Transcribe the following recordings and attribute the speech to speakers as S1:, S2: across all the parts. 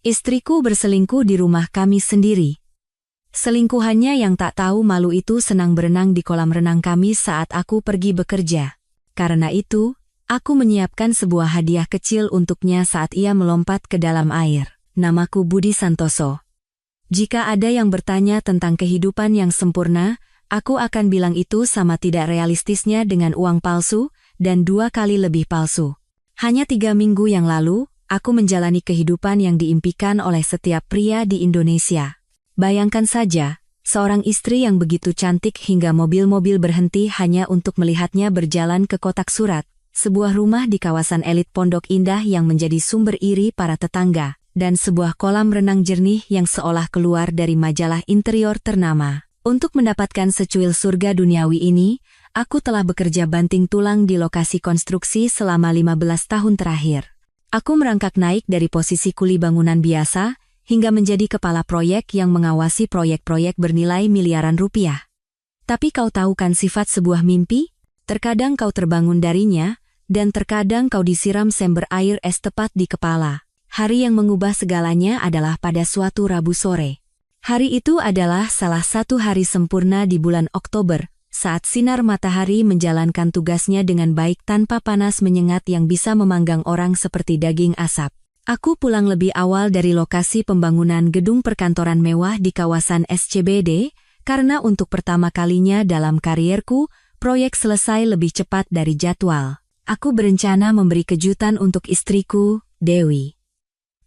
S1: Istriku berselingkuh di rumah kami sendiri. Selingkuhannya yang tak tahu malu itu senang berenang di kolam renang kami saat aku pergi bekerja. Karena itu, aku menyiapkan sebuah hadiah kecil untuknya saat ia melompat ke dalam air. Namaku Budi Santoso. Jika ada yang bertanya tentang kehidupan yang sempurna, aku akan bilang itu sama tidak realistisnya dengan uang palsu, dan 2 kali lebih palsu. Hanya 3 minggu yang lalu, aku menjalani kehidupan yang diimpikan oleh setiap pria di Indonesia. Bayangkan saja, seorang istri yang begitu cantik hingga mobil-mobil berhenti hanya untuk melihatnya berjalan ke kotak surat, sebuah rumah di kawasan elit Pondok Indah yang menjadi sumber iri para tetangga, dan sebuah kolam renang jernih yang seolah keluar dari majalah interior ternama. Untuk mendapatkan secuil surga duniawi ini, aku telah bekerja banting tulang di lokasi konstruksi selama 15 tahun terakhir. Aku merangkak naik dari posisi kuli bangunan biasa, hingga menjadi kepala proyek yang mengawasi proyek-proyek bernilai miliaran rupiah. Tapi kau tahu kan sifat sebuah mimpi? Terkadang kau terbangun darinya, dan terkadang kau disiram sember air es tepat di kepala. Hari yang mengubah segalanya adalah pada suatu Rabu sore. Hari itu adalah salah satu hari sempurna di bulan Oktober, saat sinar matahari menjalankan tugasnya dengan baik tanpa panas menyengat yang bisa memanggang orang seperti daging asap. Aku pulang lebih awal dari lokasi pembangunan gedung perkantoran mewah di kawasan SCBD, karena untuk pertama kalinya dalam karierku, proyek selesai lebih cepat dari jadwal. Aku berencana memberi kejutan untuk istriku, Dewi.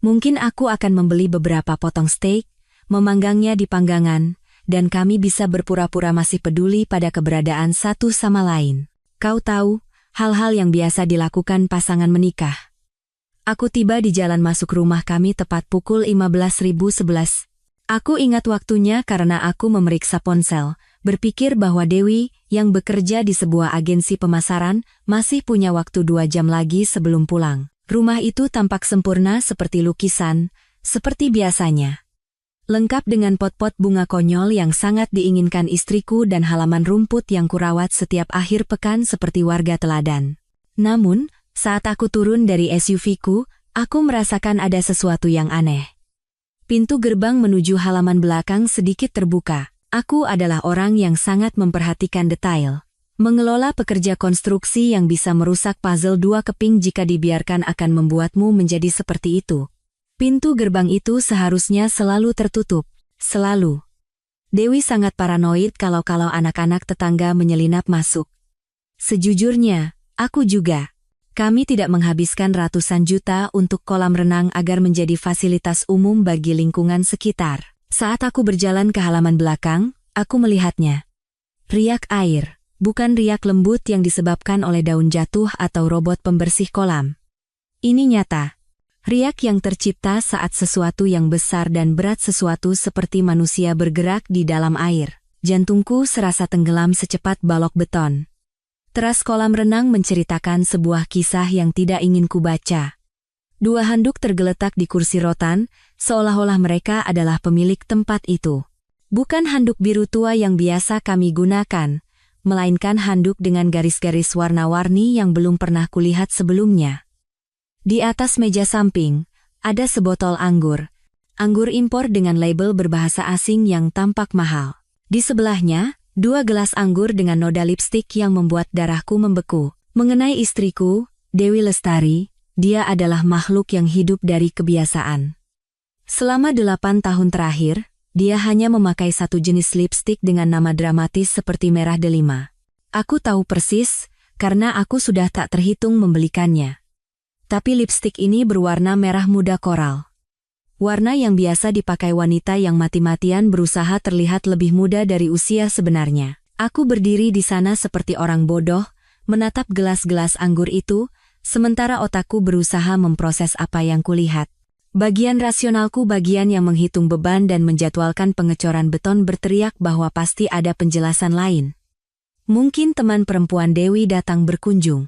S1: Mungkin aku akan membeli beberapa potong steak, memanggangnya di panggangan, dan kami bisa berpura-pura masih peduli pada keberadaan satu sama lain. Kau tahu, hal-hal yang biasa dilakukan pasangan menikah. Aku tiba di jalan masuk rumah kami tepat pukul 15.11. Aku ingat waktunya karena aku memeriksa ponsel, berpikir bahwa Dewi, yang bekerja di sebuah agensi pemasaran, masih punya waktu 2 jam lagi sebelum pulang. Rumah itu tampak sempurna seperti lukisan, seperti biasanya. Lengkap dengan pot-pot bunga konyol yang sangat diinginkan istriku dan halaman rumput yang kurawat setiap akhir pekan seperti warga teladan. Namun, saat aku turun dari SUV-ku, aku merasakan ada sesuatu yang aneh. Pintu gerbang menuju halaman belakang sedikit terbuka. Aku adalah orang yang sangat memperhatikan detail. Mengelola pekerja konstruksi yang bisa merusak puzzle 2 keping jika dibiarkan akan membuatmu menjadi seperti itu. Pintu gerbang itu seharusnya selalu tertutup. Selalu. Dewi sangat paranoid kalau anak-anak tetangga menyelinap masuk. Sejujurnya, aku juga. Kami tidak menghabiskan ratusan juta untuk kolam renang agar menjadi fasilitas umum bagi lingkungan sekitar. Saat aku berjalan ke halaman belakang, aku melihatnya. Riak air, bukan riak lembut yang disebabkan oleh daun jatuh atau robot pembersih kolam. Ini nyata. Riak yang tercipta saat sesuatu yang besar dan berat sesuatu seperti manusia bergerak di dalam air. Jantungku serasa tenggelam secepat balok beton. Teras kolam renang menceritakan sebuah kisah yang tidak ingin kubaca. 2 handuk tergeletak di kursi rotan, seolah-olah mereka adalah pemilik tempat itu. Bukan handuk biru tua yang biasa kami gunakan, melainkan handuk dengan garis-garis warna-warni yang belum pernah kulihat sebelumnya. Di atas meja samping, ada sebotol anggur. Anggur impor dengan label berbahasa asing yang tampak mahal. Di sebelahnya, 2 gelas anggur dengan noda lipstik yang membuat darahku membeku. Mengenai istriku, Dewi Lestari, dia adalah makhluk yang hidup dari kebiasaan. Selama 8 tahun terakhir, dia hanya memakai satu jenis lipstik dengan nama dramatis seperti merah delima. Aku tahu persis, karena aku sudah tak terhitung membelikannya. Tapi lipstik ini berwarna merah muda koral. Warna yang biasa dipakai wanita yang mati-matian berusaha terlihat lebih muda dari usia sebenarnya. Aku berdiri di sana seperti orang bodoh, menatap gelas-gelas anggur itu, sementara otakku berusaha memproses apa yang kulihat. Bagian rasionalku, bagian yang menghitung beban dan menjadwalkan pengecoran beton, berteriak bahwa pasti ada penjelasan lain. Mungkin teman perempuan Dewi datang berkunjung.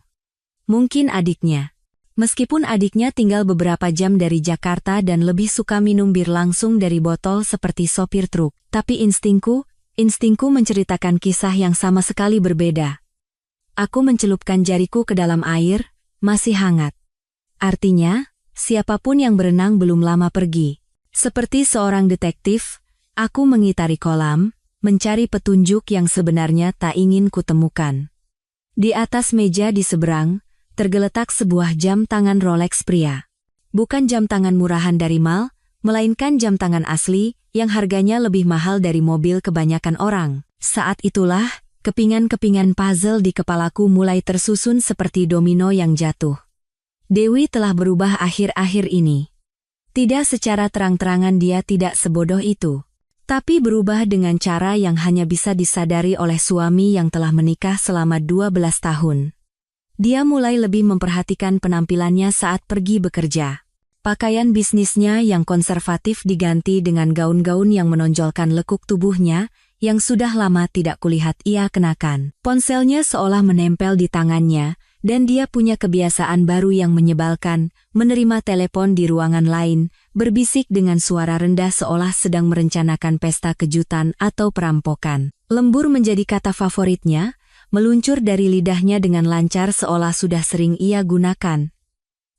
S1: Mungkin adiknya. Meskipun adiknya tinggal beberapa jam dari Jakarta dan lebih suka minum bir langsung dari botol seperti sopir truk. Tapi instingku menceritakan kisah yang sama sekali berbeda. Aku mencelupkan jariku ke dalam air, masih hangat. Artinya, Siapapun yang berenang belum lama pergi. Seperti seorang detektif, aku mengitari kolam, mencari petunjuk yang sebenarnya tak ingin kutemukan. Di atas meja di seberang, tergeletak sebuah jam tangan Rolex pria. Bukan jam tangan murahan dari mall, melainkan jam tangan asli, yang harganya lebih mahal dari mobil kebanyakan orang. Saat itulah, kepingan-kepingan puzzle di kepalaku mulai tersusun seperti domino yang jatuh. Dewi telah berubah akhir-akhir ini. Tidak secara terang-terangan dia tidak sebodoh itu. Tapi berubah dengan cara yang hanya bisa disadari oleh suami yang telah menikah selama 12 tahun. Dia mulai lebih memperhatikan penampilannya saat pergi bekerja. Pakaian bisnisnya yang konservatif diganti dengan gaun-gaun yang menonjolkan lekuk tubuhnya, yang sudah lama tidak kulihat ia kenakan. Ponselnya seolah menempel di tangannya, dan dia punya kebiasaan baru yang menyebalkan, menerima telepon di ruangan lain, berbisik dengan suara rendah seolah sedang merencanakan pesta kejutan atau perampokan. Lembur menjadi kata favoritnya, meluncur dari lidahnya dengan lancar seolah sudah sering ia gunakan.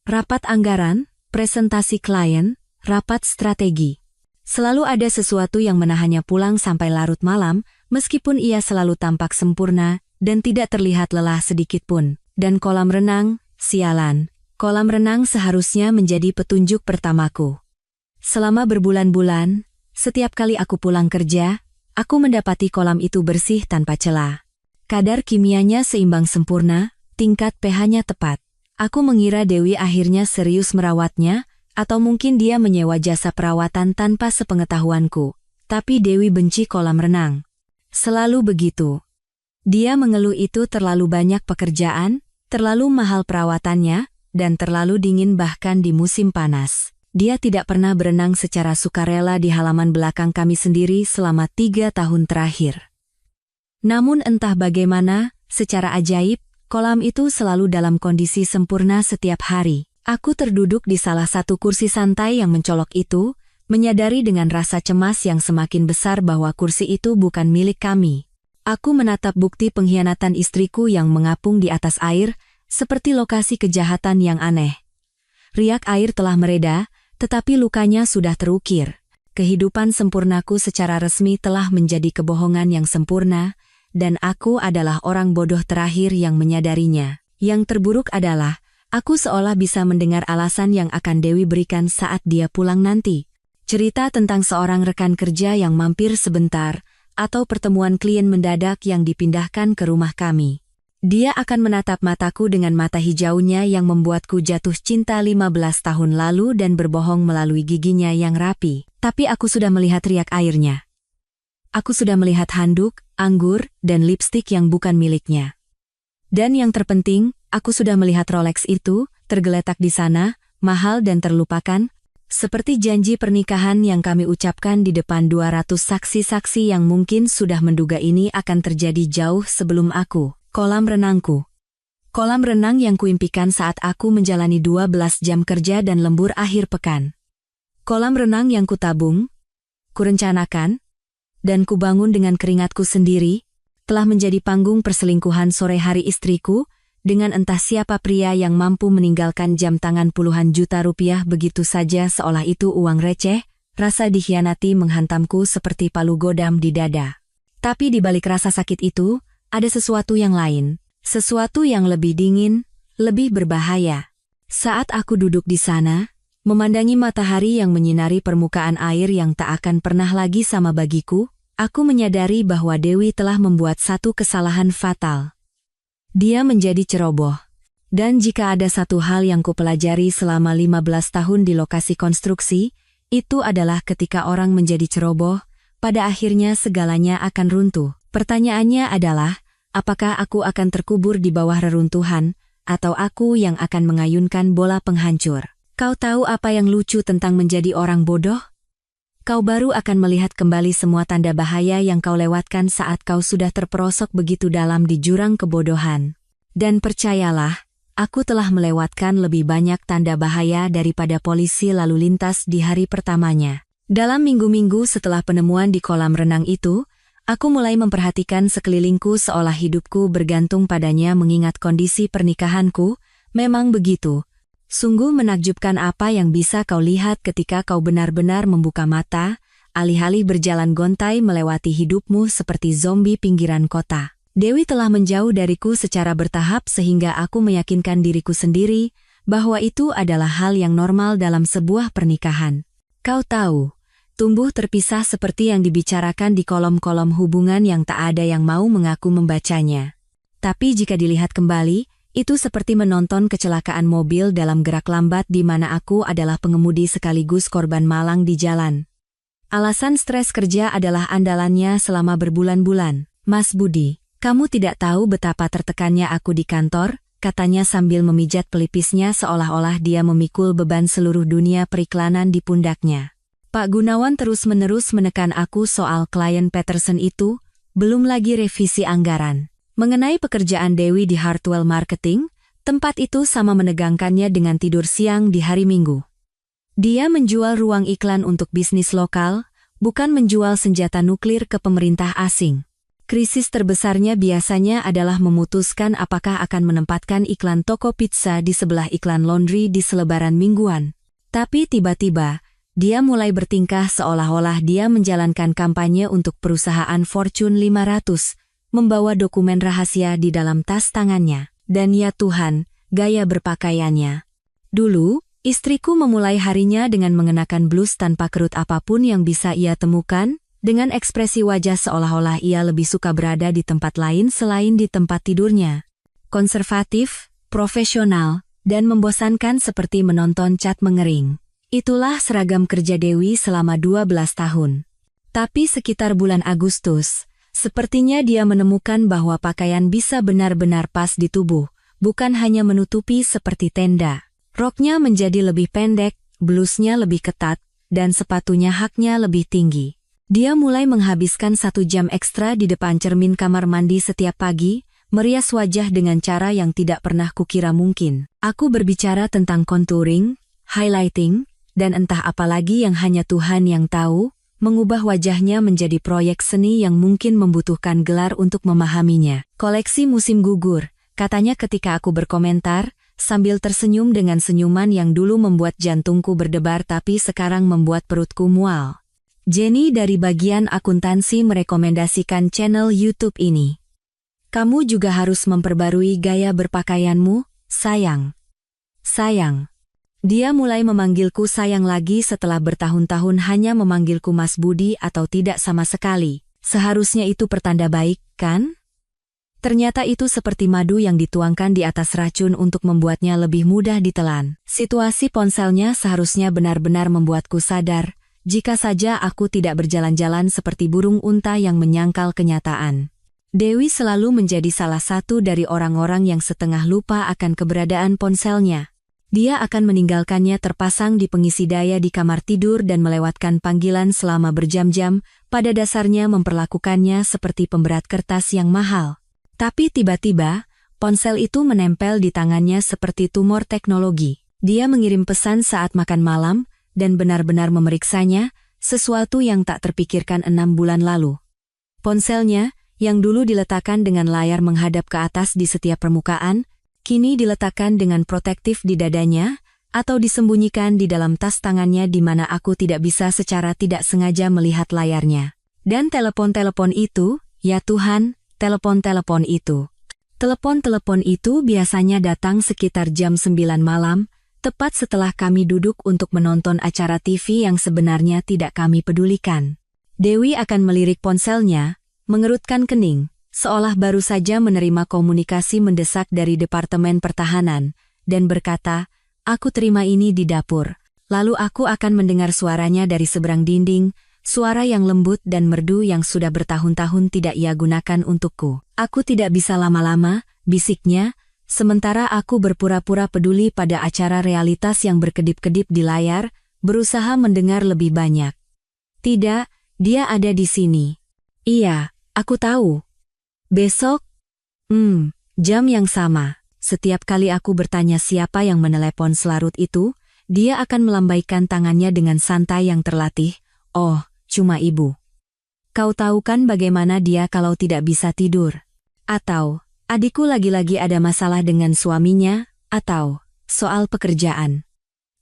S1: Rapat anggaran, presentasi klien, rapat strategi. Selalu ada sesuatu yang menahannya pulang sampai larut malam, meskipun ia selalu tampak sempurna dan tidak terlihat lelah sedikitpun. Dan kolam renang, sialan. Kolam renang seharusnya menjadi petunjuk pertamaku. Selama berbulan-bulan, setiap kali aku pulang kerja, aku mendapati kolam itu bersih tanpa celah. Kadar kimianya seimbang sempurna, tingkat pH-nya tepat. Aku mengira Dewi akhirnya serius merawatnya, atau mungkin dia menyewa jasa perawatan tanpa sepengetahuanku. Tapi Dewi benci kolam renang. Selalu begitu. Dia mengeluh itu terlalu banyak pekerjaan, terlalu mahal perawatannya, dan terlalu dingin bahkan di musim panas. Dia tidak pernah berenang secara sukarela di halaman belakang kami sendiri selama 3 tahun terakhir. Namun entah bagaimana, secara ajaib, kolam itu selalu dalam kondisi sempurna setiap hari. Aku terduduk di salah satu kursi santai yang mencolok itu, menyadari dengan rasa cemas yang semakin besar bahwa kursi itu bukan milik kami. Aku menatap bukti pengkhianatan istriku yang mengapung di atas air, seperti lokasi kejahatan yang aneh. Riak air telah mereda, tetapi lukanya sudah terukir. Kehidupan sempurnaku secara resmi telah menjadi kebohongan yang sempurna, dan aku adalah orang bodoh terakhir yang menyadarinya. Yang terburuk adalah, aku seolah bisa mendengar alasan yang akan Dewi berikan saat dia pulang nanti. Cerita tentang seorang rekan kerja yang mampir sebentar, atau pertemuan klien mendadak yang dipindahkan ke rumah kami. Dia akan menatap mataku dengan mata hijaunya yang membuatku jatuh cinta 15 tahun lalu dan berbohong melalui giginya yang rapi. Tapi aku sudah melihat riak airnya. Aku sudah melihat handuk, anggur, dan lipstik yang bukan miliknya. Dan yang terpenting, aku sudah melihat Rolex itu, tergeletak di sana, mahal dan terlupakan, seperti janji pernikahan yang kami ucapkan di depan 200 saksi-saksi yang mungkin sudah menduga ini akan terjadi jauh sebelum aku. Kolam renangku. Kolam renang yang kuimpikan saat aku menjalani 12 jam kerja dan lembur akhir pekan. Kolam renang yang kutabung, kurencanakan, dan kubangun dengan keringatku sendiri, telah menjadi panggung perselingkuhan sore hari istriku, dengan entah siapa pria yang mampu meninggalkan jam tangan puluhan juta rupiah begitu saja seolah itu uang receh. Rasa dikhianati menghantamku seperti palu godam di dada. Tapi di balik rasa sakit itu, ada sesuatu yang lain. Sesuatu yang lebih dingin, lebih berbahaya. Saat aku duduk di sana, memandangi matahari yang menyinari permukaan air yang tak akan pernah lagi sama bagiku, aku menyadari bahwa Dewi telah membuat satu kesalahan fatal. Dia menjadi ceroboh. Dan jika ada satu hal yang kupelajari selama 15 tahun di lokasi konstruksi, itu adalah ketika orang menjadi ceroboh, pada akhirnya segalanya akan runtuh. Pertanyaannya adalah, apakah aku akan terkubur di bawah reruntuhan, atau aku yang akan mengayunkan bola penghancur? Kau tahu apa yang lucu tentang menjadi orang bodoh? Kau baru akan melihat kembali semua tanda bahaya yang kau lewatkan saat kau sudah terperosok begitu dalam di jurang kebodohan. Dan percayalah, aku telah melewatkan lebih banyak tanda bahaya daripada polisi lalu lintas di hari pertamanya. Dalam minggu-minggu setelah penemuan di kolam renang itu, aku mulai memperhatikan sekelilingku seolah hidupku bergantung padanya mengingat kondisi pernikahanku. Memang begitu. Sungguh menakjubkan apa yang bisa kau lihat ketika kau benar-benar membuka mata, alih-alih berjalan gontai melewati hidupmu seperti zombie pinggiran kota. Dewi telah menjauh dariku secara bertahap sehingga aku meyakinkan diriku sendiri bahwa itu adalah hal yang normal dalam sebuah pernikahan. Kau tahu, tumbuh terpisah seperti yang dibicarakan di kolom-kolom hubungan yang tak ada yang mau mengaku membacanya. Tapi jika dilihat kembali, itu seperti menonton kecelakaan mobil dalam gerak lambat di mana aku adalah pengemudi sekaligus korban malang di jalan. Alasan stres kerja adalah andalannya selama berbulan-bulan. Mas Budi, kamu tidak tahu betapa tertekannya aku di kantor, katanya sambil memijat pelipisnya seolah-olah dia memikul beban seluruh dunia periklanan di pundaknya. Pak Gunawan terus-menerus menekan aku soal klien Peterson itu, belum lagi revisi anggaran. Mengenai pekerjaan Dewi di Hartwell Marketing, tempat itu sama menegangkannya dengan tidur siang di hari Minggu. Dia menjual ruang iklan untuk bisnis lokal, bukan menjual senjata nuklir ke pemerintah asing. Krisis terbesarnya biasanya adalah memutuskan apakah akan menempatkan iklan toko pizza di sebelah iklan laundry di selebaran mingguan. Tapi tiba-tiba, dia mulai bertingkah seolah-olah dia menjalankan kampanye untuk perusahaan Fortune 500, membawa dokumen rahasia di dalam tas tangannya. Dan ya Tuhan, gaya berpakaiannya. Dulu, istriku memulai harinya dengan mengenakan blus tanpa kerut apapun yang bisa ia temukan, dengan ekspresi wajah seolah-olah ia lebih suka berada di tempat lain selain di tempat tidurnya. Konservatif, profesional, dan membosankan seperti menonton cat mengering. Itulah seragam kerja Dewi selama 12 tahun. Tapi sekitar bulan Agustus, sepertinya dia menemukan bahwa pakaian bisa benar-benar pas di tubuh, bukan hanya menutupi seperti tenda. Roknya menjadi lebih pendek, blusnya lebih ketat, dan sepatunya haknya lebih tinggi. Dia mulai menghabiskan 1 jam ekstra di depan cermin kamar mandi setiap pagi, merias wajah dengan cara yang tidak pernah kukira mungkin. Aku berbicara tentang contouring, highlighting, dan entah apa lagi yang hanya Tuhan yang tahu, mengubah wajahnya menjadi proyek seni yang mungkin membutuhkan gelar untuk memahaminya. Koleksi musim gugur, katanya ketika aku berkomentar, sambil tersenyum dengan senyuman yang dulu membuat jantungku berdebar tapi sekarang membuat perutku mual. Jenny dari bagian akuntansi merekomendasikan channel YouTube ini. Kamu juga harus memperbarui gaya berpakaianmu, sayang. Sayang. Dia mulai memanggilku sayang lagi setelah bertahun-tahun hanya memanggilku Mas Budi atau tidak sama sekali. Seharusnya itu pertanda baik, kan? Ternyata itu seperti madu yang dituangkan di atas racun untuk membuatnya lebih mudah ditelan. Situasi ponselnya seharusnya benar-benar membuatku sadar, jika saja aku tidak berjalan-jalan seperti burung unta yang menyangkal kenyataan. Dewi selalu menjadi salah satu dari orang-orang yang setengah lupa akan keberadaan ponselnya. Dia akan meninggalkannya terpasang di pengisi daya di kamar tidur dan melewatkan panggilan selama berjam-jam, pada dasarnya memperlakukannya seperti pemberat kertas yang mahal. Tapi tiba-tiba, ponsel itu menempel di tangannya seperti tumor teknologi. Dia mengirim pesan saat makan malam, dan benar-benar memeriksanya, sesuatu yang tak terpikirkan 6 bulan lalu. Ponselnya, yang dulu diletakkan dengan layar menghadap ke atas di setiap permukaan, kini diletakkan dengan protektif di dadanya, atau disembunyikan di dalam tas tangannya di mana aku tidak bisa secara tidak sengaja melihat layarnya. Dan telepon-telepon itu, ya Tuhan, telepon-telepon itu. Telepon-telepon itu biasanya datang sekitar jam 9 malam, tepat setelah kami duduk untuk menonton acara TV yang sebenarnya tidak kami pedulikan. Dewi akan melirik ponselnya, mengerutkan kening, seolah baru saja menerima komunikasi mendesak dari Departemen Pertahanan, dan berkata, "Aku terima ini di dapur." Lalu aku akan mendengar suaranya dari seberang dinding, suara yang lembut dan merdu yang sudah bertahun-tahun tidak ia gunakan untukku. "Aku tidak bisa lama-lama," bisiknya, sementara aku berpura-pura peduli pada acara realitas yang berkedip-kedip di layar, berusaha mendengar lebih banyak. "Tidak, dia ada di sini." "Iya, aku tahu." "Besok?" Jam yang sama. Setiap kali aku bertanya siapa yang menelepon selarut itu, dia akan melambaikan tangannya dengan santai yang terlatih. "Oh, cuma ibu." "Kau tahu kan bagaimana dia kalau tidak bisa tidur?" Atau, "Adikku lagi-lagi ada masalah dengan suaminya," atau, Soal pekerjaan.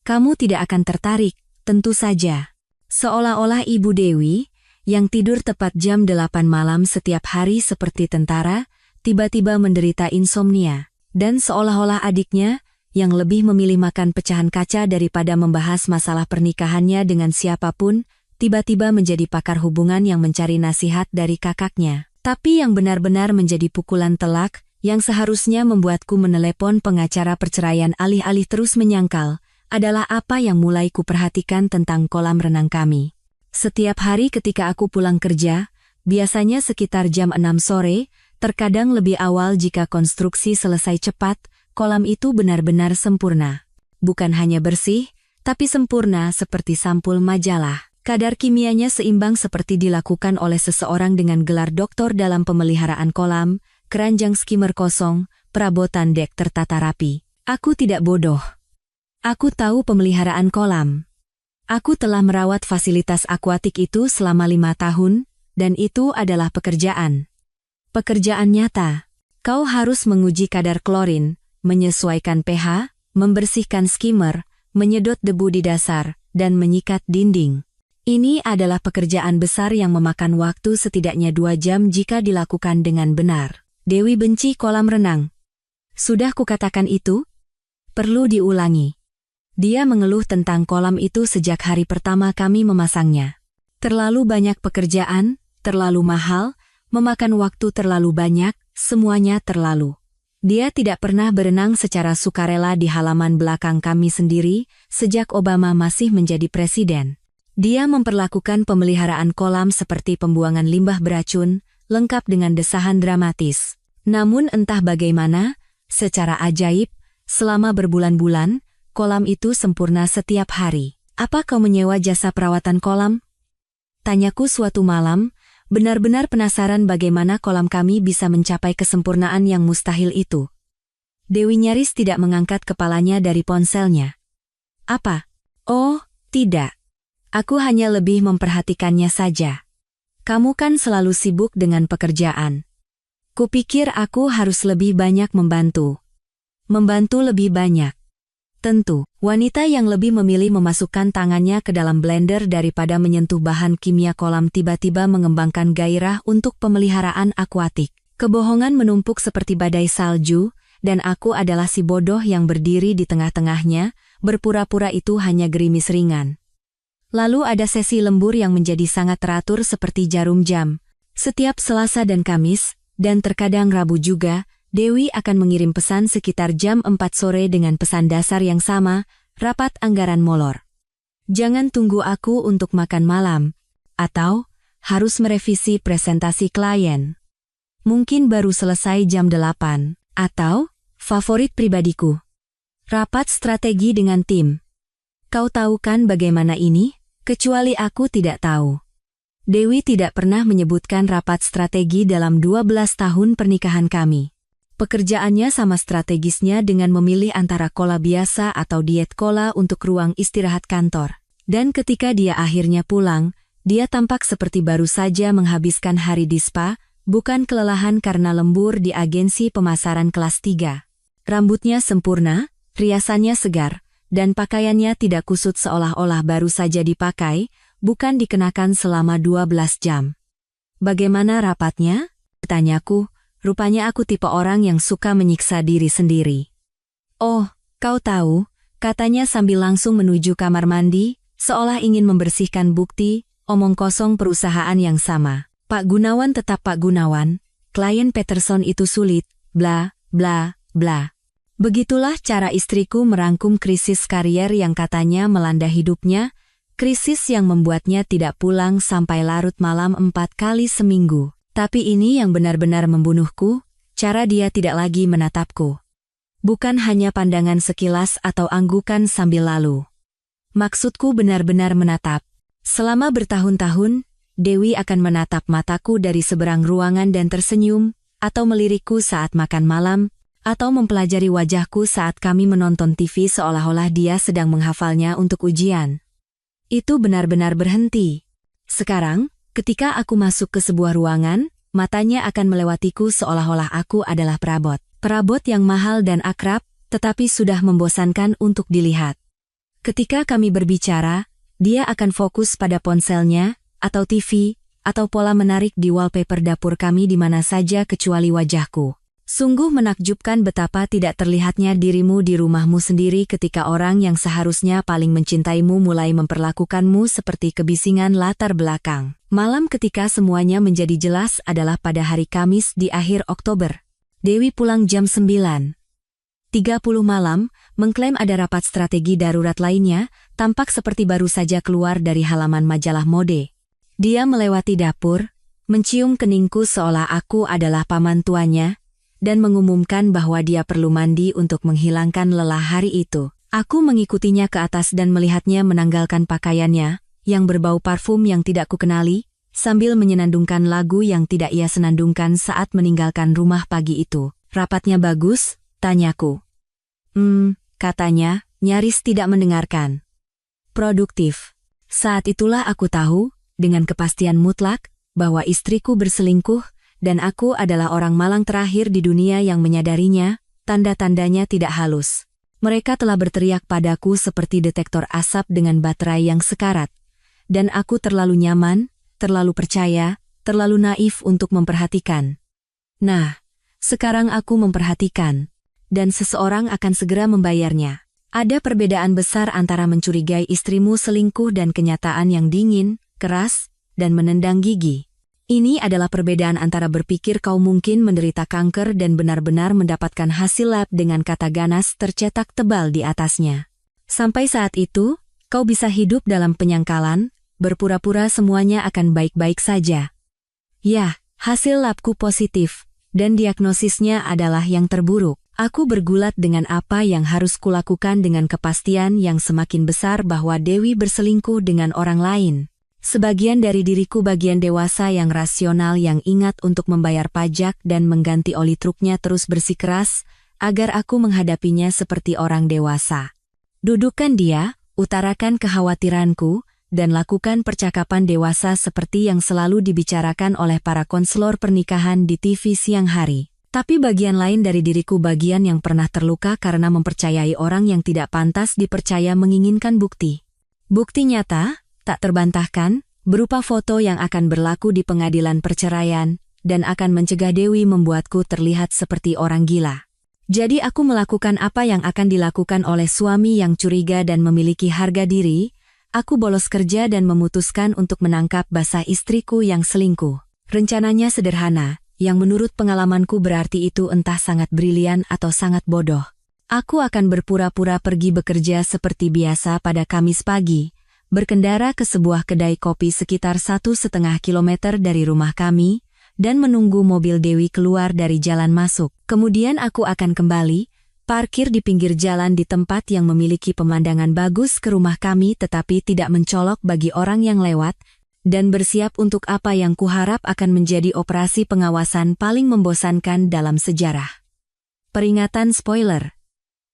S1: Kamu tidak akan tertarik, tentu saja. Seolah-olah Ibu Dewi, yang tidur tepat jam 8 malam setiap hari seperti tentara, tiba-tiba menderita insomnia. Dan seolah-olah adiknya, yang lebih memilih makan pecahan kaca daripada membahas masalah pernikahannya dengan siapapun, tiba-tiba menjadi pakar hubungan yang mencari nasihat dari kakaknya. Tapi yang benar-benar menjadi pukulan telak, yang seharusnya membuatku menelepon pengacara perceraian alih-alih terus menyangkal, adalah apa yang mulai kuperhatikan tentang kolam renang kami. Setiap hari ketika aku pulang kerja, biasanya sekitar jam 6 sore, terkadang lebih awal jika konstruksi selesai cepat, kolam itu benar-benar sempurna. Bukan hanya bersih, tapi sempurna seperti sampul majalah. Kadar kimianya seimbang seperti dilakukan oleh seseorang dengan gelar doktor dalam pemeliharaan kolam, keranjang skimmer kosong, perabotan dek tertata rapi. Aku tidak bodoh. Aku tahu pemeliharaan kolam. Aku telah merawat fasilitas akuatik itu selama 5 tahun, dan itu adalah pekerjaan. Pekerjaan nyata. Kau harus menguji kadar klorin, menyesuaikan pH, membersihkan skimmer, menyedot debu di dasar, dan menyikat dinding. Ini adalah pekerjaan besar yang memakan waktu setidaknya 2 jam jika dilakukan dengan benar. Dewi benci kolam renang. Sudah kukatakan itu? Perlu diulangi. Dia mengeluh tentang kolam itu sejak hari pertama kami memasangnya. Terlalu banyak pekerjaan, terlalu mahal, memakan waktu terlalu banyak, semuanya terlalu. Dia tidak pernah berenang secara sukarela di halaman belakang kami sendiri sejak Obama masih menjadi presiden. Dia memperlakukan pemeliharaan kolam seperti pembuangan limbah beracun, lengkap dengan desahan dramatis. Namun entah bagaimana, secara ajaib, selama berbulan-bulan, kolam itu sempurna setiap hari. Apa kau menyewa jasa perawatan kolam? Tanyaku suatu malam, benar-benar penasaran bagaimana kolam kami bisa mencapai kesempurnaan yang mustahil itu. Dewi nyaris tidak mengangkat kepalanya dari ponselnya. Apa? Oh, tidak. Aku hanya lebih memperhatikannya saja. Kamu kan selalu sibuk dengan pekerjaan. Kupikir aku harus lebih banyak membantu. Membantu lebih banyak. Tentu, wanita yang lebih memilih memasukkan tangannya ke dalam blender daripada menyentuh bahan kimia kolam tiba-tiba mengembangkan gairah untuk pemeliharaan akuatik. Kebohongan menumpuk seperti badai salju, dan aku adalah si bodoh yang berdiri di tengah-tengahnya, berpura-pura itu hanya gerimis ringan. Lalu ada sesi lembur yang menjadi sangat teratur seperti jarum jam. Setiap Selasa dan Kamis, dan terkadang Rabu juga, Dewi akan mengirim pesan sekitar jam 4 sore dengan pesan dasar yang sama, rapat anggaran molor. Jangan tunggu aku untuk makan malam, atau harus merevisi presentasi klien. Mungkin baru selesai jam 8, atau favorit pribadiku. Rapat strategi dengan tim. Kau tahu kan bagaimana ini? Kecuali aku tidak tahu. Dewi tidak pernah menyebutkan rapat strategi dalam 12 tahun pernikahan kami. Pekerjaannya sama strategisnya dengan memilih antara kola biasa atau diet kola untuk ruang istirahat kantor. Dan ketika dia akhirnya pulang, dia tampak seperti baru saja menghabiskan hari di spa, bukan kelelahan karena lembur di agensi pemasaran kelas 3. Rambutnya sempurna, riasannya segar, dan pakaiannya tidak kusut seolah-olah baru saja dipakai, bukan dikenakan selama 12 jam. Bagaimana rapatnya? Tanyaku. Rupanya aku tipe orang yang suka menyiksa diri sendiri. Oh, kau tahu, katanya sambil langsung menuju kamar mandi, seolah ingin membersihkan bukti, omong kosong perusahaan yang sama. Pak Gunawan tetap Pak Gunawan, klien Peterson itu sulit, bla, bla, bla. Begitulah cara istriku merangkum krisis karier yang katanya melanda hidupnya, krisis yang membuatnya tidak pulang sampai larut malam 4 kali seminggu. Tapi ini yang benar-benar membunuhku, cara dia tidak lagi menatapku. Bukan hanya pandangan sekilas atau anggukan sambil lalu. Maksudku benar-benar menatap. Selama bertahun-tahun, Dewi akan menatap mataku dari seberang ruangan dan tersenyum, atau melirikku saat makan malam, atau mempelajari wajahku saat kami menonton TV seolah-olah dia sedang menghafalnya untuk ujian. Itu benar-benar berhenti. Sekarang, ketika aku masuk ke sebuah ruangan, matanya akan melewatiku seolah-olah aku adalah perabot. Perabot yang mahal dan akrab, tetapi sudah membosankan untuk dilihat. Ketika kami berbicara, dia akan fokus pada ponselnya, atau TV, atau pola menarik di wallpaper dapur kami di mana saja kecuali wajahku. Sungguh menakjubkan betapa tidak terlihatnya dirimu di rumahmu sendiri ketika orang yang seharusnya paling mencintaimu mulai memperlakukanmu seperti kebisingan latar belakang. Malam ketika semuanya menjadi jelas adalah pada hari Kamis di akhir Oktober. Dewi pulang jam 9.30 malam, mengklaim ada rapat strategi darurat lainnya, tampak seperti baru saja keluar dari halaman majalah mode. Dia melewati dapur, mencium keningku seolah aku adalah paman tuanya, dan mengumumkan bahwa dia perlu mandi untuk menghilangkan lelah hari itu. Aku mengikutinya ke atas dan melihatnya menanggalkan pakaiannya, yang berbau parfum yang tidak kukenali, sambil menyenandungkan lagu yang tidak ia senandungkan saat meninggalkan rumah pagi itu. Rapatnya bagus? Tanyaku. Katanya, nyaris tidak mendengarkan. Produktif. Saat itulah aku tahu, dengan kepastian mutlak, bahwa istriku berselingkuh, dan aku adalah orang malang terakhir di dunia yang menyadarinya, tanda-tandanya tidak halus. Mereka telah berteriak padaku seperti detektor asap dengan baterai yang sekarat. Dan aku terlalu nyaman, terlalu percaya, terlalu naif untuk memperhatikan. Nah, sekarang aku memperhatikan. Dan seseorang akan segera membayarnya. Ada perbedaan besar antara mencurigai istrimu selingkuh dan kenyataan yang dingin, keras, dan menendang gigi. Ini adalah perbedaan antara berpikir kau mungkin menderita kanker dan benar-benar mendapatkan hasil lab dengan kata ganas tercetak tebal di atasnya. Sampai saat itu, kau bisa hidup dalam penyangkalan, berpura-pura semuanya akan baik-baik saja. Ya, hasil labku positif, dan diagnosisnya adalah yang terburuk. Aku bergulat dengan apa yang harus kulakukan dengan kepastian yang semakin besar bahwa Dewi berselingkuh dengan orang lain. Sebagian dari diriku bagian dewasa yang rasional yang ingat untuk membayar pajak dan mengganti oli truknya terus bersikeras, agar aku menghadapinya seperti orang dewasa. Dudukkan dia, utarakan kekhawatiranku, dan lakukan percakapan dewasa seperti yang selalu dibicarakan oleh para konselor pernikahan di TV siang hari. Tapi bagian lain dari diriku bagian yang pernah terluka karena mempercayai orang yang tidak pantas dipercaya menginginkan bukti. Bukti nyata, tak terbantahkan, berupa foto yang akan berlaku di pengadilan perceraian, dan akan mencegah Dewi membuatku terlihat seperti orang gila. Jadi aku melakukan apa yang akan dilakukan oleh suami yang curiga dan memiliki harga diri, aku bolos kerja dan memutuskan untuk menangkap basah istriku yang selingkuh. Rencananya sederhana, yang menurut pengalamanku berarti itu entah sangat brilian atau sangat bodoh. Aku akan berpura-pura pergi bekerja seperti biasa pada Kamis pagi, berkendara ke sebuah kedai kopi sekitar 1,5 kilometer dari rumah kami, dan menunggu mobil Dewi keluar dari jalan masuk. Kemudian aku akan kembali, parkir di pinggir jalan di tempat yang memiliki pemandangan bagus ke rumah kami tetapi tidak mencolok bagi orang yang lewat, dan bersiap untuk apa yang kuharap akan menjadi operasi pengawasan paling membosankan dalam sejarah. Peringatan spoiler.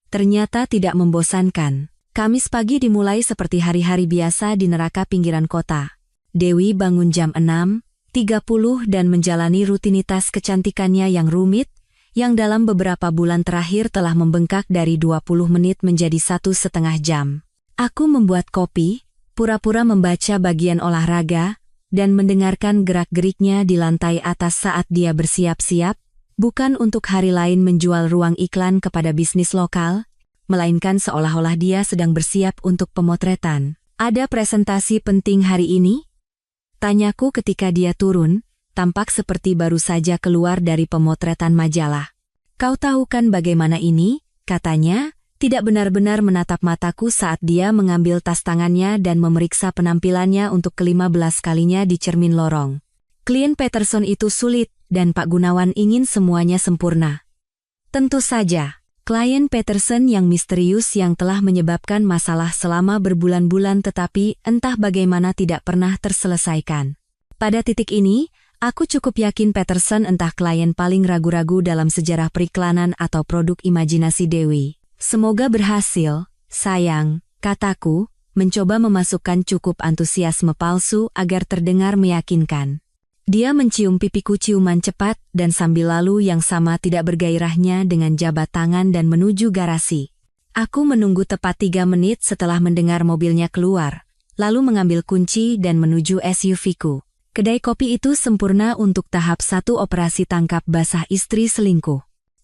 S1: Ternyata tidak membosankan. Kamis pagi dimulai seperti hari-hari biasa di neraka pinggiran kota. Dewi bangun jam 6.30 dan menjalani rutinitas kecantikannya yang rumit, yang dalam beberapa bulan terakhir telah membengkak dari 20 menit menjadi 1,5 jam. Aku membuat kopi, pura-pura membaca bagian olahraga, dan mendengarkan gerak-geriknya di lantai atas saat dia bersiap-siap, bukan untuk hari lain menjual ruang iklan kepada bisnis lokal, melainkan seolah-olah dia sedang bersiap untuk pemotretan. Ada presentasi penting hari ini? Tanyaku ketika dia turun, tampak seperti baru saja keluar dari pemotretan majalah. Kau tahu kan bagaimana ini? Katanya, tidak benar-benar menatap mataku saat dia mengambil tas tangannya dan memeriksa penampilannya untuk ke-15 kalinya di cermin lorong. Klien Peterson itu sulit, dan Pak Gunawan ingin semuanya sempurna. Tentu saja. Klien Peterson yang misterius yang telah menyebabkan masalah selama berbulan-bulan tetapi entah bagaimana tidak pernah terselesaikan. Pada titik ini, aku cukup yakin Peterson entah klien paling ragu-ragu dalam sejarah periklanan atau produk imajinasi Dewi. Semoga berhasil, sayang, kataku, mencoba memasukkan cukup antusiasme palsu agar terdengar meyakinkan. Dia mencium pipiku ciuman cepat dan sambil lalu yang sama tidak bergairahnya dengan jabat tangan dan menuju garasi. Aku menunggu tepat 3 menit setelah mendengar mobilnya keluar, lalu mengambil kunci dan menuju SUV-ku. Kedai kopi itu sempurna untuk tahap 1 operasi tangkap basah istri selingkuh.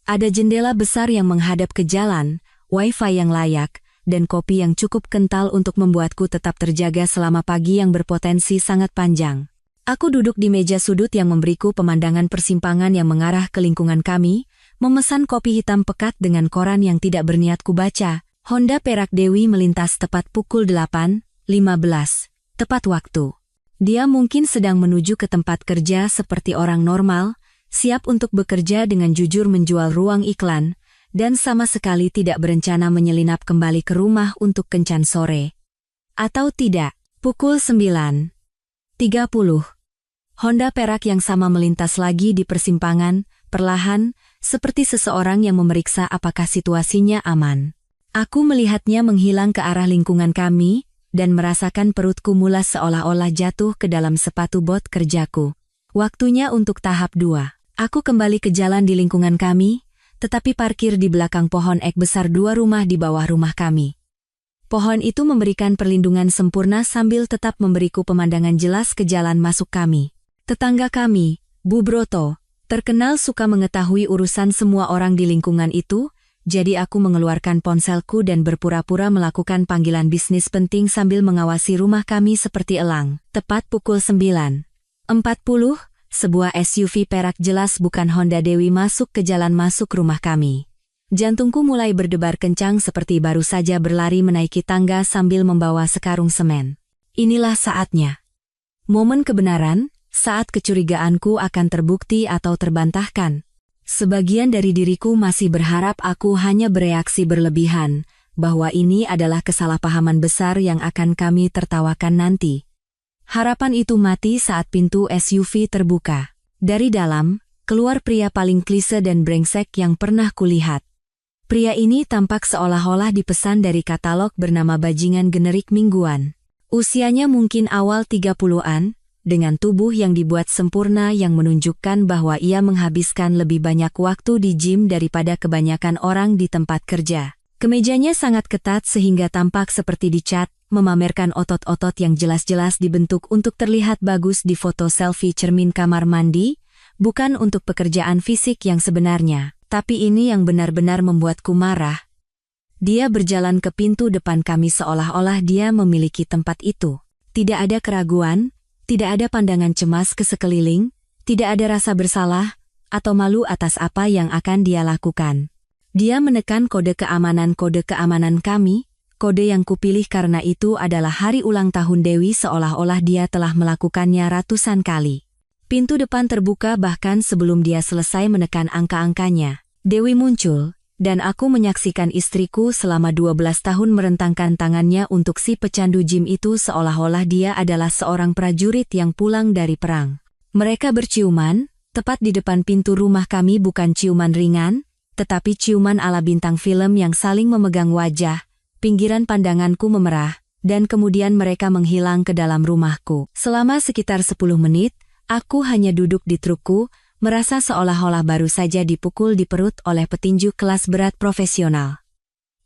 S1: Ada jendela besar yang menghadap ke jalan, wifi yang layak, dan kopi yang cukup kental untuk membuatku tetap terjaga selama pagi yang berpotensi sangat panjang. Aku duduk di meja sudut yang memberiku pemandangan persimpangan yang mengarah ke lingkungan kami, memesan kopi hitam pekat dengan koran yang tidak berniat ku baca. Honda Perak Dewi melintas tepat pukul 8.15, tepat waktu. Dia mungkin sedang menuju ke tempat kerja seperti orang normal, siap untuk bekerja dengan jujur menjual ruang iklan, dan sama sekali tidak berencana menyelinap kembali ke rumah untuk kencan sore. Atau tidak, pukul 9.30. Honda Perak yang sama melintas lagi di persimpangan, perlahan, seperti seseorang yang memeriksa apakah situasinya aman. Aku melihatnya menghilang ke arah lingkungan kami, dan merasakan perutku mulas seolah-olah jatuh ke dalam sepatu bot kerjaku. Waktunya untuk tahap 2. Aku kembali ke jalan di lingkungan kami, tetapi parkir di belakang pohon ek besar 2 rumah di bawah rumah kami. Pohon itu memberikan perlindungan sempurna sambil tetap memberiku pemandangan jelas ke jalan masuk kami. Tetangga kami, Bu Broto, terkenal suka mengetahui urusan semua orang di lingkungan itu, jadi aku mengeluarkan ponselku dan berpura-pura melakukan panggilan bisnis penting sambil mengawasi rumah kami seperti elang. Tepat pukul 9.40, sebuah SUV perak jelas bukan Honda Dewi masuk ke jalan masuk rumah kami. Jantungku mulai berdebar kencang seperti baru saja berlari menaiki tangga sambil membawa sekarung semen. Inilah saatnya. Momen kebenaran, saat kecurigaanku akan terbukti atau terbantahkan. Sebagian dari diriku masih berharap aku hanya bereaksi berlebihan, bahwa ini adalah kesalahpahaman besar yang akan kami tertawakan nanti. Harapan itu mati saat pintu SUV terbuka. Dari dalam, keluar pria paling klise dan brengsek yang pernah kulihat. Pria ini tampak seolah-olah dipesan dari katalog bernama bajingan generik mingguan. Usianya mungkin awal 30-an, dengan tubuh yang dibuat sempurna yang menunjukkan bahwa ia menghabiskan lebih banyak waktu di gym daripada kebanyakan orang di tempat kerja. Kemejanya sangat ketat sehingga tampak seperti dicat, memamerkan otot-otot yang jelas-jelas dibentuk untuk terlihat bagus di foto selfie cermin kamar mandi, bukan untuk pekerjaan fisik yang sebenarnya. Tapi ini yang benar-benar membuatku marah. Dia berjalan ke pintu depan kami seolah-olah dia memiliki tempat itu. Tidak ada keraguan, tidak ada pandangan cemas ke sekeliling, tidak ada rasa bersalah, atau malu atas apa yang akan dia lakukan. Dia menekan kode keamanan kami, kode yang kupilih karena itu adalah hari ulang tahun Dewi seolah-olah dia telah melakukannya ratusan kali. Pintu depan terbuka bahkan sebelum dia selesai menekan angka-angkanya. Dewi muncul, dan aku menyaksikan istriku selama 12 tahun merentangkan tangannya untuk si pecandu gym itu seolah-olah dia adalah seorang prajurit yang pulang dari perang. Mereka berciuman, tepat di depan pintu rumah kami bukan ciuman ringan, tetapi ciuman ala bintang film yang saling memegang wajah, pinggiran pandanganku memerah, dan kemudian mereka menghilang ke dalam rumahku. Selama sekitar 10 menit, aku hanya duduk di trukku, merasa seolah-olah baru saja dipukul di perut oleh petinju kelas berat profesional.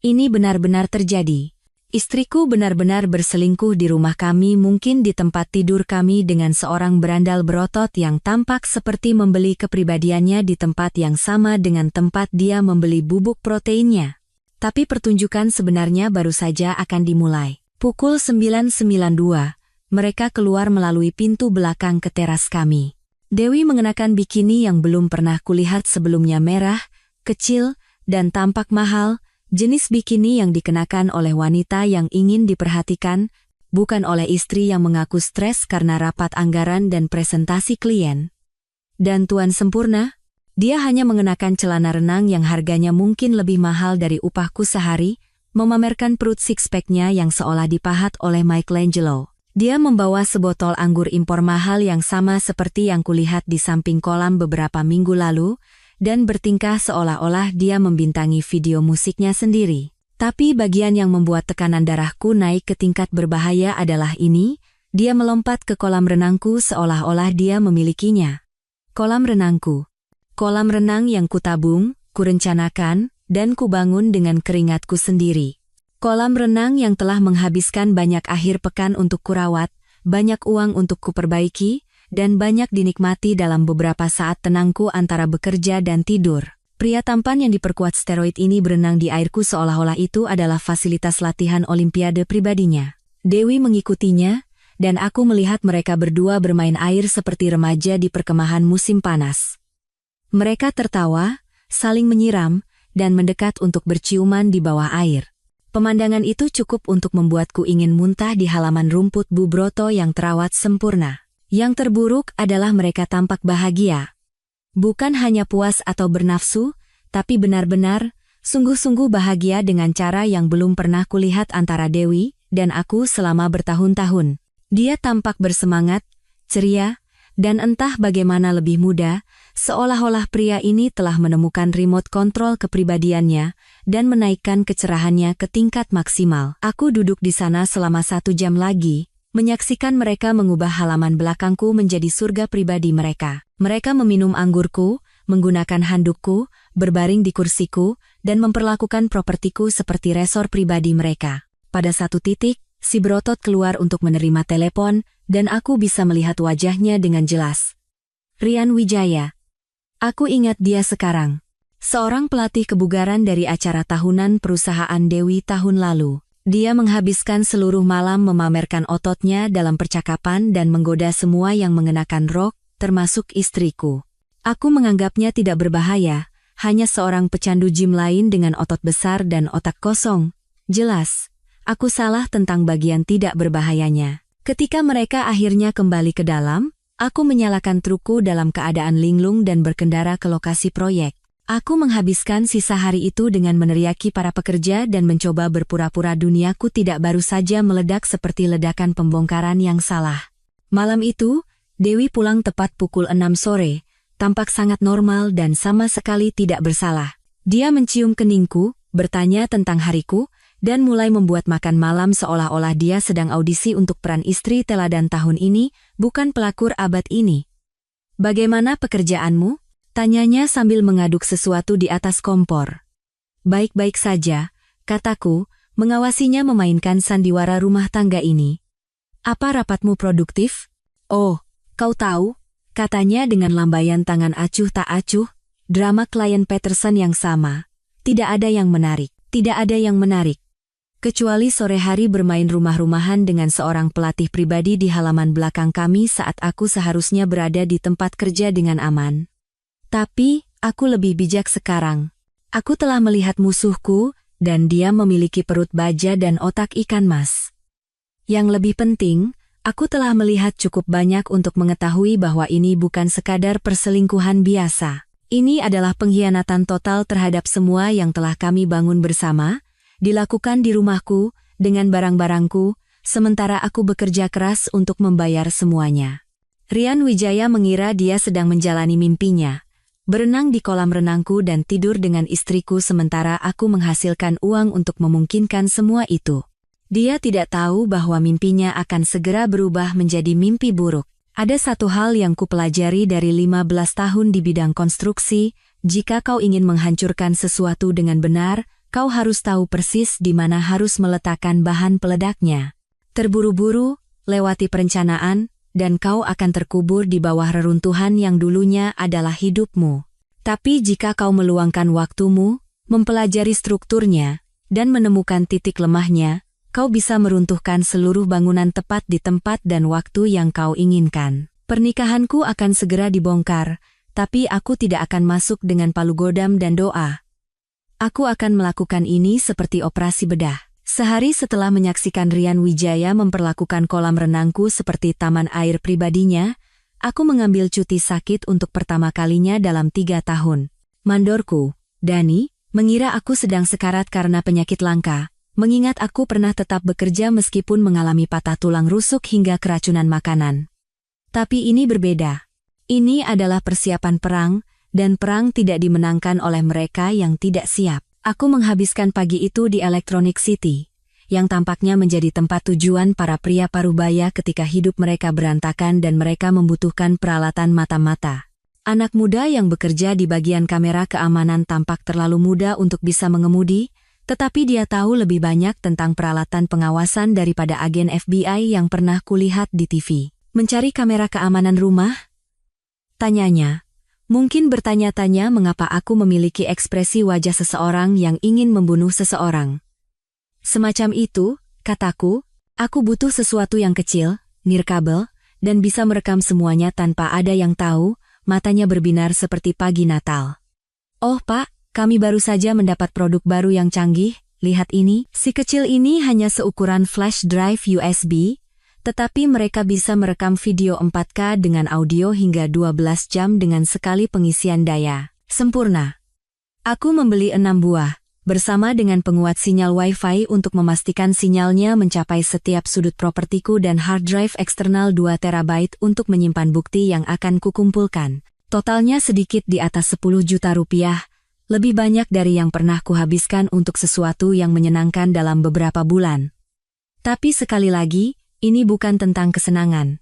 S1: Ini benar-benar terjadi. Istriku benar-benar berselingkuh di rumah kami mungkin di tempat tidur kami dengan seorang berandal berotot yang tampak seperti membeli kepribadiannya di tempat yang sama dengan tempat dia membeli bubuk proteinnya. Tapi pertunjukan sebenarnya baru saja akan dimulai. Pukul 9.92, mereka keluar melalui pintu belakang ke teras kami. Dewi mengenakan bikini yang belum pernah kulihat sebelumnya merah, kecil, dan tampak mahal, jenis bikini yang dikenakan oleh wanita yang ingin diperhatikan, bukan oleh istri yang mengaku stres karena rapat anggaran dan presentasi klien. Dan tuan sempurna, dia hanya mengenakan celana renang yang harganya mungkin lebih mahal dari upahku sehari, memamerkan perut six-pack-nya yang seolah dipahat oleh Michelangelo. Dia membawa sebotol anggur impor mahal yang sama seperti yang kulihat di samping kolam beberapa minggu lalu, dan bertingkah seolah-olah dia membintangi video musiknya sendiri. Tapi bagian yang membuat tekanan darahku naik ke tingkat berbahaya adalah ini, Dia melompat ke kolam renangku seolah-olah dia memilikinya. Kolam renangku. Kolam renang yang kutabung, kurencanakan, dan kubangun dengan keringatku sendiri. Kolam renang yang telah menghabiskan banyak akhir pekan untuk kurawat, banyak uang untuk kuperbaiki, dan banyak dinikmati dalam beberapa saat tenangku antara bekerja dan tidur. Pria tampan yang diperkuat steroid ini berenang di airku seolah-olah itu adalah fasilitas latihan olimpiade pribadinya. Dewi mengikutinya, dan aku melihat mereka berdua bermain air seperti remaja di perkemahan musim panas. Mereka tertawa, saling menyiram, dan mendekat untuk berciuman di bawah air. Pemandangan itu cukup untuk membuatku ingin muntah di halaman rumput Bu Broto yang terawat sempurna. Yang terburuk adalah mereka tampak bahagia. Bukan hanya puas atau bernafsu, tapi benar-benar, sungguh-sungguh bahagia dengan cara yang belum pernah kulihat antara Dewi dan aku selama bertahun-tahun. Dia tampak bersemangat, ceria, dan entah bagaimana lebih muda, seolah-olah pria ini telah menemukan remote kontrol kepribadiannya dan menaikkan kecerahannya ke tingkat maksimal. Aku duduk di sana selama 1 jam lagi, menyaksikan mereka mengubah halaman belakangku menjadi surga pribadi mereka. Mereka meminum anggurku, menggunakan handukku, berbaring di kursiku, dan memperlakukan propertiku seperti resor pribadi mereka. Pada satu titik, si berotot keluar untuk menerima telepon, dan aku bisa melihat wajahnya dengan jelas. Rian Wijaya. Aku ingat dia sekarang. Seorang pelatih kebugaran dari acara tahunan perusahaan Dewi tahun lalu. Dia menghabiskan seluruh malam memamerkan ototnya dalam percakapan dan menggoda semua yang mengenakan rok, termasuk istriku. Aku menganggapnya tidak berbahaya, hanya seorang pecandu gym lain dengan otot besar dan otak kosong. Jelas. Aku salah tentang bagian tidak berbahayanya. Ketika mereka akhirnya kembali ke dalam, aku menyalakan trukku dalam keadaan linglung dan berkendara ke lokasi proyek. Aku menghabiskan sisa hari itu dengan meneriaki para pekerja dan mencoba berpura-pura duniaku tidak baru saja meledak seperti ledakan pembongkaran yang salah. Malam itu, Dewi pulang tepat pukul 6 sore, tampak sangat normal dan sama sekali tidak bersalah. Dia mencium keningku, bertanya tentang hariku, dan mulai membuat makan malam seolah-olah dia sedang audisi untuk peran istri teladan tahun ini, bukan pelakor abad ini. "Bagaimana pekerjaanmu?" tanyanya sambil mengaduk sesuatu di atas kompor. "Baik-baik saja," kataku, mengawasinya memainkan sandiwara rumah tangga ini. "Apa rapatmu produktif?" "Oh, kau tahu," katanya dengan lambaian tangan acuh tak acuh, drama klien Peterson yang sama. Tidak ada yang menarik. Kecuali sore hari bermain rumah-rumahan dengan seorang pelatih pribadi di halaman belakang kami saat aku seharusnya berada di tempat kerja dengan aman. Tapi, aku lebih bijak sekarang. Aku telah melihat musuhku, dan dia memiliki perut baja dan otak ikan mas. Yang lebih penting, aku telah melihat cukup banyak untuk mengetahui bahwa ini bukan sekadar perselingkuhan biasa. Ini adalah pengkhianatan total terhadap semua yang telah kami bangun bersama, dilakukan di rumahku, dengan barang-barangku, sementara aku bekerja keras untuk membayar semuanya. Rian Wijaya mengira dia sedang menjalani mimpinya, berenang di kolam renangku dan tidur dengan istriku sementara aku menghasilkan uang untuk memungkinkan semua itu. Dia tidak tahu bahwa mimpinya akan segera berubah menjadi mimpi buruk. Ada satu hal yang kupelajari dari 15 tahun di bidang konstruksi, jika kau ingin menghancurkan sesuatu dengan benar, kau harus tahu persis di mana harus meletakkan bahan peledaknya. Terburu-buru, lewati perencanaan, dan kau akan terkubur di bawah reruntuhan yang dulunya adalah hidupmu. Tapi jika kau meluangkan waktumu, mempelajari strukturnya, dan menemukan titik lemahnya, kau bisa meruntuhkan seluruh bangunan tepat di tempat dan waktu yang kau inginkan. Pernikahanku akan segera dibongkar, tapi aku tidak akan masuk dengan palu godam dan doa. Aku akan melakukan ini seperti operasi bedah. Sehari setelah menyaksikan Rian Wijaya memperlakukan kolam renangku seperti taman air pribadinya, aku mengambil cuti sakit untuk pertama kalinya dalam 3 tahun. Mandorku, Dani, mengira aku sedang sekarat karena penyakit langka, mengingat aku pernah tetap bekerja meskipun mengalami patah tulang rusuk hingga keracunan makanan. Tapi ini berbeda. Ini adalah persiapan perang, dan perang tidak dimenangkan oleh mereka yang tidak siap. Aku menghabiskan pagi itu di Electronic City, yang tampaknya menjadi tempat tujuan para pria parubaya ketika hidup mereka berantakan dan mereka membutuhkan peralatan mata-mata. Anak muda yang bekerja di bagian kamera keamanan tampak terlalu muda untuk bisa mengemudi, tetapi dia tahu lebih banyak tentang peralatan pengawasan daripada agen FBI yang pernah kulihat di TV. Mencari kamera keamanan rumah? Tanyanya. Mungkin bertanya-tanya mengapa aku memiliki ekspresi wajah seseorang yang ingin membunuh seseorang. Semacam itu, kataku, aku butuh sesuatu yang kecil, nirkabel, dan bisa merekam semuanya tanpa ada yang tahu. Matanya berbinar seperti pagi Natal. Oh Pak, kami baru saja mendapat produk baru yang canggih, lihat ini. Si kecil ini hanya seukuran flash drive USB, tetapi mereka bisa merekam video 4K dengan audio hingga 12 jam dengan sekali pengisian daya. Sempurna. Aku membeli 6 buah, bersama dengan penguat sinyal Wi-Fi untuk memastikan sinyalnya mencapai setiap sudut propertiku dan hard drive eksternal 2 TB untuk menyimpan bukti yang akan kukumpulkan. Totalnya sedikit di atas 10 juta rupiah, lebih banyak dari yang pernah kuhabiskan untuk sesuatu yang menyenangkan dalam beberapa bulan. Tapi sekali lagi, ini bukan tentang kesenangan.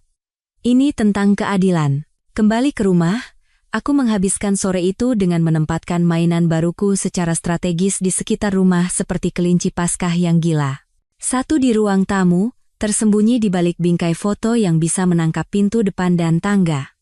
S1: Ini tentang keadilan. Kembali ke rumah, aku menghabiskan sore itu dengan menempatkan mainan baruku secara strategis di sekitar rumah seperti kelinci Paskah yang gila. Satu di ruang tamu, tersembunyi di balik bingkai foto yang bisa menangkap pintu depan dan tangga.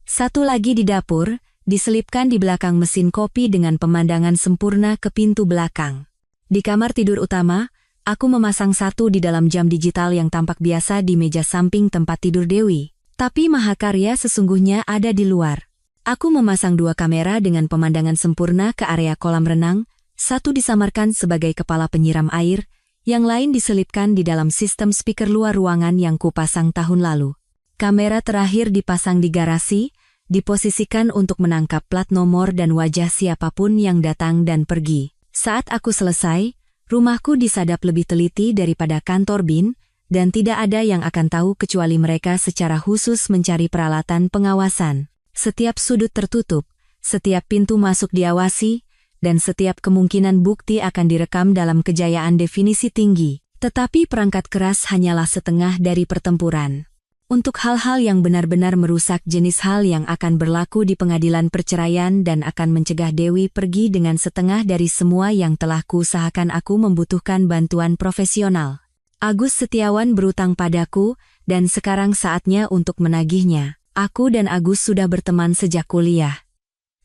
S1: Satu lagi di dapur, diselipkan di belakang mesin kopi dengan pemandangan sempurna ke pintu belakang. Di kamar tidur utama, aku memasang satu di dalam jam digital yang tampak biasa di meja samping tempat tidur Dewi. Tapi mahakarya sesungguhnya ada di luar. Aku memasang 2 kamera dengan pemandangan sempurna ke area kolam renang, satu disamarkan sebagai kepala penyiram air, yang lain diselipkan di dalam sistem speaker luar ruangan yang kupasang tahun lalu. Kamera terakhir dipasang di garasi, diposisikan untuk menangkap plat nomor dan wajah siapapun yang datang dan pergi. Saat aku selesai, rumahku disadap lebih teliti daripada kantor BIN, dan tidak ada yang akan tahu kecuali mereka secara khusus mencari peralatan pengawasan. Setiap sudut tertutup, setiap pintu masuk diawasi, dan setiap kemungkinan bukti akan direkam dalam kejayaan definisi tinggi. Tetapi perangkat keras hanyalah setengah dari pertempuran. Untuk hal-hal yang benar-benar merusak jenis hal yang akan berlaku di pengadilan perceraian dan akan mencegah Dewi pergi dengan setengah dari semua yang telah kuusahakan, aku membutuhkan bantuan profesional. Agus Setiawan berutang padaku, dan sekarang saatnya untuk menagihnya. Aku dan Agus sudah berteman sejak kuliah.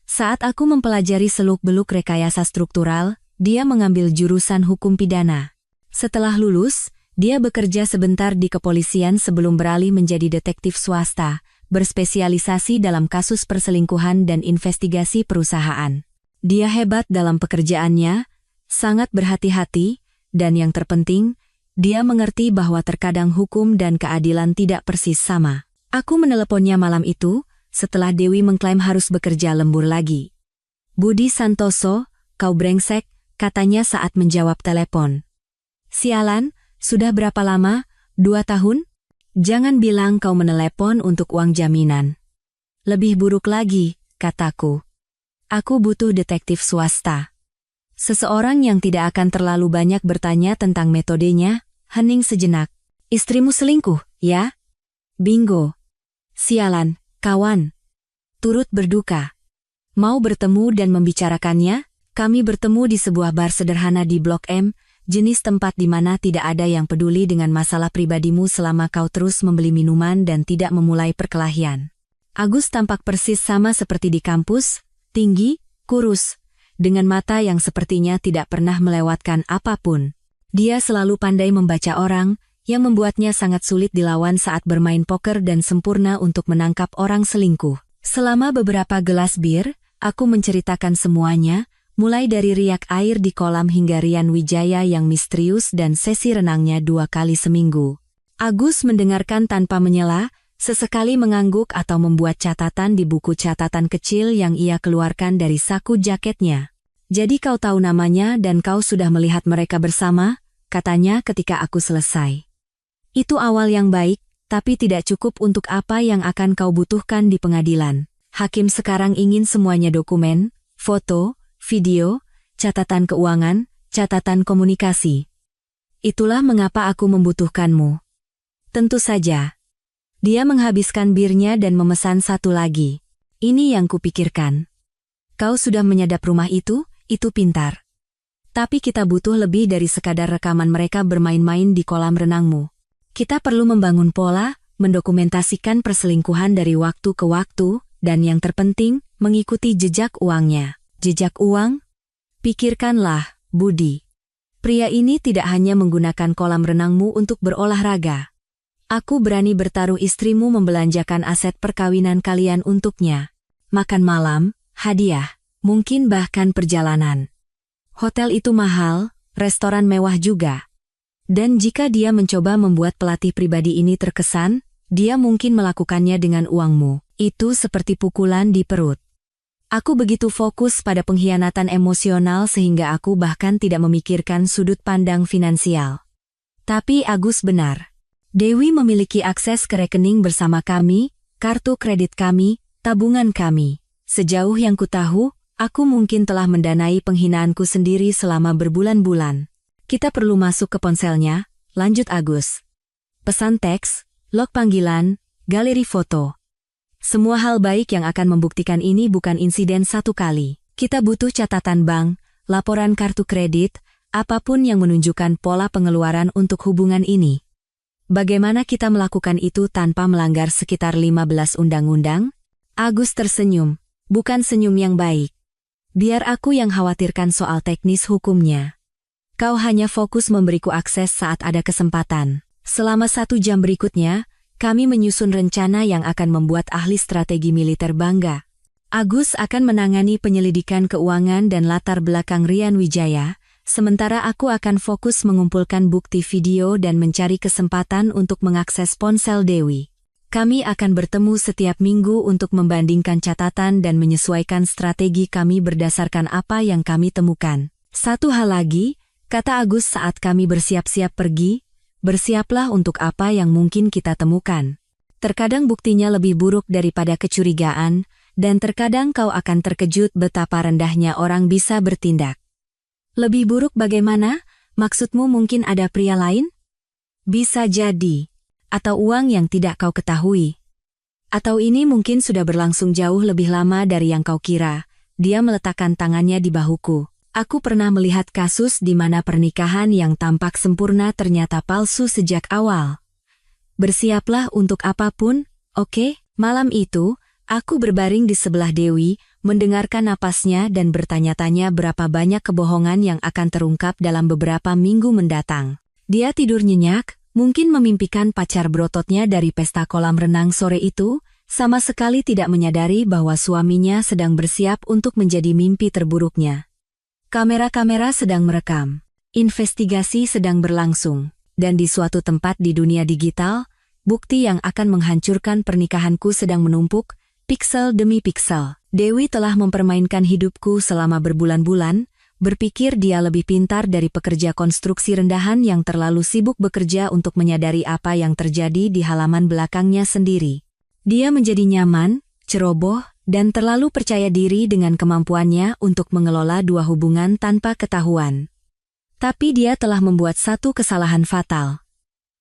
S1: Saat aku mempelajari seluk-beluk rekayasa struktural, dia mengambil jurusan hukum pidana. Setelah lulus, dia bekerja sebentar di kepolisian sebelum beralih menjadi detektif swasta, berspesialisasi dalam kasus perselingkuhan dan investigasi perusahaan. Dia hebat dalam pekerjaannya, sangat berhati-hati, dan yang terpenting, dia mengerti bahwa terkadang hukum dan keadilan tidak persis sama. Aku meneleponnya malam itu, setelah Dewi mengklaim harus bekerja lembur lagi. Budi Santoso, kau brengsek, katanya saat menjawab telepon. Sialan, sudah berapa lama? 2 tahun? Jangan bilang kau menelepon untuk uang jaminan. Lebih buruk lagi, kataku. Aku butuh detektif swasta. Seseorang yang tidak akan terlalu banyak bertanya tentang metodenya, hening sejenak. Istrimu selingkuh, ya? Bingo. Sialan, kawan. Turut berduka. Mau bertemu dan membicarakannya? Kami bertemu di sebuah bar sederhana di Blok M, jenis tempat di mana tidak ada yang peduli dengan masalah pribadimu selama kau terus membeli minuman dan tidak memulai perkelahian. Agus tampak persis sama seperti di kampus, tinggi, kurus, dengan mata yang sepertinya tidak pernah melewatkan apapun. Dia selalu pandai membaca orang, yang membuatnya sangat sulit dilawan saat bermain poker dan sempurna untuk menangkap orang selingkuh. Selama beberapa gelas bir, aku menceritakan semuanya, mulai dari riak air di kolam hingga Rian Wijaya yang misterius dan sesi renangnya 2 kali seminggu. Agus mendengarkan tanpa menyela, sesekali mengangguk atau membuat catatan di buku catatan kecil yang ia keluarkan dari saku jaketnya. Jadi kau tahu namanya dan kau sudah melihat mereka bersama, katanya ketika aku selesai. Itu awal yang baik, tapi tidak cukup untuk apa yang akan kau butuhkan di pengadilan. Hakim sekarang ingin semuanya dokumen, foto, video, catatan keuangan, catatan komunikasi. Itulah mengapa aku membutuhkanmu. Tentu saja. Dia menghabiskan birnya dan memesan satu lagi. Ini yang kupikirkan. Kau sudah menyadap rumah itu pintar. Tapi kita butuh lebih dari sekadar rekaman mereka bermain-main di kolam renangmu. Kita perlu membangun pola, mendokumentasikan perselingkuhan dari waktu ke waktu, dan yang terpenting, mengikuti jejak uangnya. Jejak uang? Pikirkanlah, Budi. Pria ini tidak hanya menggunakan kolam renangmu untuk berolahraga. Aku berani bertaruh istrimu membelanjakan aset perkawinan kalian untuknya. Makan malam, hadiah, mungkin bahkan perjalanan. Hotel itu mahal, restoran mewah juga. Dan jika dia mencoba membuat pelatih pribadi ini terkesan, dia mungkin melakukannya dengan uangmu. Itu seperti pukulan di perut. Aku begitu fokus pada pengkhianatan emosional sehingga aku bahkan tidak memikirkan sudut pandang finansial. Tapi Agus benar. Dewi memiliki akses ke rekening bersama kami, kartu kredit kami, tabungan kami. Sejauh yang ku tahu, aku mungkin telah mendanai penghinaanku sendiri selama berbulan-bulan. Kita perlu masuk ke ponselnya, lanjut Agus. Pesan teks, log panggilan, galeri foto. Semua hal baik yang akan membuktikan ini bukan insiden satu kali. Kita butuh catatan bank, laporan kartu kredit, apapun yang menunjukkan pola pengeluaran untuk hubungan ini. Bagaimana kita melakukan itu tanpa melanggar sekitar 15 undang-undang? Agus tersenyum, bukan senyum yang baik. Biar aku yang khawatirkan soal teknis hukumnya. Kau hanya fokus memberiku akses saat ada kesempatan. Selama 1 jam berikutnya, kami menyusun rencana yang akan membuat ahli strategi militer bangga. Agus akan menangani penyelidikan keuangan dan latar belakang Rian Wijaya, sementara aku akan fokus mengumpulkan bukti video dan mencari kesempatan untuk mengakses ponsel Dewi. Kami akan bertemu setiap minggu untuk membandingkan catatan dan menyesuaikan strategi kami berdasarkan apa yang kami temukan. Satu hal lagi, kata Agus saat kami bersiap-siap pergi, bersiaplah untuk apa yang mungkin kita temukan. Terkadang buktinya lebih buruk daripada kecurigaan, dan terkadang kau akan terkejut betapa rendahnya orang bisa bertindak. Lebih buruk bagaimana? Maksudmu mungkin ada pria lain? Bisa jadi. Atau uang yang tidak kau ketahui. Atau ini mungkin sudah berlangsung jauh lebih lama dari yang kau kira. Dia meletakkan tangannya di bahuku. Aku pernah melihat kasus di mana pernikahan yang tampak sempurna ternyata palsu sejak awal. Bersiaplah untuk apapun, oke? Malam itu, aku berbaring di sebelah Dewi, mendengarkan napasnya dan bertanya-tanya berapa banyak kebohongan yang akan terungkap dalam beberapa minggu mendatang. Dia tidur nyenyak, mungkin memimpikan pacar berototnya dari pesta kolam renang sore itu, sama sekali tidak menyadari bahwa suaminya sedang bersiap untuk menjadi mimpi terburuknya. Kamera-kamera sedang merekam. Investigasi sedang berlangsung. Dan di suatu tempat di dunia digital, bukti yang akan menghancurkan pernikahanku sedang menumpuk, piksel demi piksel. Dewi telah mempermainkan hidupku selama berbulan-bulan, berpikir dia lebih pintar dari pekerja konstruksi rendahan yang terlalu sibuk bekerja untuk menyadari apa yang terjadi di halaman belakangnya sendiri. Dia menjadi nyaman, ceroboh, dan terlalu percaya diri dengan kemampuannya untuk mengelola 2 hubungan tanpa ketahuan. Tapi dia telah membuat satu kesalahan fatal.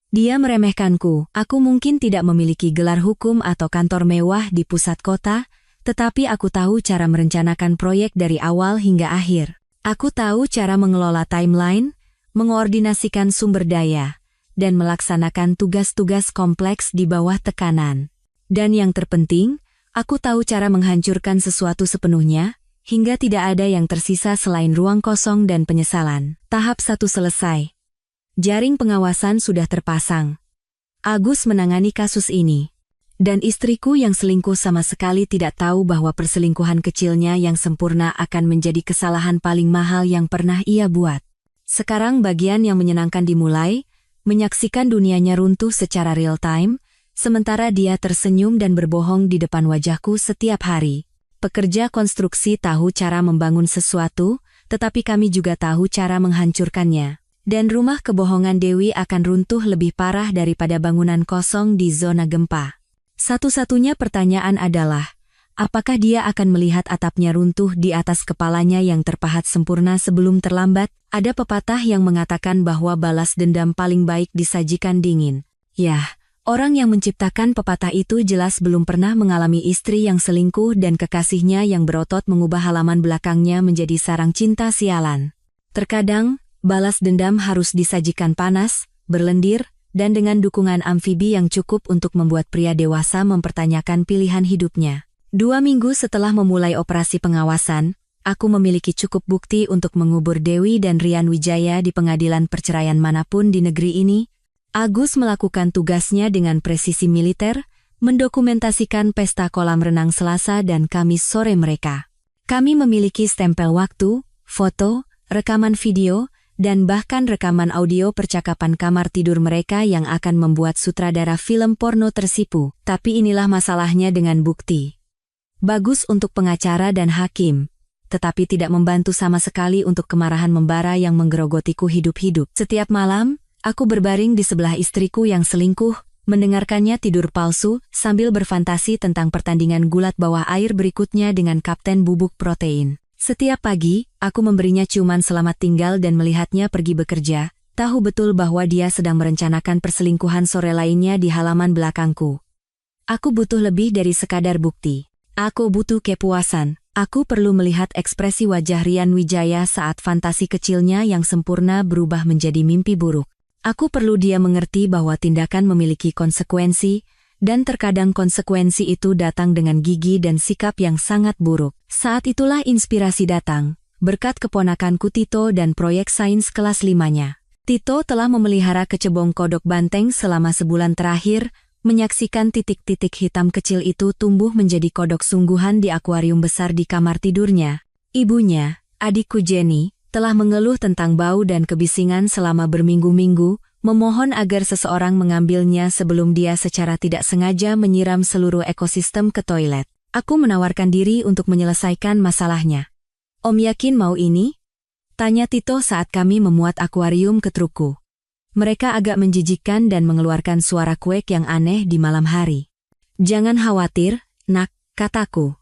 S1: Dia meremehkanku. Aku mungkin tidak memiliki gelar hukum atau kantor mewah di pusat kota, tetapi aku tahu cara merencanakan proyek dari awal hingga akhir. Aku tahu cara mengelola timeline, mengoordinasikan sumber daya, dan melaksanakan tugas-tugas kompleks di bawah tekanan. Dan yang terpenting, aku tahu cara menghancurkan sesuatu sepenuhnya, hingga tidak ada yang tersisa selain ruang kosong dan penyesalan. Tahap 1 selesai. Jaring pengawasan sudah terpasang. Agus menangani kasus ini. Dan istriku yang selingkuh sama sekali tidak tahu bahwa perselingkuhan kecilnya yang sempurna akan menjadi kesalahan paling mahal yang pernah ia buat. Sekarang bagian yang menyenangkan dimulai, menyaksikan dunianya runtuh secara real time, sementara dia tersenyum dan berbohong di depan wajahku setiap hari. Pekerja konstruksi tahu cara membangun sesuatu, tetapi kami juga tahu cara menghancurkannya. Dan rumah kebohongan Dewi akan runtuh lebih parah daripada bangunan kosong di zona gempa. Satu-satunya pertanyaan adalah, Apakah dia akan melihat atapnya runtuh di atas kepalanya yang terpahat sempurna sebelum terlambat? Ada pepatah yang mengatakan bahwa balas dendam paling baik disajikan dingin. Yah, orang yang menciptakan pepatah itu jelas belum pernah mengalami istri yang selingkuh dan kekasihnya yang berotot mengubah halaman belakangnya menjadi sarang cinta sialan. Terkadang, balas dendam harus disajikan panas, berlendir, dan dengan dukungan amfibi yang cukup untuk membuat pria dewasa mempertanyakan pilihan hidupnya. 2 minggu setelah memulai operasi pengawasan, aku memiliki cukup bukti untuk mengubur Dewi dan Rian Wijaya di pengadilan perceraian manapun di negeri ini. Agus melakukan tugasnya dengan presisi militer, mendokumentasikan pesta kolam renang Selasa dan Kamis sore mereka. Kami memiliki stempel waktu, foto, rekaman video, dan bahkan rekaman audio percakapan kamar tidur mereka yang akan membuat sutradara film porno tersipu. Tapi inilah masalahnya dengan bukti. Bagus untuk pengacara dan hakim, tetapi tidak membantu sama sekali untuk kemarahan membara yang menggerogotiku hidup-hidup. Setiap malam, aku berbaring di sebelah istriku yang selingkuh, mendengarkannya tidur palsu sambil berfantasi tentang pertandingan gulat bawah air berikutnya dengan kapten bubuk protein. Setiap pagi, aku memberinya ciuman selamat tinggal dan melihatnya pergi bekerja, tahu betul bahwa dia sedang merencanakan perselingkuhan sore lainnya di halaman belakangku. Aku butuh lebih dari sekadar bukti. Aku butuh kepuasan. Aku perlu melihat ekspresi wajah Rian Wijaya saat fantasi kecilnya yang sempurna berubah menjadi mimpi buruk. Aku perlu dia mengerti bahwa tindakan memiliki konsekuensi, dan terkadang konsekuensi itu datang dengan gigi dan sikap yang sangat buruk. Saat itulah inspirasi datang, berkat keponakanku Tito dan proyek sains kelas 5-nya. Tito telah memelihara kecebong kodok banteng selama sebulan terakhir, menyaksikan titik-titik hitam kecil itu tumbuh menjadi kodok sungguhan di akuarium besar di kamar tidurnya. Ibunya, adikku Jenny, telah mengeluh tentang bau dan kebisingan selama berminggu-minggu, memohon agar seseorang mengambilnya sebelum dia secara tidak sengaja menyiram seluruh ekosistem ke toilet. Aku menawarkan diri untuk menyelesaikan masalahnya. Om yakin mau ini? Tanya Tito saat kami memuat akuarium ke trukku. Mereka agak menjijikkan dan mengeluarkan suara kuek yang aneh di malam hari. Jangan khawatir, nak, kataku.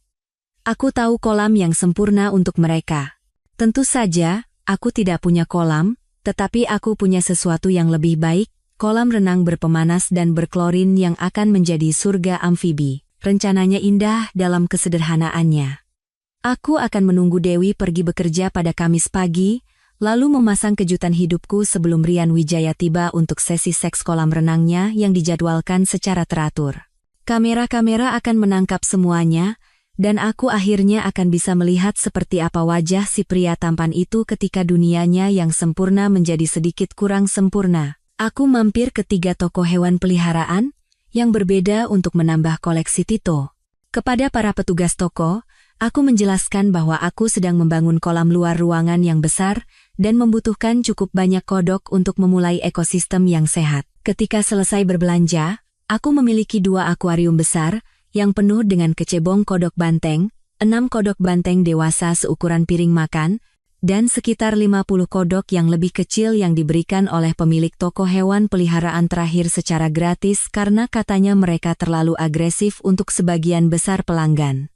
S1: Aku tahu kolam yang sempurna untuk mereka. Tentu saja, aku tidak punya kolam, tetapi aku punya sesuatu yang lebih baik, kolam renang berpemanas dan berklorin yang akan menjadi surga amfibi. Rencananya indah dalam kesederhanaannya. Aku akan menunggu Dewi pergi bekerja pada Kamis pagi, lalu memasang kejutan hidupku sebelum Rian Wijaya tiba untuk sesi seks kolam renangnya yang dijadwalkan secara teratur. Kamera-kamera akan menangkap semuanya, dan aku akhirnya akan bisa melihat seperti apa wajah si pria tampan itu ketika dunianya yang sempurna menjadi sedikit kurang sempurna. Aku mampir ke 3 toko hewan peliharaan, yang berbeda untuk menambah koleksi Tito. Kepada para petugas toko, aku menjelaskan bahwa aku sedang membangun kolam luar ruangan yang besar, dan membutuhkan cukup banyak kodok untuk memulai ekosistem yang sehat. Ketika selesai berbelanja, aku memiliki 2 akuarium besar, yang penuh dengan kecebong kodok banteng, 6 kodok banteng dewasa seukuran piring makan, dan sekitar 50 kodok yang lebih kecil yang diberikan oleh pemilik toko hewan peliharaan terakhir secara gratis karena katanya mereka terlalu agresif untuk sebagian besar pelanggan.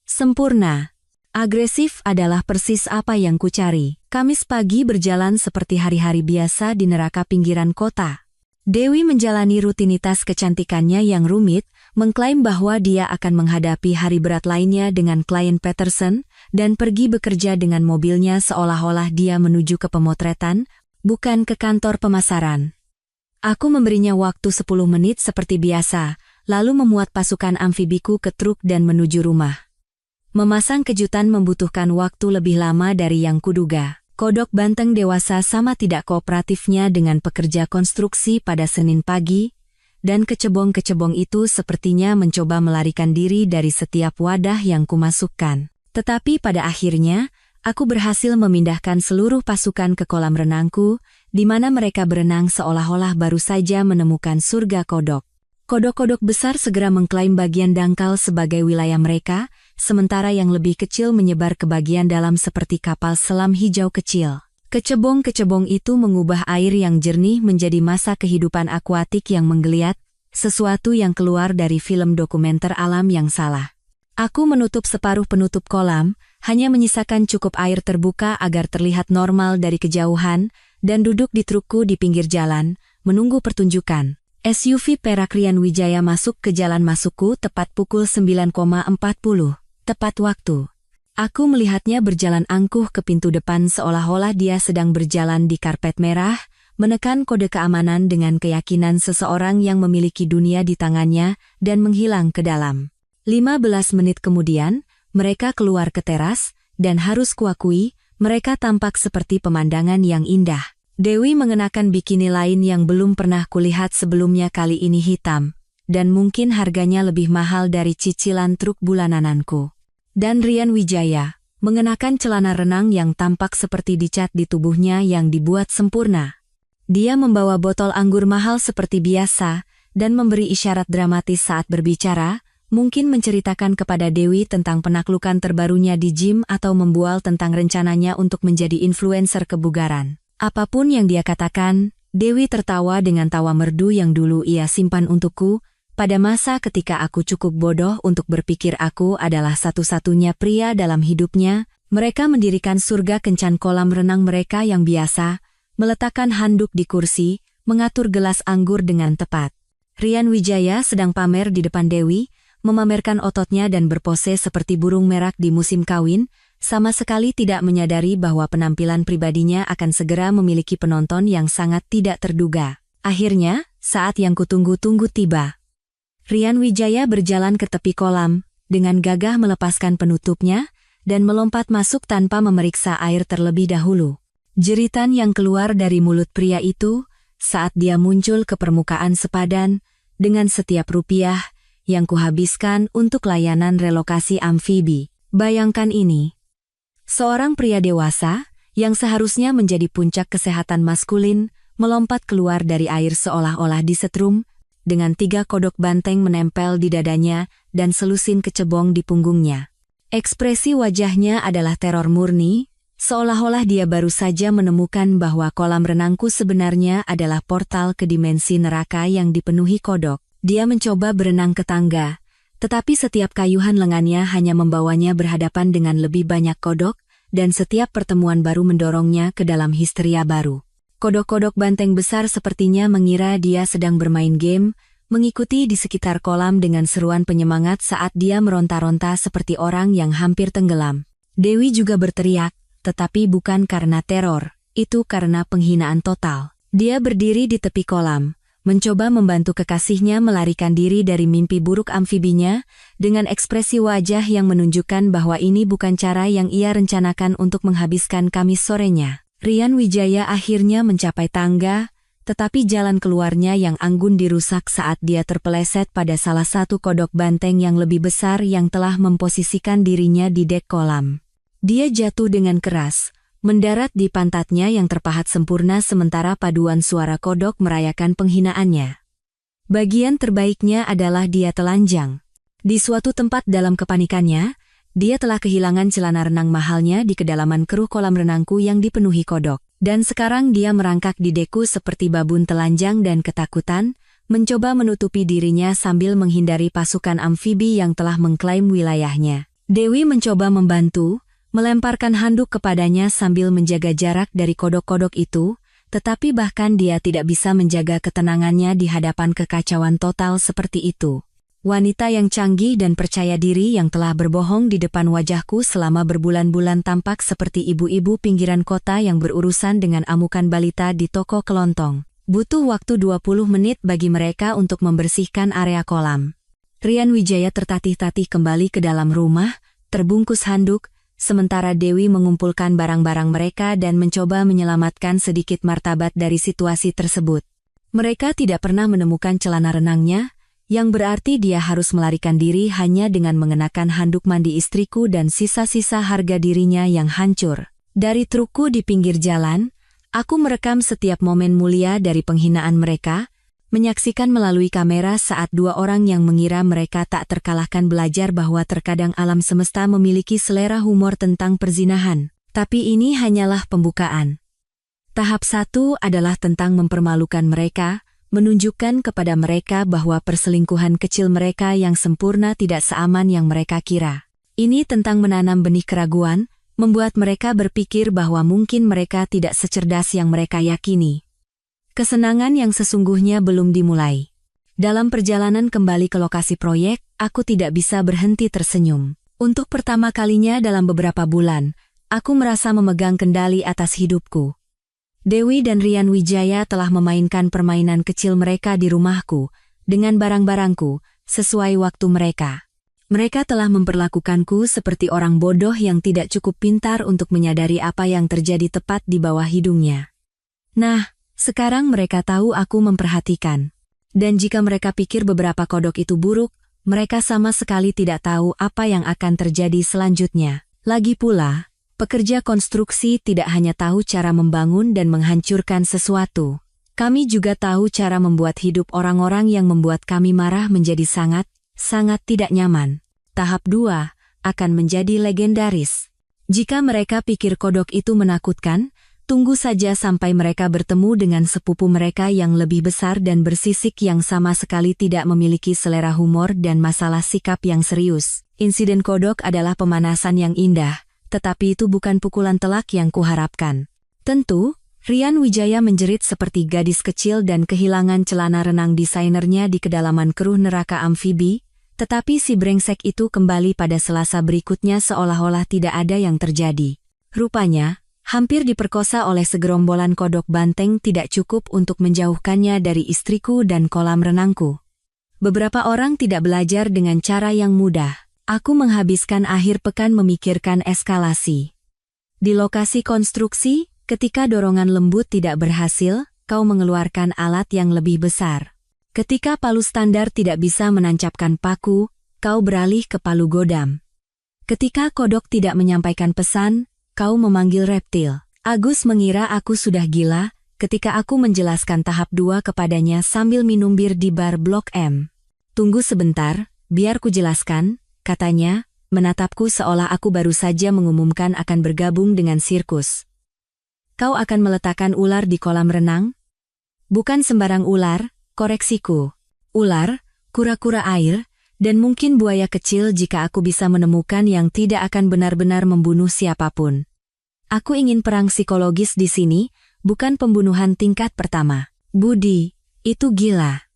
S1: Sempurna. Agresif adalah persis apa yang kucari. Kamis pagi berjalan seperti hari-hari biasa di neraka pinggiran kota. Dewi menjalani rutinitas kecantikannya yang rumit, mengklaim bahwa dia akan menghadapi hari berat lainnya dengan klien Peterson, dan pergi bekerja dengan mobilnya seolah-olah dia menuju ke pemotretan, bukan ke kantor pemasaran. Aku memberinya waktu 10 menit seperti biasa, lalu memuat pasukan amfibiku ke truk dan menuju rumah. Memasang kejutan membutuhkan waktu lebih lama dari yang kuduga. Kodok banteng dewasa sama tidak kooperatifnya dengan pekerja konstruksi pada Senin pagi, dan kecebong-kecebong itu sepertinya mencoba melarikan diri dari setiap wadah yang kumasukkan. Tetapi pada akhirnya, aku berhasil memindahkan seluruh pasukan ke kolam renangku, di mana mereka berenang seolah-olah baru saja menemukan surga kodok. Kodok-kodok besar segera mengklaim bagian dangkal sebagai wilayah mereka, sementara yang lebih kecil menyebar ke bagian dalam seperti kapal selam hijau kecil. Kecebong-kecebong itu mengubah air yang jernih menjadi masa kehidupan akuatik yang menggeliat, sesuatu yang keluar dari film dokumenter alam yang salah. Aku menutup separuh penutup kolam, hanya menyisakan cukup air terbuka agar terlihat normal dari kejauhan, dan duduk di trukku di pinggir jalan, menunggu pertunjukan. SUV perak Rian Wijaya masuk ke jalan masukku tepat pukul 9.40, tepat waktu. Aku melihatnya berjalan angkuh ke pintu depan seolah-olah dia sedang berjalan di karpet merah, menekan kode keamanan dengan keyakinan seseorang yang memiliki dunia di tangannya dan menghilang ke dalam. 15 menit kemudian, mereka keluar ke teras, dan harus kuakui, mereka tampak seperti pemandangan yang indah. Dewi mengenakan bikini lain yang belum pernah kulihat sebelumnya, kali ini hitam, dan mungkin harganya lebih mahal dari cicilan truk bulanananku. Dan Rian Wijaya, mengenakan celana renang yang tampak seperti dicat di tubuhnya yang dibuat sempurna. Dia membawa botol anggur mahal seperti biasa, dan memberi isyarat dramatis saat berbicara, mungkin menceritakan kepada Dewi tentang penaklukan terbarunya di gym atau membual tentang rencananya untuk menjadi influencer kebugaran. Apapun yang dia katakan, Dewi tertawa dengan tawa merdu yang dulu ia simpan untukku, pada masa ketika aku cukup bodoh untuk berpikir aku adalah satu-satunya pria dalam hidupnya. Mereka mendirikan surga kencan kolam renang mereka yang biasa, meletakkan handuk di kursi, mengatur gelas anggur dengan tepat. Rian Wijaya sedang pamer di depan Dewi, memamerkan ototnya dan berpose seperti burung merak di musim kawin, sama sekali tidak menyadari bahwa penampilan pribadinya akan segera memiliki penonton yang sangat tidak terduga. Akhirnya, saat yang kutunggu-tunggu tiba. Rian Wijaya berjalan ke tepi kolam, dengan gagah melepaskan penutupnya, dan melompat masuk tanpa memeriksa air terlebih dahulu. Jeritan yang keluar dari mulut pria itu, saat dia muncul ke permukaan sepadan, dengan setiap rupiah yang kuhabiskan untuk layanan relokasi amfibi. Bayangkan ini. Seorang pria dewasa, yang seharusnya menjadi puncak kesehatan maskulin, melompat keluar dari air seolah-olah disetrum, dengan 3 kodok banteng menempel di dadanya dan selusin kecebong di punggungnya. Ekspresi wajahnya adalah teror murni, seolah-olah dia baru saja menemukan bahwa kolam renangku sebenarnya adalah portal ke dimensi neraka yang dipenuhi kodok. Dia mencoba berenang ke tangga, tetapi setiap kayuhan lengannya hanya membawanya berhadapan dengan lebih banyak kodok, dan setiap pertemuan baru mendorongnya ke dalam histeria baru. Kodok-kodok banteng besar sepertinya mengira dia sedang bermain game, mengikuti di sekitar kolam dengan seruan penyemangat saat dia meronta-ronta seperti orang yang hampir tenggelam. Dewi juga berteriak, tetapi bukan karena teror, itu karena penghinaan total. Dia berdiri di tepi kolam, mencoba membantu kekasihnya melarikan diri dari mimpi buruk amfibinya, dengan ekspresi wajah yang menunjukkan bahwa ini bukan cara yang ia rencanakan untuk menghabiskan Kamis sorenya. Rian Wijaya akhirnya mencapai tangga, tetapi jalan keluarnya yang anggun dirusak saat dia terpeleset pada salah satu kodok banteng yang lebih besar yang telah memposisikan dirinya di dek kolam. Dia jatuh dengan keras, mendarat di pantatnya yang terpahat sempurna sementara paduan suara kodok merayakan penghinaannya. Bagian terbaiknya adalah dia telanjang. Di suatu tempat dalam kepanikannya, dia telah kehilangan celana renang mahalnya di kedalaman keruh kolam renangku yang dipenuhi kodok. Dan sekarang dia merangkak di deku seperti babun telanjang dan ketakutan, mencoba menutupi dirinya sambil menghindari pasukan amfibi yang telah mengklaim wilayahnya. Dewi mencoba membantu, melemparkan handuk kepadanya sambil menjaga jarak dari kodok-kodok itu, tetapi bahkan dia tidak bisa menjaga ketenangannya di hadapan kekacauan total seperti itu. Wanita yang canggih dan percaya diri yang telah berbohong di depan wajahku selama berbulan-bulan tampak seperti ibu-ibu pinggiran kota yang berurusan dengan amukan balita di toko kelontong. Butuh waktu 20 menit bagi mereka untuk membersihkan area kolam. Rian Wijaya tertatih-tatih kembali ke dalam rumah, terbungkus handuk, sementara Dewi mengumpulkan barang-barang mereka dan mencoba menyelamatkan sedikit martabat dari situasi tersebut. Mereka tidak pernah menemukan celana renangnya, yang berarti dia harus melarikan diri hanya dengan mengenakan handuk mandi istriku dan sisa-sisa harga dirinya yang hancur. Dari trukku di pinggir jalan, aku merekam setiap momen mulia dari penghinaan mereka, menyaksikan melalui kamera saat 2 orang yang mengira mereka tak terkalahkan belajar bahwa terkadang alam semesta memiliki selera humor tentang perzinahan. Tapi ini hanyalah pembukaan. Tahap 1 adalah tentang mempermalukan mereka, menunjukkan kepada mereka bahwa perselingkuhan kecil mereka yang sempurna tidak seaman yang mereka kira. Ini tentang menanam benih keraguan, membuat mereka berpikir bahwa mungkin mereka tidak secerdas yang mereka yakini. Kesenangan yang sesungguhnya belum dimulai. Dalam perjalanan kembali ke lokasi proyek, aku tidak bisa berhenti tersenyum. Untuk pertama kalinya dalam beberapa bulan, aku merasa memegang kendali atas hidupku. Dewi dan Rian Wijaya telah memainkan permainan kecil mereka di rumahku, dengan barang-barangku, sesuai waktu mereka. Mereka telah memperlakukanku seperti orang bodoh yang tidak cukup pintar untuk menyadari apa yang terjadi tepat di bawah hidungnya. Nah, sekarang mereka tahu aku memperhatikan. Dan jika mereka pikir beberapa kodok itu buruk, mereka sama sekali tidak tahu apa yang akan terjadi selanjutnya. Lagi pula, pekerja konstruksi tidak hanya tahu cara membangun dan menghancurkan sesuatu. Kami juga tahu cara membuat hidup orang-orang yang membuat kami marah menjadi sangat tidak nyaman. Tahap 2 akan menjadi legendaris. Jika mereka pikir kodok itu menakutkan, tunggu saja sampai mereka bertemu dengan sepupu mereka yang lebih besar dan bersisik yang sama sekali tidak memiliki selera humor dan masalah sikap yang serius. Insiden kodok adalah pemanasan yang indah, tetapi itu bukan pukulan telak yang kuharapkan. Tentu, Rian Wijaya menjerit seperti gadis kecil dan kehilangan celana renang desainernya di kedalaman keruh neraka amfibi, tetapi si brengsek itu kembali pada Selasa berikutnya seolah-olah tidak ada yang terjadi. Rupanya, hampir diperkosa oleh segerombolan kodok banteng tidak cukup untuk menjauhkannya dari istriku dan kolam renangku. Beberapa orang tidak belajar dengan cara yang mudah. Aku menghabiskan akhir pekan memikirkan eskalasi. Di lokasi konstruksi, ketika dorongan lembut tidak berhasil, kau mengeluarkan alat yang lebih besar. Ketika palu standar tidak bisa menancapkan paku, kau beralih ke palu godam. Ketika kodok tidak menyampaikan pesan, kau memanggil reptil. Agus mengira aku sudah gila ketika aku menjelaskan tahap 2 kepadanya sambil minum bir di bar Blok M. Tunggu sebentar, biar ku jelaskan, katanya, menatapku seolah aku baru saja mengumumkan akan bergabung dengan sirkus. Kau akan meletakkan ular di kolam renang? Bukan sembarang ular, koreksiku. Ular, kura-kura air, dan mungkin buaya kecil jika aku bisa menemukan yang tidak akan benar-benar membunuh siapapun. Aku ingin perang psikologis di sini, bukan pembunuhan tingkat pertama. Budi, itu gila.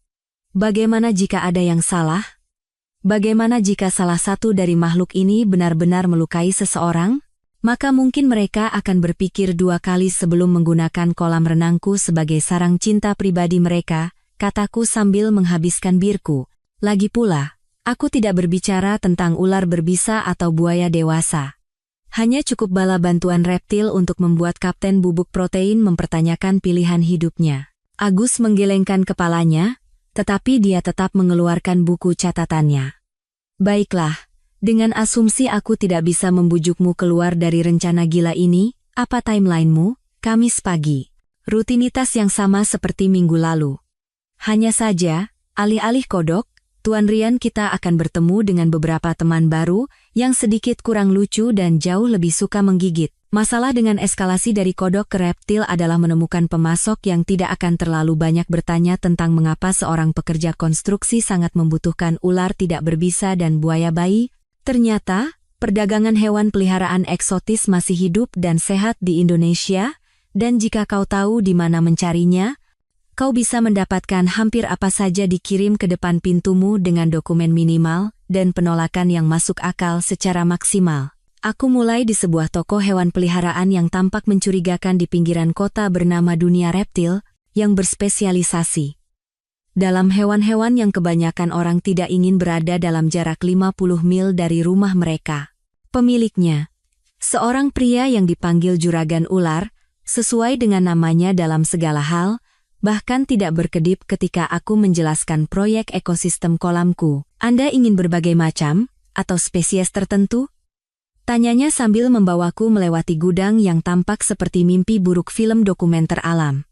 S1: Bagaimana jika ada yang salah? Bagaimana jika salah satu dari makhluk ini benar-benar melukai seseorang? Maka mungkin mereka akan berpikir 2 kali sebelum menggunakan kolam renangku sebagai sarang cinta pribadi mereka, kataku sambil menghabiskan birku. Lagi pula, aku tidak berbicara tentang ular berbisa atau buaya dewasa. Hanya cukup bala bantuan reptil untuk membuat Kapten Bubuk Protein mempertanyakan pilihan hidupnya. Agus menggelengkan kepalanya, tetapi dia tetap mengeluarkan buku catatannya. Baiklah, dengan asumsi aku tidak bisa membujukmu keluar dari rencana gila ini, apa timelinemu? Kamis pagi. Rutinitas yang sama seperti minggu lalu. Hanya saja, alih-alih kodok, Tuan Rian kita akan bertemu dengan beberapa teman baru yang sedikit kurang lucu dan jauh lebih suka menggigit. Masalah dengan eskalasi dari kodok ke reptil adalah menemukan pemasok yang tidak akan terlalu banyak bertanya tentang mengapa seorang pekerja konstruksi sangat membutuhkan ular tidak berbisa dan buaya bayi. Ternyata, perdagangan hewan peliharaan eksotis masih hidup dan sehat di Indonesia, dan jika kau tahu di mana mencarinya, kau bisa mendapatkan hampir apa saja dikirim ke depan pintumu dengan dokumen minimal dan penolakan yang masuk akal secara maksimal. Aku mulai di sebuah toko hewan peliharaan yang tampak mencurigakan di pinggiran kota bernama Dunia Reptil, yang berspesialisasi dalam hewan-hewan yang kebanyakan orang tidak ingin berada dalam jarak 50 mil dari rumah mereka. Pemiliknya, seorang pria yang dipanggil Juragan Ular, sesuai dengan namanya dalam segala hal, bahkan tidak berkedip ketika aku menjelaskan proyek ekosistem kolamku. Anda ingin berbagai macam, atau spesies tertentu? Tanyanya sambil membawaku melewati gudang yang tampak seperti mimpi buruk film dokumenter alam.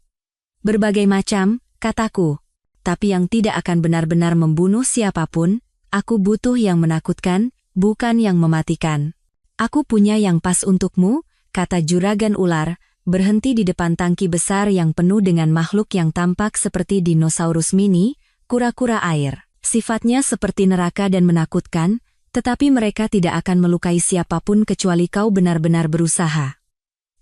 S1: Berbagai macam, kataku, tapi yang tidak akan benar-benar membunuh siapapun. Aku butuh yang menakutkan, bukan yang mematikan. Aku punya yang pas untukmu, kata Juragan Ular, berhenti di depan tangki besar yang penuh dengan makhluk yang tampak seperti dinosaurus mini, kura-kura air. Sifatnya seperti neraka dan menakutkan, tetapi mereka tidak akan melukai siapapun kecuali kau benar-benar berusaha.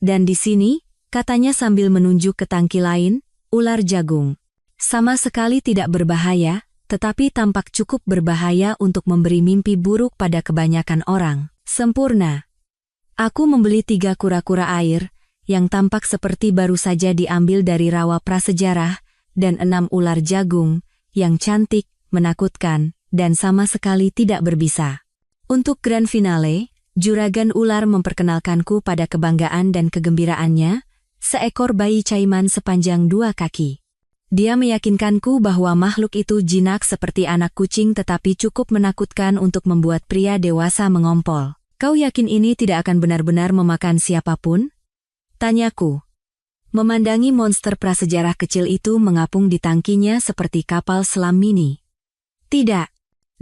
S1: Dan di sini, katanya sambil menunjuk ke tangki lain, ular jagung. Sama sekali tidak berbahaya, tetapi tampak cukup berbahaya untuk memberi mimpi buruk pada kebanyakan orang. Sempurna. Aku membeli 3 kura-kura air, yang tampak seperti baru saja diambil dari rawa prasejarah, dan 6 ular jagung, yang cantik, menakutkan, dan sama sekali tidak berbisa. Untuk grand finale, juragan ular memperkenalkanku pada kebanggaan dan kegembiraannya, seekor bayi caiman sepanjang 2 kaki. Dia meyakinkanku bahwa makhluk itu jinak seperti anak kucing tetapi cukup menakutkan untuk membuat pria dewasa mengompol. Kau yakin ini tidak akan benar-benar memakan siapapun? Tanyaku. Memandangi monster prasejarah kecil itu mengapung di tangkinya seperti kapal selam mini. Tidak.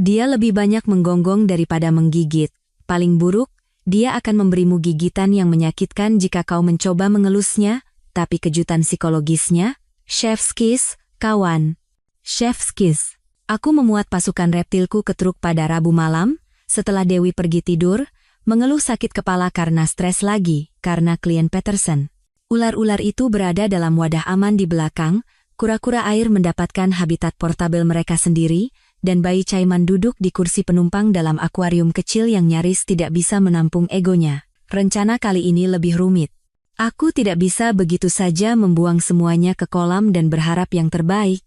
S1: Dia lebih banyak menggonggong daripada menggigit. Paling buruk, dia akan memberimu gigitan yang menyakitkan jika kau mencoba mengelusnya, tapi kejutan psikologisnya, Chef's Kiss, kawan. Chef's Kiss. Aku memuat pasukan reptilku ke truk pada Rabu malam, setelah Dewi pergi tidur, mengeluh sakit kepala karena stres lagi, karena klien Peterson. Ular-ular itu berada dalam wadah aman di belakang, kura-kura air mendapatkan habitat portabel mereka sendiri, dan bayi caiman duduk di kursi penumpang dalam akuarium kecil yang nyaris tidak bisa menampung egonya. Rencana kali ini lebih rumit. Aku tidak bisa begitu saja membuang semuanya ke kolam dan berharap yang terbaik.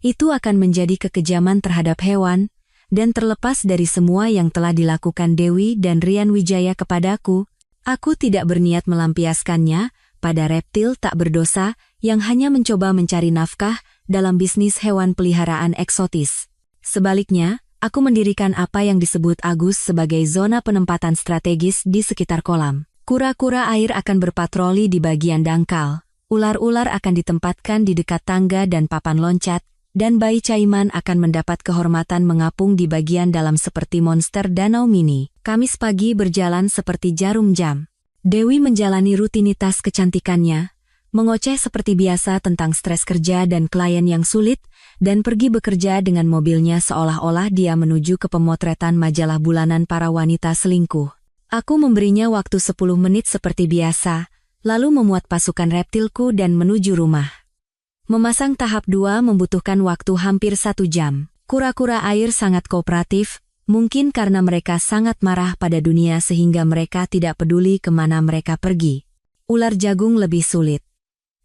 S1: Itu akan menjadi kekejaman terhadap hewan, dan terlepas dari semua yang telah dilakukan Dewi dan Rian Wijaya kepadaku, aku tidak berniat melampiaskannya pada reptil tak berdosa yang hanya mencoba mencari nafkah dalam bisnis hewan peliharaan eksotis. Sebaliknya, aku mendirikan apa yang disebut Agus sebagai zona penempatan strategis di sekitar kolam. Kura-kura air akan berpatroli di bagian dangkal, ular-ular akan ditempatkan di dekat tangga dan papan loncat, dan bayi caiman akan mendapat kehormatan mengapung di bagian dalam seperti monster danau mini. Kamis pagi berjalan seperti jarum jam. Dewi menjalani rutinitas kecantikannya, mengoceh seperti biasa tentang stres kerja dan klien yang sulit, dan pergi bekerja dengan mobilnya seolah-olah dia menuju ke pemotretan majalah bulanan para wanita selingkuh. Aku memberinya waktu 10 menit seperti biasa, lalu memuat pasukan reptilku dan menuju rumah. Memasang tahap 2 membutuhkan waktu hampir 1 jam. Kura-kura air sangat kooperatif, mungkin karena mereka sangat marah pada dunia sehingga mereka tidak peduli kemana mereka pergi. Ular jagung lebih sulit.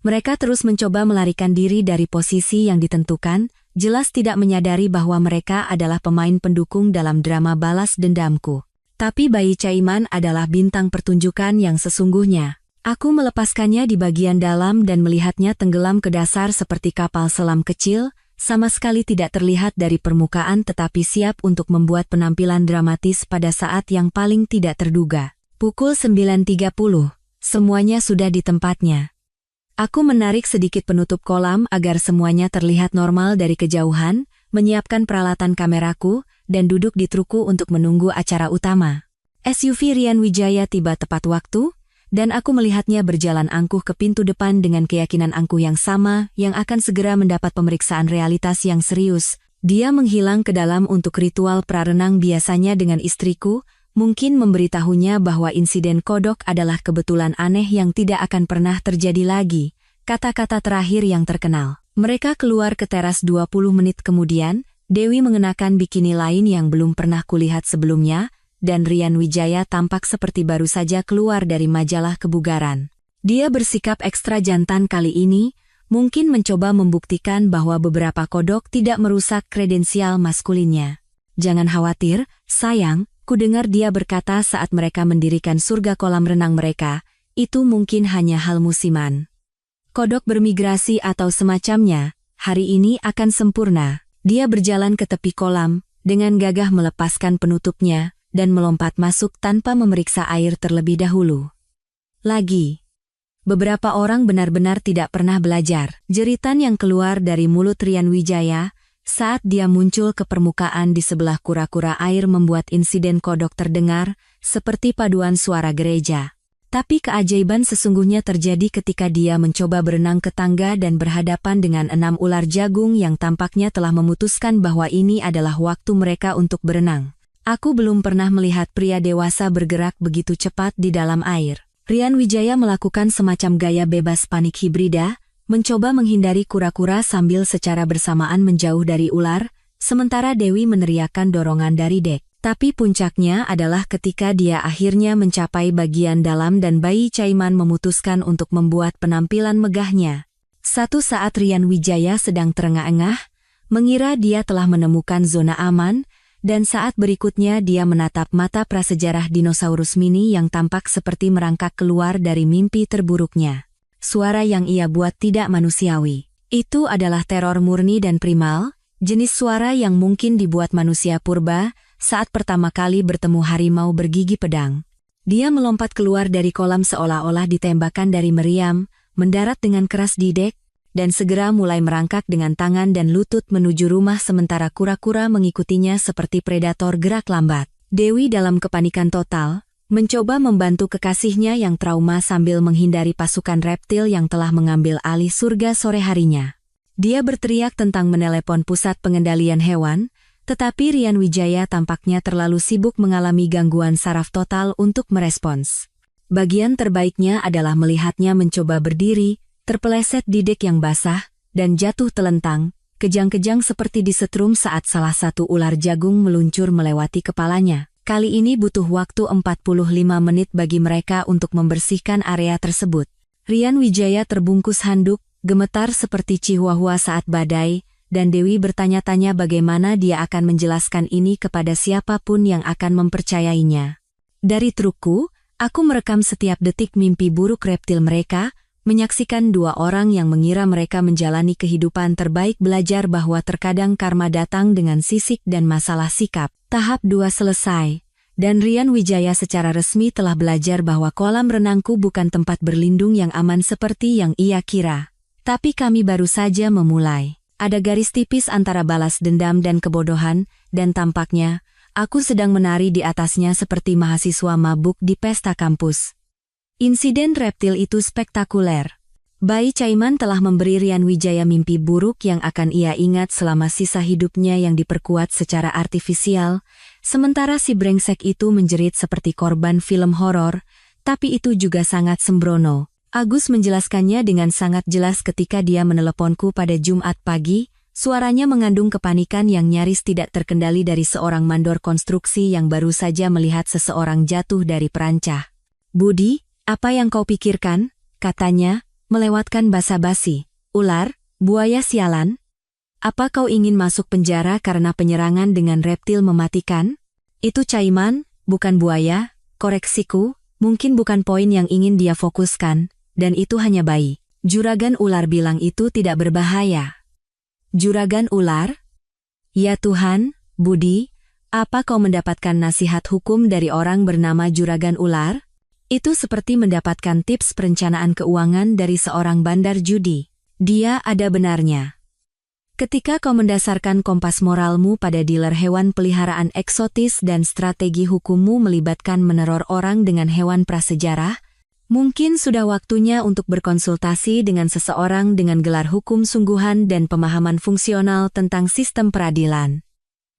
S1: Mereka terus mencoba melarikan diri dari posisi yang ditentukan, jelas tidak menyadari bahwa mereka adalah pemain pendukung dalam drama balas dendamku. Tapi bayi caiman adalah bintang pertunjukan yang sesungguhnya. Aku melepaskannya di bagian dalam dan melihatnya tenggelam ke dasar seperti kapal selam kecil, sama sekali tidak terlihat dari permukaan tetapi siap untuk membuat penampilan dramatis pada saat yang paling tidak terduga. Pukul 9.30, semuanya sudah di tempatnya. Aku menarik sedikit penutup kolam agar semuanya terlihat normal dari kejauhan, menyiapkan peralatan kameraku, dan duduk di trukku untuk menunggu acara utama. SUV Rian Wijaya tiba tepat waktu, dan aku melihatnya berjalan angkuh ke pintu depan dengan keyakinan angkuh yang sama yang akan segera mendapat pemeriksaan realitas yang serius. Dia menghilang ke dalam untuk ritual prarenang biasanya dengan istriku, mungkin memberitahunya bahwa insiden kodok adalah kebetulan aneh yang tidak akan pernah terjadi lagi. Kata-kata terakhir yang terkenal. Mereka keluar ke teras 20 menit kemudian, Dewi mengenakan bikini lain yang belum pernah kulihat sebelumnya, dan Rian Wijaya tampak seperti baru saja keluar dari majalah kebugaran. Dia bersikap ekstra jantan kali ini, mungkin mencoba membuktikan bahwa beberapa kodok tidak merusak kredensial maskulinnya. Jangan khawatir, sayang, kudengar dia berkata saat mereka mendirikan surga kolam renang mereka, itu mungkin hanya hal musiman. Kodok bermigrasi atau semacamnya, hari ini akan sempurna. Dia berjalan ke tepi kolam, dengan gagah melepaskan penutupnya, dan melompat masuk tanpa memeriksa air terlebih dahulu. Lagi. Beberapa orang benar-benar tidak pernah belajar. Jeritan yang keluar dari mulut Rian Wijaya, saat dia muncul ke permukaan di sebelah kura-kura air membuat insiden kodok terdengar, seperti paduan suara gereja. Tapi keajaiban sesungguhnya terjadi ketika dia mencoba berenang ke tangga dan berhadapan dengan 6 ular jagung yang tampaknya telah memutuskan bahwa ini adalah waktu mereka untuk berenang. Aku belum pernah melihat pria dewasa bergerak begitu cepat di dalam air. Rian Wijaya melakukan semacam gaya bebas panik hibrida, mencoba menghindari kura-kura sambil secara bersamaan menjauh dari ular, sementara Dewi meneriakkan dorongan dari dek. Tapi puncaknya adalah ketika dia akhirnya mencapai bagian dalam dan bayi Caiman memutuskan untuk membuat penampilan megahnya. Satu saat Rian Wijaya sedang terengah-engah, mengira dia telah menemukan zona aman, dan saat berikutnya dia menatap mata prasejarah dinosaurus mini yang tampak seperti merangkak keluar dari mimpi terburuknya. Suara yang ia buat tidak manusiawi. Itu adalah teror murni dan primal, jenis suara yang mungkin dibuat manusia purba, saat pertama kali bertemu harimau bergigi pedang. Dia melompat keluar dari kolam seolah-olah ditembakkan dari meriam, mendarat dengan keras di dek, dan segera mulai merangkak dengan tangan dan lutut menuju rumah sementara kura-kura mengikutinya seperti predator gerak lambat. Dewi dalam kepanikan total, mencoba membantu kekasihnya yang trauma sambil menghindari pasukan reptil yang telah mengambil alih surga sore harinya. Dia berteriak tentang menelepon pusat pengendalian hewan, tetapi Rian Wijaya tampaknya terlalu sibuk mengalami gangguan saraf total untuk merespons. Bagian terbaiknya adalah melihatnya mencoba berdiri, terpeleset di dek yang basah, dan jatuh telentang, kejang-kejang seperti disetrum saat salah satu ular jagung meluncur melewati kepalanya. Kali ini butuh waktu 45 menit bagi mereka untuk membersihkan area tersebut. Rian Wijaya terbungkus handuk, gemetar seperti chihuahua saat badai, dan Dewi bertanya-tanya bagaimana dia akan menjelaskan ini kepada siapapun yang akan mempercayainya. Dari trukku, aku merekam setiap detik mimpi buruk reptil mereka, menyaksikan 2 orang yang mengira mereka menjalani kehidupan terbaik belajar bahwa terkadang karma datang dengan sisik dan masalah sikap. Tahap 2 selesai, dan Rian Wijaya secara resmi telah belajar bahwa kolam renangku bukan tempat berlindung yang aman seperti yang ia kira. Tapi kami baru saja memulai. Ada garis tipis antara balas dendam dan kebodohan, dan tampaknya, aku sedang menari di atasnya seperti mahasiswa mabuk di pesta kampus. Insiden reptil itu spektakuler. Bayi Caiman telah memberi Rian Wijaya mimpi buruk yang akan ia ingat selama sisa hidupnya yang diperkuat secara artifisial, sementara si brengsek itu menjerit seperti korban film horor, tapi itu juga sangat sembrono. Agus menjelaskannya dengan sangat jelas ketika dia meneleponku pada Jumat pagi, suaranya mengandung kepanikan yang nyaris tidak terkendali dari seorang mandor konstruksi yang baru saja melihat seseorang jatuh dari perancah. "Budi, apa yang kau pikirkan?" katanya, melewatkan basa-basi. "Ular, buaya sialan? Apa kau ingin masuk penjara karena penyerangan dengan reptil mematikan?" "Itu Caiman, bukan buaya," koreksiku, mungkin bukan poin yang ingin dia fokuskan. Dan itu hanya bayi. Juragan ular bilang itu tidak berbahaya. Juragan ular? Ya Tuhan, Budi, apa kau mendapatkan nasihat hukum dari orang bernama Juragan Ular? Itu seperti mendapatkan tips perencanaan keuangan dari seorang bandar judi. Dia ada benarnya. Ketika kau mendasarkan kompas moralmu pada dealer hewan peliharaan eksotis dan strategi hukummu melibatkan meneror orang dengan hewan prasejarah, mungkin sudah waktunya untuk berkonsultasi dengan seseorang dengan gelar hukum sungguhan dan pemahaman fungsional tentang sistem peradilan.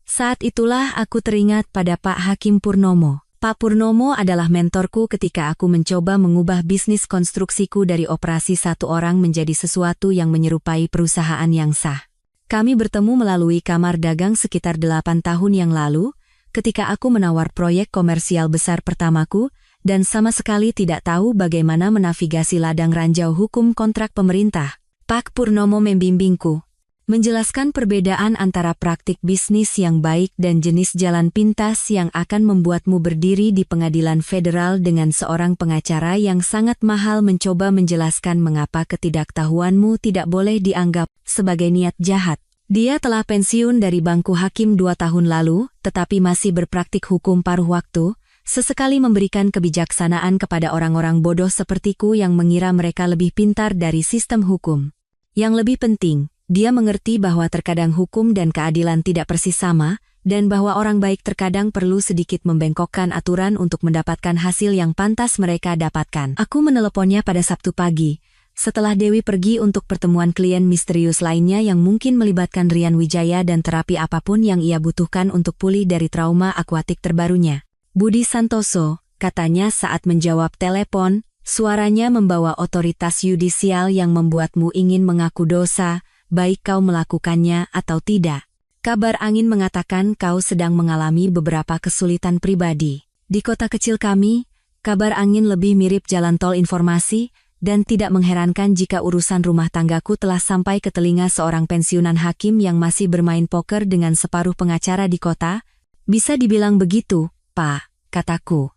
S1: Saat itulah aku teringat pada Pak Hakim Purnomo. Pak Purnomo adalah mentorku ketika aku mencoba mengubah bisnis konstruksiku dari operasi satu orang menjadi sesuatu yang menyerupai perusahaan yang sah. Kami bertemu melalui kamar dagang sekitar 8 tahun yang lalu, ketika aku menawar proyek komersial besar pertamaku, dan sama sekali tidak tahu bagaimana menavigasi ladang ranjau hukum kontrak pemerintah. Pak Purnomo membimbingku, menjelaskan perbedaan antara praktik bisnis yang baik dan jenis jalan pintas yang akan membuatmu berdiri di pengadilan federal dengan seorang pengacara yang sangat mahal mencoba menjelaskan mengapa ketidaktahuanmu tidak boleh dianggap sebagai niat jahat. Dia telah pensiun dari bangku hakim 2 tahun lalu, tetapi masih berpraktik hukum paruh waktu, sesekali memberikan kebijaksanaan kepada orang-orang bodoh sepertiku yang mengira mereka lebih pintar dari sistem hukum. Yang lebih penting, dia mengerti bahwa terkadang hukum dan keadilan tidak persis sama, dan bahwa orang baik terkadang perlu sedikit membengkokkan aturan untuk mendapatkan hasil yang pantas mereka dapatkan. Aku meneleponnya pada Sabtu pagi, setelah Dewi pergi untuk pertemuan klien misterius lainnya yang mungkin melibatkan Rian Wijaya dan terapi apapun yang ia butuhkan untuk pulih dari trauma akuatik terbarunya. Budi Santoso, katanya saat menjawab telepon, suaranya membawa otoritas yudisial yang membuatmu ingin mengaku dosa, baik kau melakukannya atau tidak. Kabar angin mengatakan kau sedang mengalami beberapa kesulitan pribadi. Di kota kecil kami, kabar angin lebih mirip jalan tol informasi, dan tidak mengherankan jika urusan rumah tanggaku telah sampai ke telinga seorang pensiunan hakim yang masih bermain poker dengan separuh pengacara di kota. Bisa dibilang begitu, Pak, kataku.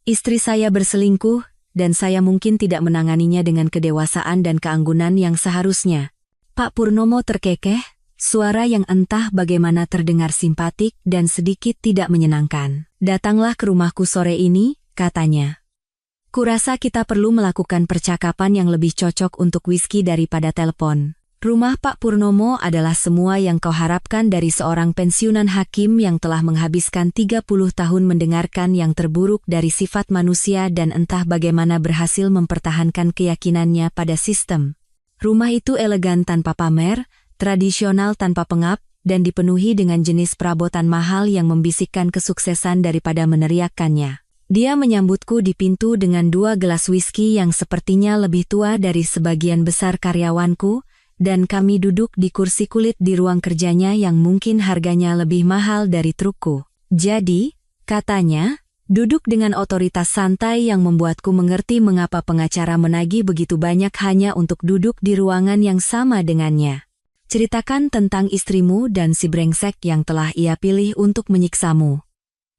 S1: Istri saya berselingkuh, dan saya mungkin tidak menanganinya dengan kedewasaan dan keanggunan yang seharusnya. Pak Purnomo terkekeh, suara yang entah bagaimana terdengar simpatik dan sedikit tidak menyenangkan. Datanglah ke rumahku sore ini, katanya. Kurasa kita perlu melakukan percakapan yang lebih cocok untuk whisky daripada telepon. Rumah Pak Purnomo adalah semua yang kau harapkan dari seorang pensiunan hakim yang telah menghabiskan 30 tahun mendengarkan yang terburuk dari sifat manusia dan entah bagaimana berhasil mempertahankan keyakinannya pada sistem. Rumah itu elegan tanpa pamer, tradisional tanpa pengap, dan dipenuhi dengan jenis perabotan mahal yang membisikkan kesuksesan daripada meneriakkannya. Dia menyambutku di pintu dengan 2 gelas whisky yang sepertinya lebih tua dari sebagian besar karyawanku, dan kami duduk di kursi kulit di ruang kerjanya yang mungkin harganya lebih mahal dari trukku. Jadi, katanya, duduk dengan otoritas santai yang membuatku mengerti mengapa pengacara menagih begitu banyak hanya untuk duduk di ruangan yang sama dengannya. Ceritakan tentang istrimu dan si brengsek yang telah ia pilih untuk menyiksamu.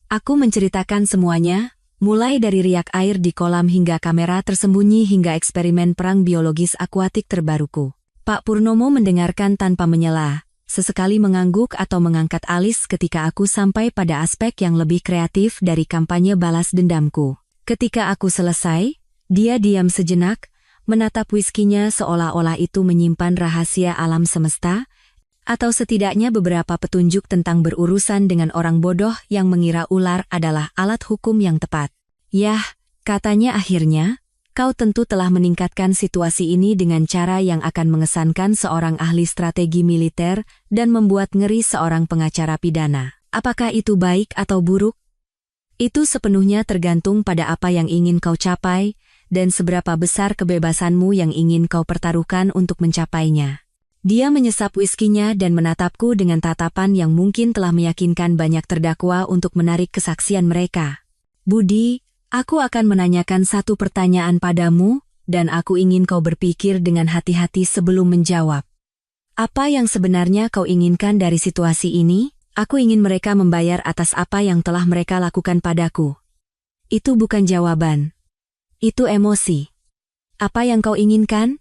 S1: Aku menceritakan semuanya, mulai dari riak air di kolam hingga kamera tersembunyi hingga eksperimen perang biologis akuatik terbaruku. Pak Purnomo mendengarkan tanpa menyela, sesekali mengangguk atau mengangkat alis ketika aku sampai pada aspek yang lebih kreatif dari kampanye balas dendamku. Ketika aku selesai, dia diam sejenak, menatap whisky-nya seolah-olah itu menyimpan rahasia alam semesta, atau setidaknya beberapa petunjuk tentang berurusan dengan orang bodoh yang mengira ular adalah alat hukum yang tepat. Yah, katanya akhirnya, kau tentu telah meningkatkan situasi ini dengan cara yang akan mengesankan seorang ahli strategi militer dan membuat ngeri seorang pengacara pidana. Apakah itu baik atau buruk? Itu sepenuhnya tergantung pada apa yang ingin kau capai, dan seberapa besar kebebasanmu yang ingin kau pertaruhkan untuk mencapainya. Dia menyesap whisky-nya dan menatapku dengan tatapan yang mungkin telah meyakinkan banyak terdakwa untuk menarik kesaksian mereka. Budi, aku akan menanyakan satu pertanyaan padamu, dan aku ingin kau berpikir dengan hati-hati sebelum menjawab. Apa yang sebenarnya kau inginkan dari situasi ini? Aku ingin mereka membayar atas apa yang telah mereka lakukan padaku. Itu bukan jawaban. Itu emosi. Apa yang kau inginkan?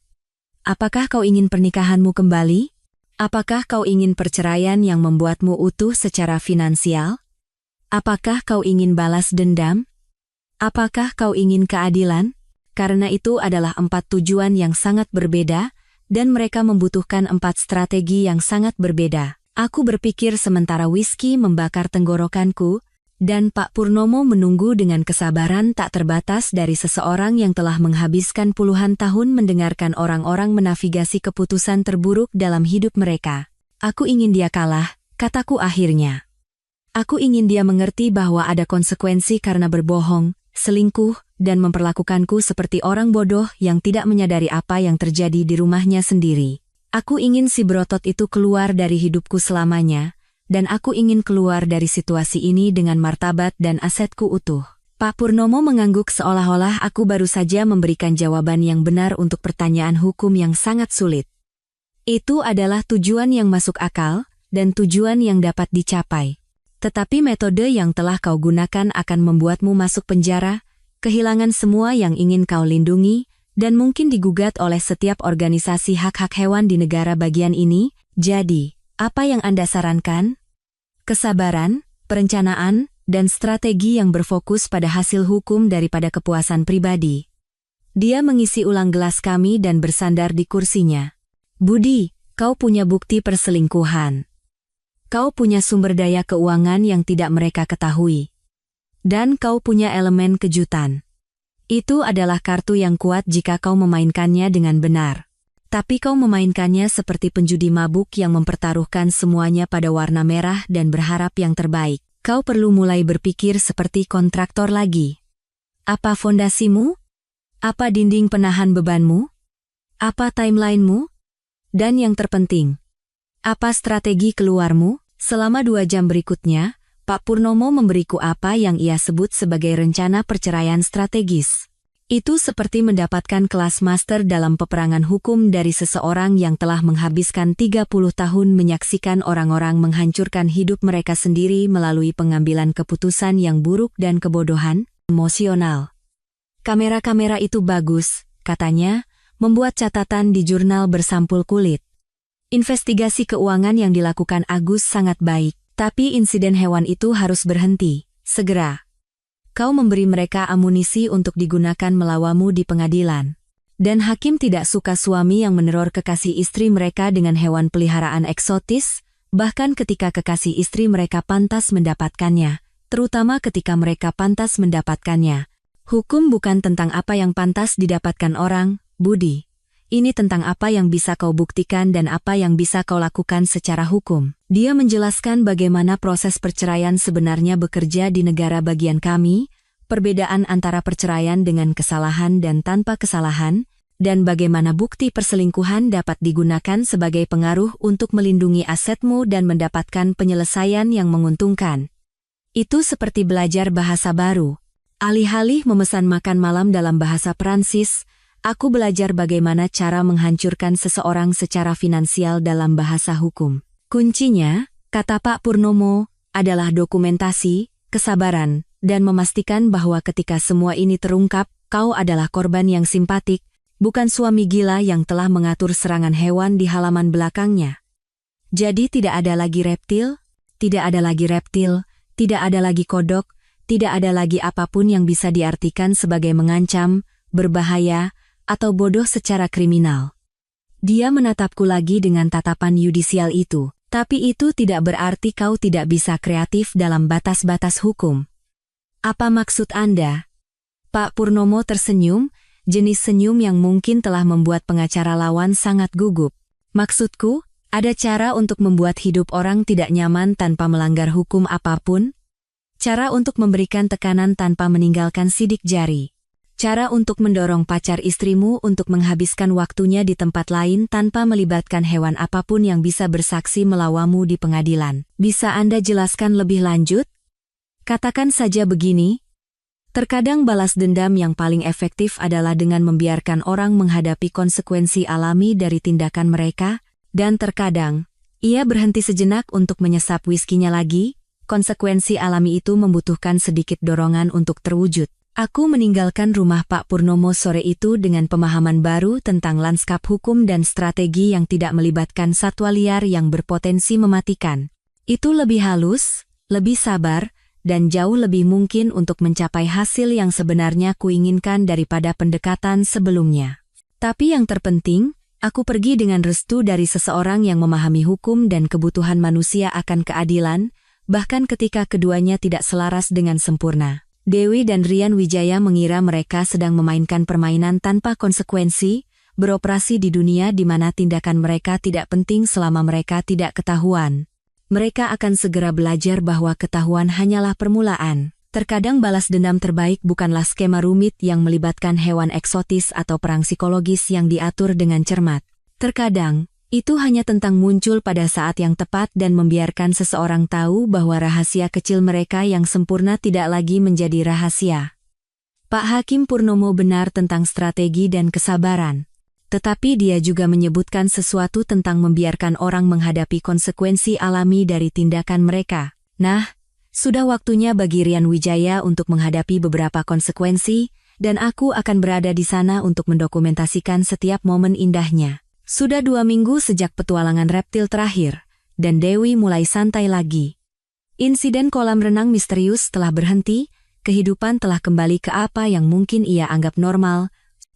S1: Apakah kau ingin pernikahanmu kembali? Apakah kau ingin perceraian yang membuatmu utuh secara finansial? Apakah kau ingin balas dendam? Apakah kau ingin keadilan? Karena itu adalah 4 tujuan yang sangat berbeda, dan mereka membutuhkan 4 strategi yang sangat berbeda. Aku berpikir sementara whisky membakar tenggorokanku, dan Pak Purnomo menunggu dengan kesabaran tak terbatas dari seseorang yang telah menghabiskan puluhan tahun mendengarkan orang-orang menavigasi keputusan terburuk dalam hidup mereka. Aku ingin dia kalah, kataku akhirnya. Aku ingin dia mengerti bahwa ada konsekuensi karena berbohong, selingkuh, dan memperlakukanku seperti orang bodoh yang tidak menyadari apa yang terjadi di rumahnya sendiri. Aku ingin si berotot itu keluar dari hidupku selamanya, dan aku ingin keluar dari situasi ini dengan martabat dan asetku utuh. Pak Purnomo mengangguk seolah-olah aku baru saja memberikan jawaban yang benar untuk pertanyaan hukum yang sangat sulit. Itu adalah tujuan yang masuk akal, dan tujuan yang dapat dicapai. Tetapi metode yang telah kau gunakan akan membuatmu masuk penjara, kehilangan semua yang ingin kau lindungi, dan mungkin digugat oleh setiap organisasi hak-hak hewan di negara bagian ini. Jadi, apa yang Anda sarankan? Kesabaran, perencanaan, dan strategi yang berfokus pada hasil hukum daripada kepuasan pribadi. Dia mengisi ulang gelas kami dan bersandar di kursinya. Budi, kau punya bukti perselingkuhan. Kau punya sumber daya keuangan yang tidak mereka ketahui. Dan kau punya elemen kejutan. Itu adalah kartu yang kuat jika kau memainkannya dengan benar. Tapi kau memainkannya seperti penjudi mabuk yang mempertaruhkan semuanya pada warna merah dan berharap yang terbaik. Kau perlu mulai berpikir seperti kontraktor lagi. Apa fondasimu? Apa dinding penahan bebanmu? Apa timelinemu? Dan yang terpenting, apa strategi keluarmu? Selama 2 jam berikutnya, Pak Purnomo memberiku apa yang ia sebut sebagai rencana perceraian strategis. Itu seperti mendapatkan kelas master dalam peperangan hukum dari seseorang yang telah menghabiskan 30 tahun menyaksikan orang-orang menghancurkan hidup mereka sendiri melalui pengambilan keputusan yang buruk dan kebodohan emosional. Kamera-kamera itu bagus, katanya, membuat catatan di jurnal bersampul kulit. Investigasi keuangan yang dilakukan Agus sangat baik, tapi insiden hewan itu harus berhenti, segera. Kau memberi mereka amunisi untuk digunakan melawanmu di pengadilan. Dan hakim tidak suka suami yang meneror kekasih istri mereka dengan hewan peliharaan eksotis, bahkan ketika kekasih istri mereka pantas mendapatkannya, terutama ketika mereka pantas mendapatkannya. Hukum bukan tentang apa yang pantas didapatkan orang, Budi. Ini tentang apa yang bisa kau buktikan dan apa yang bisa kau lakukan secara hukum. Dia menjelaskan bagaimana proses perceraian sebenarnya bekerja di negara bagian kami, perbedaan antara perceraian dengan kesalahan dan tanpa kesalahan, dan bagaimana bukti perselingkuhan dapat digunakan sebagai pengaruh untuk melindungi asetmu dan mendapatkan penyelesaian yang menguntungkan. Itu seperti belajar bahasa baru. Alih-alih memesan makan malam dalam bahasa Prancis, aku belajar bagaimana cara menghancurkan seseorang secara finansial dalam bahasa hukum. Kuncinya, kata Pak Purnomo, adalah dokumentasi, kesabaran, dan memastikan bahwa ketika semua ini terungkap, kau adalah korban yang simpatik, bukan suami gila yang telah mengatur serangan hewan di halaman belakangnya. Jadi tidak ada lagi reptil, tidak ada lagi reptil, tidak ada lagi kodok, tidak ada lagi apapun yang bisa diartikan sebagai mengancam, berbahaya, atau bodoh secara kriminal. Dia menatapku lagi dengan tatapan yudisial itu, tapi itu tidak berarti kau tidak bisa kreatif dalam batas-batas hukum. Apa maksud Anda? Pak Purnomo tersenyum, jenis senyum yang mungkin telah membuat pengacara lawan sangat gugup. Maksudku, ada cara untuk membuat hidup orang tidak nyaman tanpa melanggar hukum apapun? Cara untuk memberikan tekanan tanpa meninggalkan sidik jari. Cara untuk mendorong pacar istrimu untuk menghabiskan waktunya di tempat lain tanpa melibatkan hewan apapun yang bisa bersaksi melawanmu di pengadilan. Bisa Anda jelaskan lebih lanjut? Katakan saja begini. Terkadang balas dendam yang paling efektif adalah dengan membiarkan orang menghadapi konsekuensi alami dari tindakan mereka, dan terkadang, ia berhenti sejenak untuk menyesap whiskinya lagi. Konsekuensi alami itu membutuhkan sedikit dorongan untuk terwujud. Aku meninggalkan rumah Pak Purnomo sore itu dengan pemahaman baru tentang lanskap hukum dan strategi yang tidak melibatkan satwa liar yang berpotensi mematikan. Itu lebih halus, lebih sabar, dan jauh lebih mungkin untuk mencapai hasil yang sebenarnya kuinginkan daripada pendekatan sebelumnya. Tapi yang terpenting, aku pergi dengan restu dari seseorang yang memahami hukum dan kebutuhan manusia akan keadilan, bahkan ketika keduanya tidak selaras dengan sempurna. Dewi dan Rian Wijaya mengira mereka sedang memainkan permainan tanpa konsekuensi, beroperasi di dunia di mana tindakan mereka tidak penting selama mereka tidak ketahuan. Mereka akan segera belajar bahwa ketahuan hanyalah permulaan. Terkadang balas dendam terbaik bukanlah skema rumit yang melibatkan hewan eksotis atau perang psikologis yang diatur dengan cermat. Terkadang, itu hanya tentang muncul pada saat yang tepat dan membiarkan seseorang tahu bahwa rahasia kecil mereka yang sempurna tidak lagi menjadi rahasia. Pak Hakim Purnomo benar tentang strategi dan kesabaran. Tetapi dia juga menyebutkan sesuatu tentang membiarkan orang menghadapi konsekuensi alami dari tindakan mereka. Nah, sudah waktunya bagi Rian Wijaya untuk menghadapi beberapa konsekuensi, dan aku akan berada di sana untuk mendokumentasikan setiap momen indahnya. Sudah 2 minggu sejak petualangan reptil terakhir, dan Dewi mulai santai lagi. Insiden kolam renang misterius telah berhenti, kehidupan telah kembali ke apa yang mungkin ia anggap normal,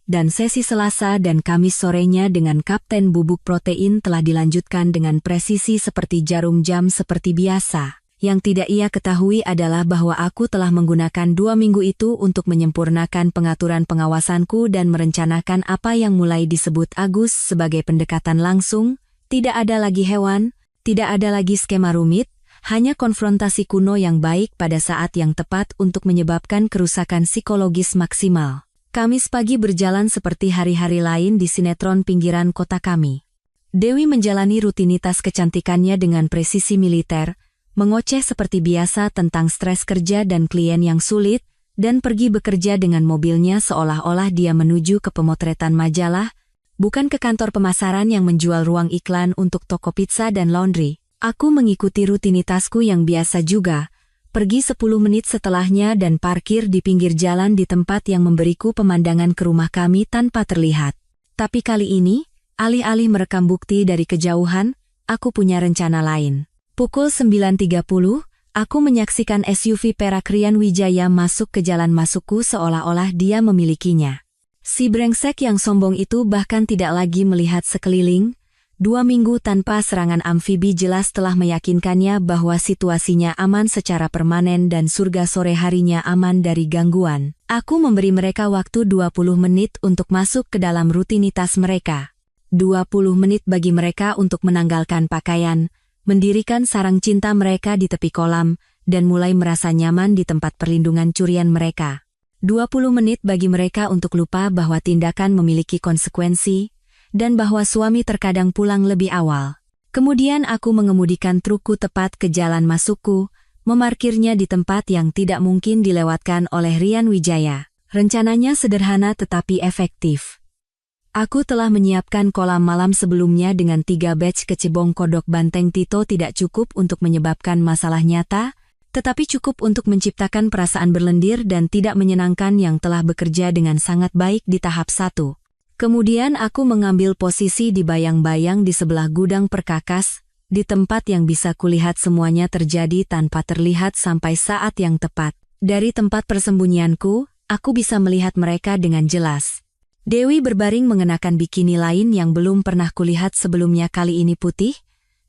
S1: dan sesi Selasa dan Kamis sorenya dengan Kapten Bubuk Protein telah dilanjutkan dengan presisi seperti jarum jam seperti biasa. Yang tidak ia ketahui adalah bahwa aku telah menggunakan 2 minggu itu untuk menyempurnakan pengaturan pengawasanku dan merencanakan apa yang mulai disebut Agus sebagai pendekatan langsung. Tidak ada lagi hewan, tidak ada lagi skema rumit, hanya konfrontasi kuno yang baik pada saat yang tepat untuk menyebabkan kerusakan psikologis maksimal. Kamis pagi berjalan seperti hari-hari lain di sinetron pinggiran kota kami. Dewi menjalani rutinitas kecantikannya dengan presisi militer, mengoceh seperti biasa tentang stres kerja dan klien yang sulit, dan pergi bekerja dengan mobilnya seolah-olah dia menuju ke pemotretan majalah, bukan ke kantor pemasaran yang menjual ruang iklan untuk toko pizza dan laundry. Aku mengikuti rutinitasku yang biasa juga, pergi 10 menit setelahnya dan parkir di pinggir jalan di tempat yang memberiku pemandangan ke rumah kami tanpa terlihat. Tapi kali ini, alih-alih merekam bukti dari kejauhan, aku punya rencana lain. Pukul 9.30, aku menyaksikan SUV perak Rian Wijaya masuk ke jalan masukku seolah-olah dia memilikinya. Si brengsek yang sombong itu bahkan tidak lagi melihat sekeliling. 2 minggu tanpa serangan amfibi jelas telah meyakinkannya bahwa situasinya aman secara permanen dan surga sore harinya aman dari gangguan. Aku memberi mereka waktu 20 menit untuk masuk ke dalam rutinitas mereka. 20 menit bagi mereka untuk menanggalkan pakaian, mendirikan sarang cinta mereka di tepi kolam, dan mulai merasa nyaman di tempat perlindungan curian mereka. 20 menit bagi mereka untuk lupa bahwa tindakan memiliki konsekuensi, dan bahwa suami terkadang pulang lebih awal. Kemudian aku mengemudikan trukku tepat ke jalan masukku, memarkirnya di tempat yang tidak mungkin dilewatkan oleh Rian Wijaya. Rencananya sederhana tetapi efektif. Aku telah menyiapkan kolam malam sebelumnya dengan 3 batch kecebong kodok banteng Tito tidak cukup untuk menyebabkan masalah nyata, tetapi cukup untuk menciptakan perasaan berlendir dan tidak menyenangkan yang telah bekerja dengan sangat baik di tahap 1. Kemudian aku mengambil posisi di bayang-bayang di sebelah gudang perkakas, di tempat yang bisa kulihat semuanya terjadi tanpa terlihat sampai saat yang tepat. Dari tempat persembunyianku, aku bisa melihat mereka dengan jelas. Dewi berbaring mengenakan bikini lain yang belum pernah kulihat sebelumnya kali ini putih,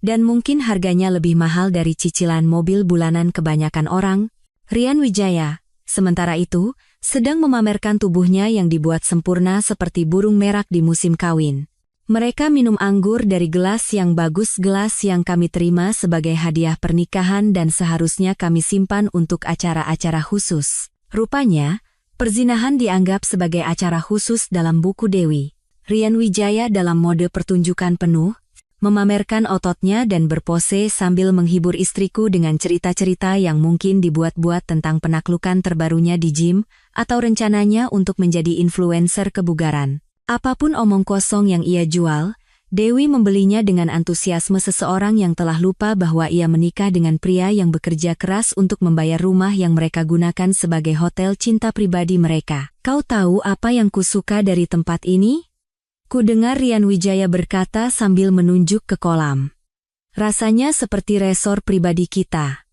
S1: dan mungkin harganya lebih mahal dari cicilan mobil bulanan kebanyakan orang. Rian Wijaya, sementara itu, sedang memamerkan tubuhnya yang dibuat sempurna seperti burung merak di musim kawin. Mereka minum anggur dari gelas yang bagus, gelas yang kami terima sebagai hadiah pernikahan dan seharusnya kami simpan untuk acara-acara khusus. Rupanya, perzinahan dianggap sebagai acara khusus dalam buku Dewi. Rian Wijaya dalam mode pertunjukan penuh, memamerkan ototnya dan berpose sambil menghibur istriku dengan cerita-cerita yang mungkin dibuat-buat tentang penaklukan terbarunya di gym, atau rencananya untuk menjadi influencer kebugaran. Apapun omong kosong yang ia jual, Dewi membelinya dengan antusiasme seseorang yang telah lupa bahwa ia menikah dengan pria yang bekerja keras untuk membayar rumah yang mereka gunakan sebagai hotel cinta pribadi mereka. Kau tahu apa yang kusuka dari tempat ini? Ku dengar Rian Wijaya berkata sambil menunjuk ke kolam. Rasanya seperti resor pribadi kita.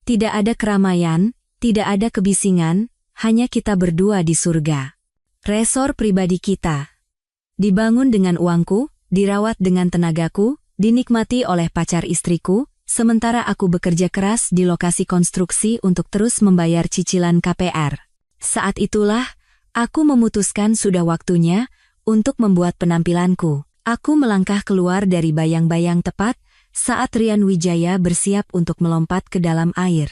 S1: Tidak ada keramaian, tidak ada kebisingan, hanya kita berdua di surga. Resor pribadi kita. Dibangun dengan uangku, dirawat dengan tenagaku, dinikmati oleh pacar istriku, sementara aku bekerja keras di lokasi konstruksi untuk terus membayar cicilan KPR. Saat itulah, aku memutuskan sudah waktunya untuk membuat penampilanku. Aku melangkah keluar dari bayang-bayang tepat saat Rian Wijaya bersiap untuk melompat ke dalam air.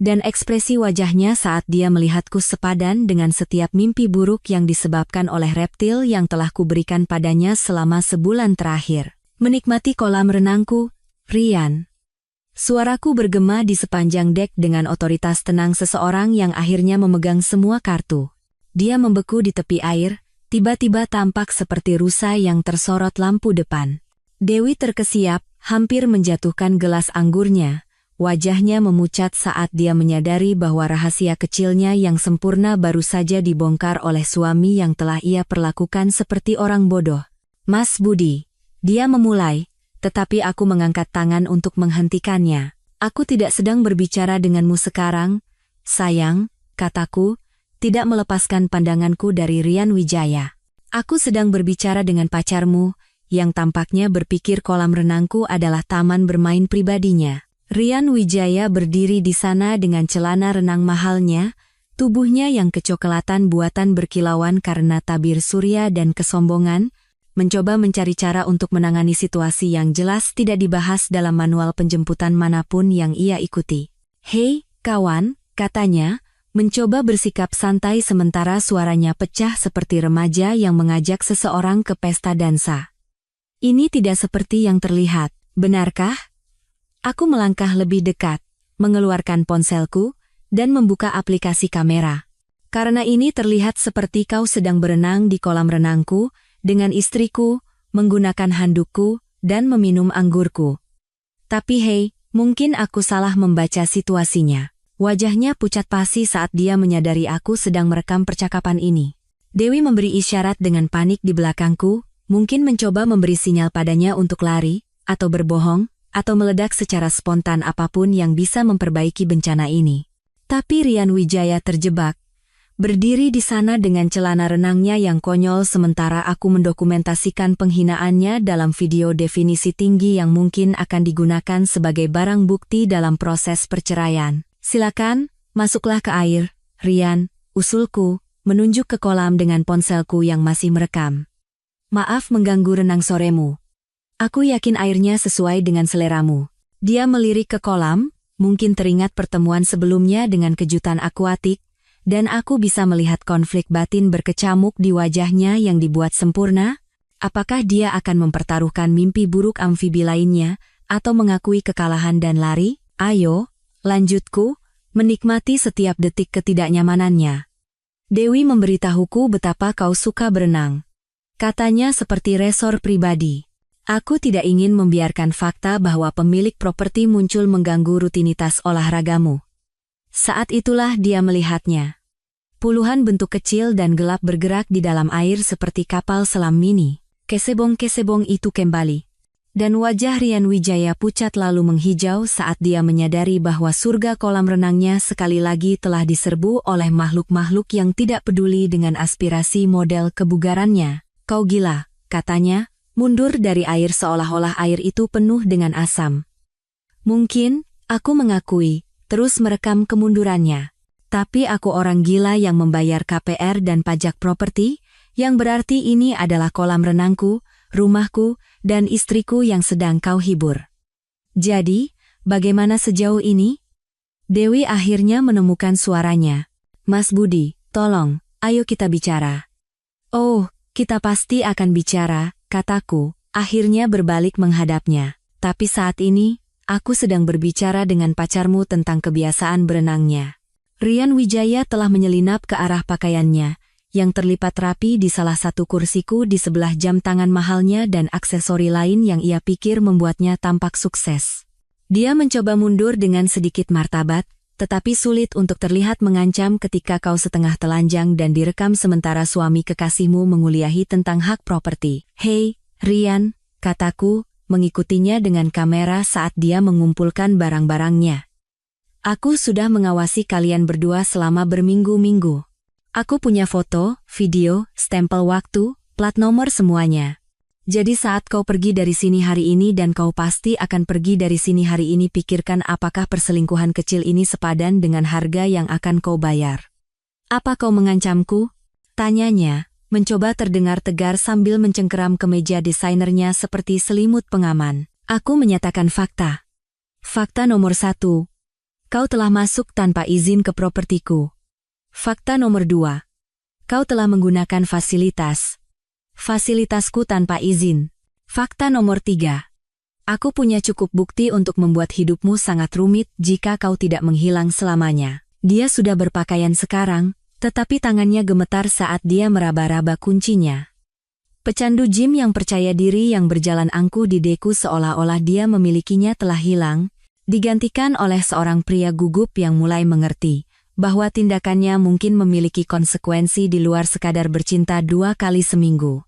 S1: Dan ekspresi wajahnya saat dia melihatku sepadan dengan setiap mimpi buruk yang disebabkan oleh reptil yang telah kuberikan padanya selama sebulan terakhir. Menikmati kolam renangku, Rian. Suaraku bergema di sepanjang dek dengan otoritas tenang seseorang yang akhirnya memegang semua kartu. Dia membeku di tepi air, tiba-tiba tampak seperti rusa yang tersorot lampu depan. Dewi terkesiap, hampir menjatuhkan gelas anggurnya. Wajahnya memucat saat dia menyadari bahwa rahasia kecilnya yang sempurna baru saja dibongkar oleh suami yang telah ia perlakukan seperti orang bodoh. Mas Budi, dia memulai, tetapi aku mengangkat tangan untuk menghentikannya. Aku tidak sedang berbicara denganmu sekarang, sayang, kataku, tidak melepaskan pandanganku dari Rian Wijaya. Aku sedang berbicara dengan pacarmu, yang tampaknya berpikir kolam renangku adalah taman bermain pribadinya. Rian Wijaya berdiri di sana dengan celana renang mahalnya, tubuhnya yang kecoklatan buatan berkilauan karena tabir surya dan kesombongan, mencoba mencari cara untuk menangani situasi yang jelas tidak dibahas dalam manual penjemputan manapun yang ia ikuti. "Hei, kawan," katanya, mencoba bersikap santai sementara suaranya pecah seperti remaja yang mengajak seseorang ke pesta dansa. "Ini tidak seperti yang terlihat, benarkah?" Aku melangkah lebih dekat, mengeluarkan ponselku, dan membuka aplikasi kamera. "Karena ini terlihat seperti kau sedang berenang di kolam renangku, dengan istriku, menggunakan handukku, dan meminum anggurku. Tapi hei, mungkin aku salah membaca situasinya." Wajahnya pucat pasi saat dia menyadari aku sedang merekam percakapan ini. Dewi memberi isyarat dengan panik di belakangku, mungkin mencoba memberi sinyal padanya untuk lari, atau berbohong, atau meledak secara spontan apapun yang bisa memperbaiki bencana ini. Tapi Rian Wijaya terjebak, berdiri di sana dengan celana renangnya yang konyol sementara aku mendokumentasikan penghinaannya dalam video definisi tinggi yang mungkin akan digunakan sebagai barang bukti dalam proses perceraian. "Silakan, masuklah ke air, Rian," usulku, menunjuk ke kolam dengan ponselku yang masih merekam. "Maaf mengganggu renang soremu. Aku yakin airnya sesuai dengan seleramu." Dia melirik ke kolam, mungkin teringat pertemuan sebelumnya dengan kejutan akuatik, dan aku bisa melihat konflik batin berkecamuk di wajahnya yang dibuat sempurna. Apakah dia akan mempertaruhkan mimpi buruk amfibi lainnya, atau mengakui kekalahan dan lari? "Ayo," lanjutku, menikmati setiap detik ketidaknyamanannya. "Dewi memberitahuku betapa kau suka berenang," katanya seperti resor pribadi. Aku tidak ingin membiarkan fakta bahwa pemilik properti muncul mengganggu rutinitas olahragamu. Saat itulah dia melihatnya. Puluhan bentuk kecil dan gelap bergerak di dalam air seperti kapal selam mini. Kesebong-kesebong itu kembali. Dan wajah Rian Wijaya pucat lalu menghijau saat dia menyadari bahwa surga kolam renangnya sekali lagi telah diserbu oleh makhluk-makhluk yang tidak peduli dengan aspirasi model kebugarannya. "Kau gila," katanya, mundur dari air seolah-olah air itu penuh dengan asam. Mungkin, aku mengakui, terus merekam kemundurannya. Tapi aku orang gila yang membayar KPR dan pajak properti, yang berarti ini adalah kolam renangku, rumahku, dan istriku yang sedang kau hibur. Jadi, bagaimana sejauh ini? Dewi akhirnya menemukan suaranya. "Mas Budi, tolong, ayo kita bicara." "Oh, kita pasti akan bicara," kataku, akhirnya berbalik menghadapnya. "Tapi saat ini, aku sedang berbicara dengan pacarmu tentang kebiasaan berenangnya." Rian Wijaya telah menyelinap ke arah pakaiannya, yang terlipat rapi di salah satu kursiku di sebelah jam tangan mahalnya dan aksesori lain yang ia pikir membuatnya tampak sukses. Dia mencoba mundur dengan sedikit martabat, tetapi sulit untuk terlihat mengancam ketika kau setengah telanjang dan direkam sementara suami kekasihmu menguliahi tentang hak properti. "Hei, Rian," kataku, mengikutinya dengan kamera saat dia mengumpulkan barang-barangnya. "Aku sudah mengawasi kalian berdua selama berminggu-minggu. Aku punya foto, video, stempel waktu, plat nomor semuanya. Jadi saat kau pergi dari sini hari ini dan kau pasti akan pergi dari sini hari ini, pikirkan apakah perselingkuhan kecil ini sepadan dengan harga yang akan kau bayar." "Apa kau mengancamku?" tanyanya, mencoba terdengar tegar sambil mencengkeram kemeja desainernya seperti selimut pengaman. "Aku menyatakan fakta. Fakta nomor 1. Kau telah masuk tanpa izin ke propertiku. Fakta nomor 2. Kau telah menggunakan fasilitasku tanpa izin. Fakta nomor 3. Aku punya cukup bukti untuk membuat hidupmu sangat rumit jika kau tidak menghilang selamanya." Dia sudah berpakaian sekarang, tetapi tangannya gemetar saat dia meraba-raba kuncinya. Pecandu gym yang percaya diri yang berjalan angkuh di deku seolah-olah dia memilikinya telah hilang, digantikan oleh seorang pria gugup yang mulai mengerti bahwa tindakannya mungkin memiliki konsekuensi di luar sekadar bercinta 2 kali seminggu.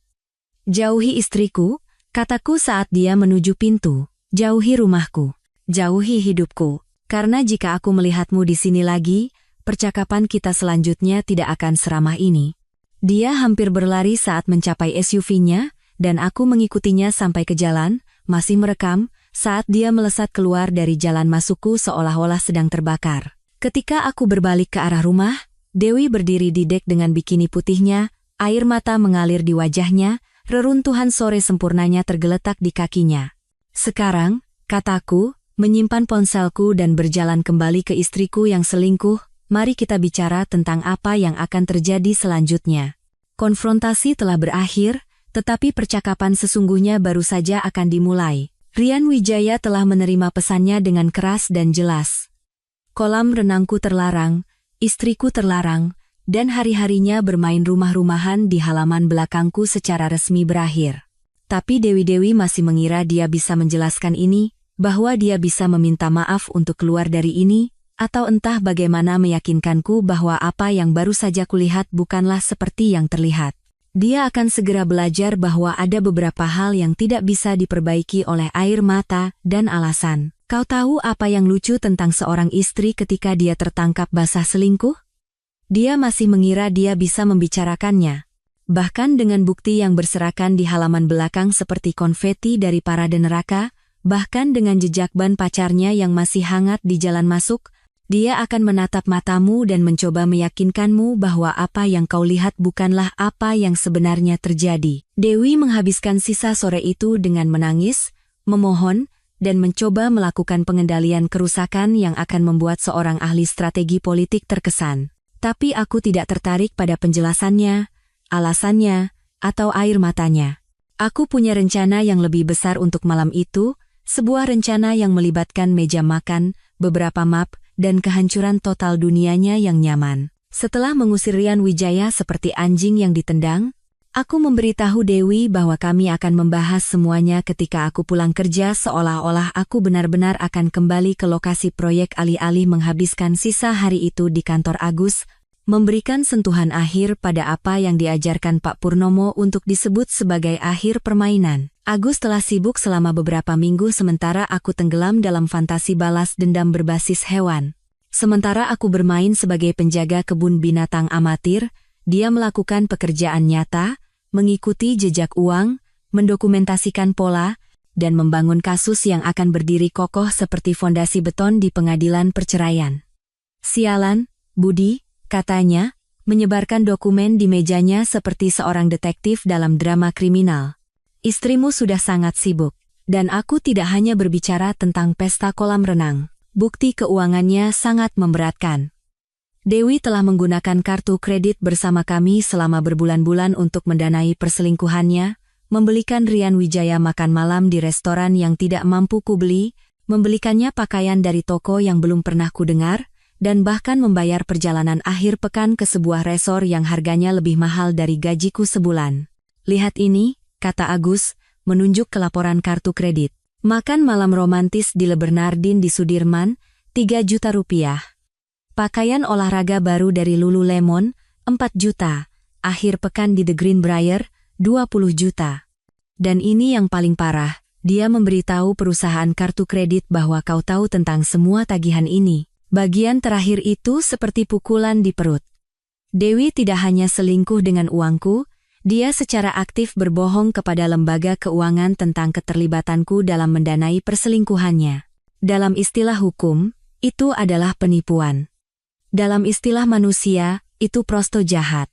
S1: "Jauhi istriku," kataku saat dia menuju pintu. "Jauhi rumahku. Jauhi hidupku. Karena jika aku melihatmu di sini lagi, percakapan kita selanjutnya tidak akan seramah ini." Dia hampir berlari saat mencapai SUV-nya, dan aku mengikutinya sampai ke jalan, masih merekam, saat dia melesat keluar dari jalan masukku seolah-olah sedang terbakar. Ketika aku berbalik ke arah rumah, Dewi berdiri di dek dengan bikini putihnya, air mata mengalir di wajahnya, reruntuhan sore sempurnanya tergeletak di kakinya. Sekarang, kataku, menyimpan ponselku dan berjalan kembali ke istriku yang selingkuh, mari kita bicara tentang apa yang akan terjadi selanjutnya. Konfrontasi telah berakhir, tetapi percakapan sesungguhnya baru saja akan dimulai. Rian Wijaya telah menerima pesannya dengan keras dan jelas. Kolam renangku terlarang, istriku terlarang, dan hari-harinya bermain rumah-rumahan di halaman belakangku secara resmi berakhir. Tapi Dewi masih mengira dia bisa menjelaskan ini, bahwa dia bisa meminta maaf untuk keluar dari ini, atau entah bagaimana meyakinkanku bahwa apa yang baru saja kulihat bukanlah seperti yang terlihat. Dia akan segera belajar bahwa ada beberapa hal yang tidak bisa diperbaiki oleh air mata dan alasan. Kau tahu apa yang lucu tentang seorang istri ketika dia tertangkap basah selingkuh? Dia masih mengira dia bisa membicarakannya. Bahkan dengan bukti yang berserakan di halaman belakang seperti konfeti dari parade neraka, bahkan dengan jejak ban pacarnya yang masih hangat di jalan masuk, dia akan menatap matamu dan mencoba meyakinkanmu bahwa apa yang kau lihat bukanlah apa yang sebenarnya terjadi. Dewi menghabiskan sisa sore itu dengan menangis, memohon, dan mencoba melakukan pengendalian kerusakan yang akan membuat seorang ahli strategi politik terkesan. Tapi aku tidak tertarik pada penjelasannya, alasannya, atau air matanya. Aku punya rencana yang lebih besar untuk malam itu, sebuah rencana yang melibatkan meja makan, beberapa map, dan kehancuran total dunianya yang nyaman. Setelah mengusir Rian Wijaya seperti anjing yang ditendang, aku memberitahu Dewi bahwa kami akan membahas semuanya ketika aku pulang kerja seolah-olah aku benar-benar akan kembali ke lokasi proyek alih-alih menghabiskan sisa hari itu di kantor Agus, memberikan sentuhan akhir pada apa yang diajarkan Pak Purnomo untuk disebut sebagai akhir permainan. Agus telah sibuk selama beberapa minggu sementara aku tenggelam dalam fantasi balas dendam berbasis hewan. Sementara aku bermain sebagai penjaga kebun binatang amatir, dia melakukan pekerjaan nyata, mengikuti jejak uang, mendokumentasikan pola, dan membangun kasus yang akan berdiri kokoh seperti fondasi beton di pengadilan perceraian. Sialan, Budi, katanya, menyebarkan dokumen di mejanya seperti seorang detektif dalam drama kriminal. Istrimu sudah sangat sibuk, dan aku tidak hanya berbicara tentang pesta kolam renang. Bukti keuangannya sangat memberatkan. Dewi telah menggunakan kartu kredit bersama kami selama berbulan-bulan untuk mendanai perselingkuhannya, membelikan Rian Wijaya makan malam di restoran yang tidak mampu kubeli, membelikannya pakaian dari toko yang belum pernah kudengar, dan bahkan membayar perjalanan akhir pekan ke sebuah resor yang harganya lebih mahal dari gajiku sebulan. Lihat ini, kata Agus, menunjuk ke laporan kartu kredit. Makan malam romantis di Le Bernardin di Sudirman, 3 juta rupiah. Pakaian olahraga baru dari Lululemon, 4 juta. Akhir pekan di The Greenbrier, 20 juta. Dan ini yang paling parah, dia memberitahu perusahaan kartu kredit bahwa kau tahu tentang semua tagihan ini. Bagian terakhir itu seperti pukulan di perut. Dewi tidak hanya selingkuh dengan uangku, dia secara aktif berbohong kepada lembaga keuangan tentang keterlibatanku dalam mendanai perselingkuhannya. Dalam istilah hukum, itu adalah penipuan. Dalam istilah manusia, itu prosto jahat.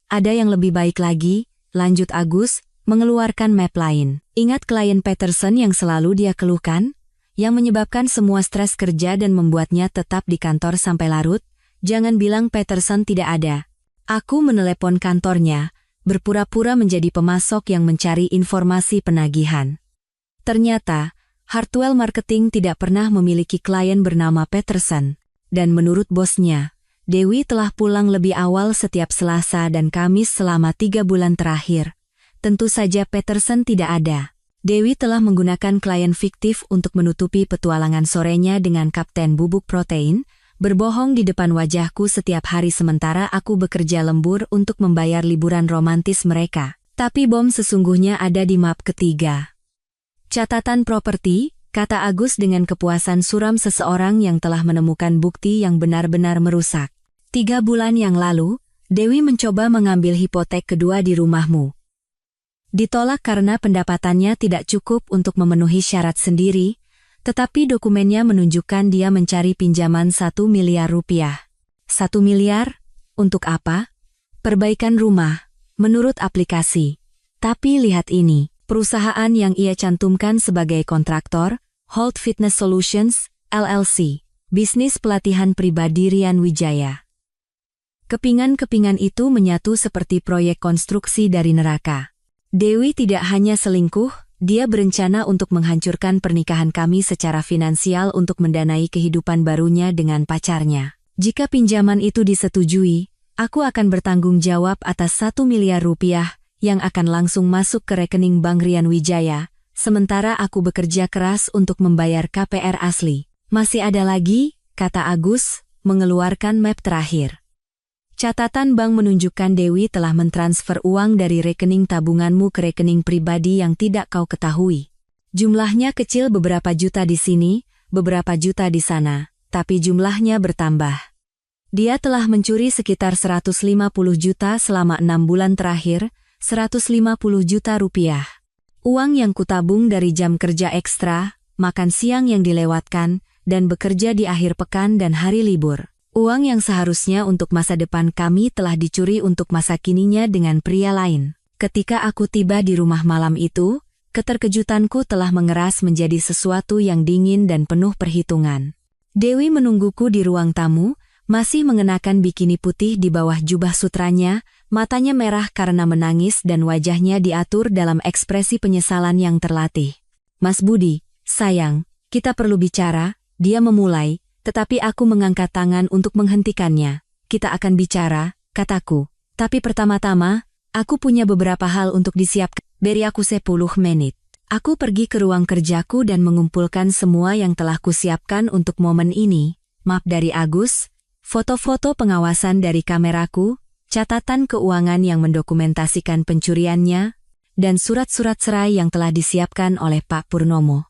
S1: Ada yang lebih baik lagi, lanjut Agus, mengeluarkan map lain. Ingat klien Peterson yang selalu dia keluhkan? Yang menyebabkan semua stres kerja dan membuatnya tetap di kantor sampai larut? Jangan bilang Peterson tidak ada. Aku menelepon kantornya, berpura-pura menjadi pemasok yang mencari informasi penagihan. Ternyata, Hartwell Marketing tidak pernah memiliki klien bernama Peterson, dan menurut bosnya, Dewi telah pulang lebih awal setiap Selasa dan Kamis selama 3 bulan terakhir. Tentu saja Peterson tidak ada. Dewi telah menggunakan klien fiktif untuk menutupi petualangan sorenya dengan Kapten Bubuk Protein, berbohong di depan wajahku setiap hari sementara aku bekerja lembur untuk membayar liburan romantis mereka. Tapi bom sesungguhnya ada di map ketiga. Catatan properti, kata Agus dengan kepuasan suram seseorang yang telah menemukan bukti yang benar-benar merusak. 3 bulan yang lalu, Dewi mencoba mengambil hipotek kedua di rumahmu. Ditolak karena pendapatannya tidak cukup untuk memenuhi syarat sendiri, tetapi dokumennya menunjukkan dia mencari pinjaman 1 miliar rupiah. 1 miliar? Untuk apa? Perbaikan rumah, menurut aplikasi. Tapi lihat ini, perusahaan yang ia cantumkan sebagai kontraktor, Holt Fitness Solutions, LLC, bisnis pelatihan pribadi Rian Wijaya. Kepingan-kepingan itu menyatu seperti proyek konstruksi dari neraka. Dewi tidak hanya selingkuh, dia berencana untuk menghancurkan pernikahan kami secara finansial untuk mendanai kehidupan barunya dengan pacarnya. Jika pinjaman itu disetujui, aku akan bertanggung jawab atas 1 miliar rupiah yang akan langsung masuk ke rekening Bank Rian Wijaya, sementara aku bekerja keras untuk membayar KPR asli. Masih ada lagi, kata Agus, mengeluarkan map terakhir. Catatan bank menunjukkan Dewi telah mentransfer uang dari rekening tabunganmu ke rekening pribadi yang tidak kau ketahui. Jumlahnya kecil, beberapa juta di sini, beberapa juta di sana, tapi jumlahnya bertambah. Dia telah mencuri sekitar 150 juta selama 6 bulan terakhir, 150 juta rupiah. Uang yang kutabung dari jam kerja ekstra, makan siang yang dilewatkan, dan bekerja di akhir pekan dan hari libur. Uang yang seharusnya untuk masa depan kami telah dicuri untuk masa kininya dengan pria lain. Ketika aku tiba di rumah malam itu, keterkejutanku telah mengeras menjadi sesuatu yang dingin dan penuh perhitungan. Dewi menungguku di ruang tamu, masih mengenakan bikini putih di bawah jubah sutranya, matanya merah karena menangis dan wajahnya diatur dalam ekspresi penyesalan yang terlatih. Mas Budi, sayang, kita perlu bicara, dia memulai. Tetapi aku mengangkat tangan untuk menghentikannya. Kita akan bicara, kataku. Tapi pertama-tama, aku punya beberapa hal untuk disiapkan. Beri aku 10 menit. Aku pergi ke ruang kerjaku dan mengumpulkan semua yang telah kusiapkan untuk momen ini. Map dari Agus, foto-foto pengawasan dari kameraku, catatan keuangan yang mendokumentasikan pencuriannya, dan surat-surat cerai yang telah disiapkan oleh Pak Purnomo.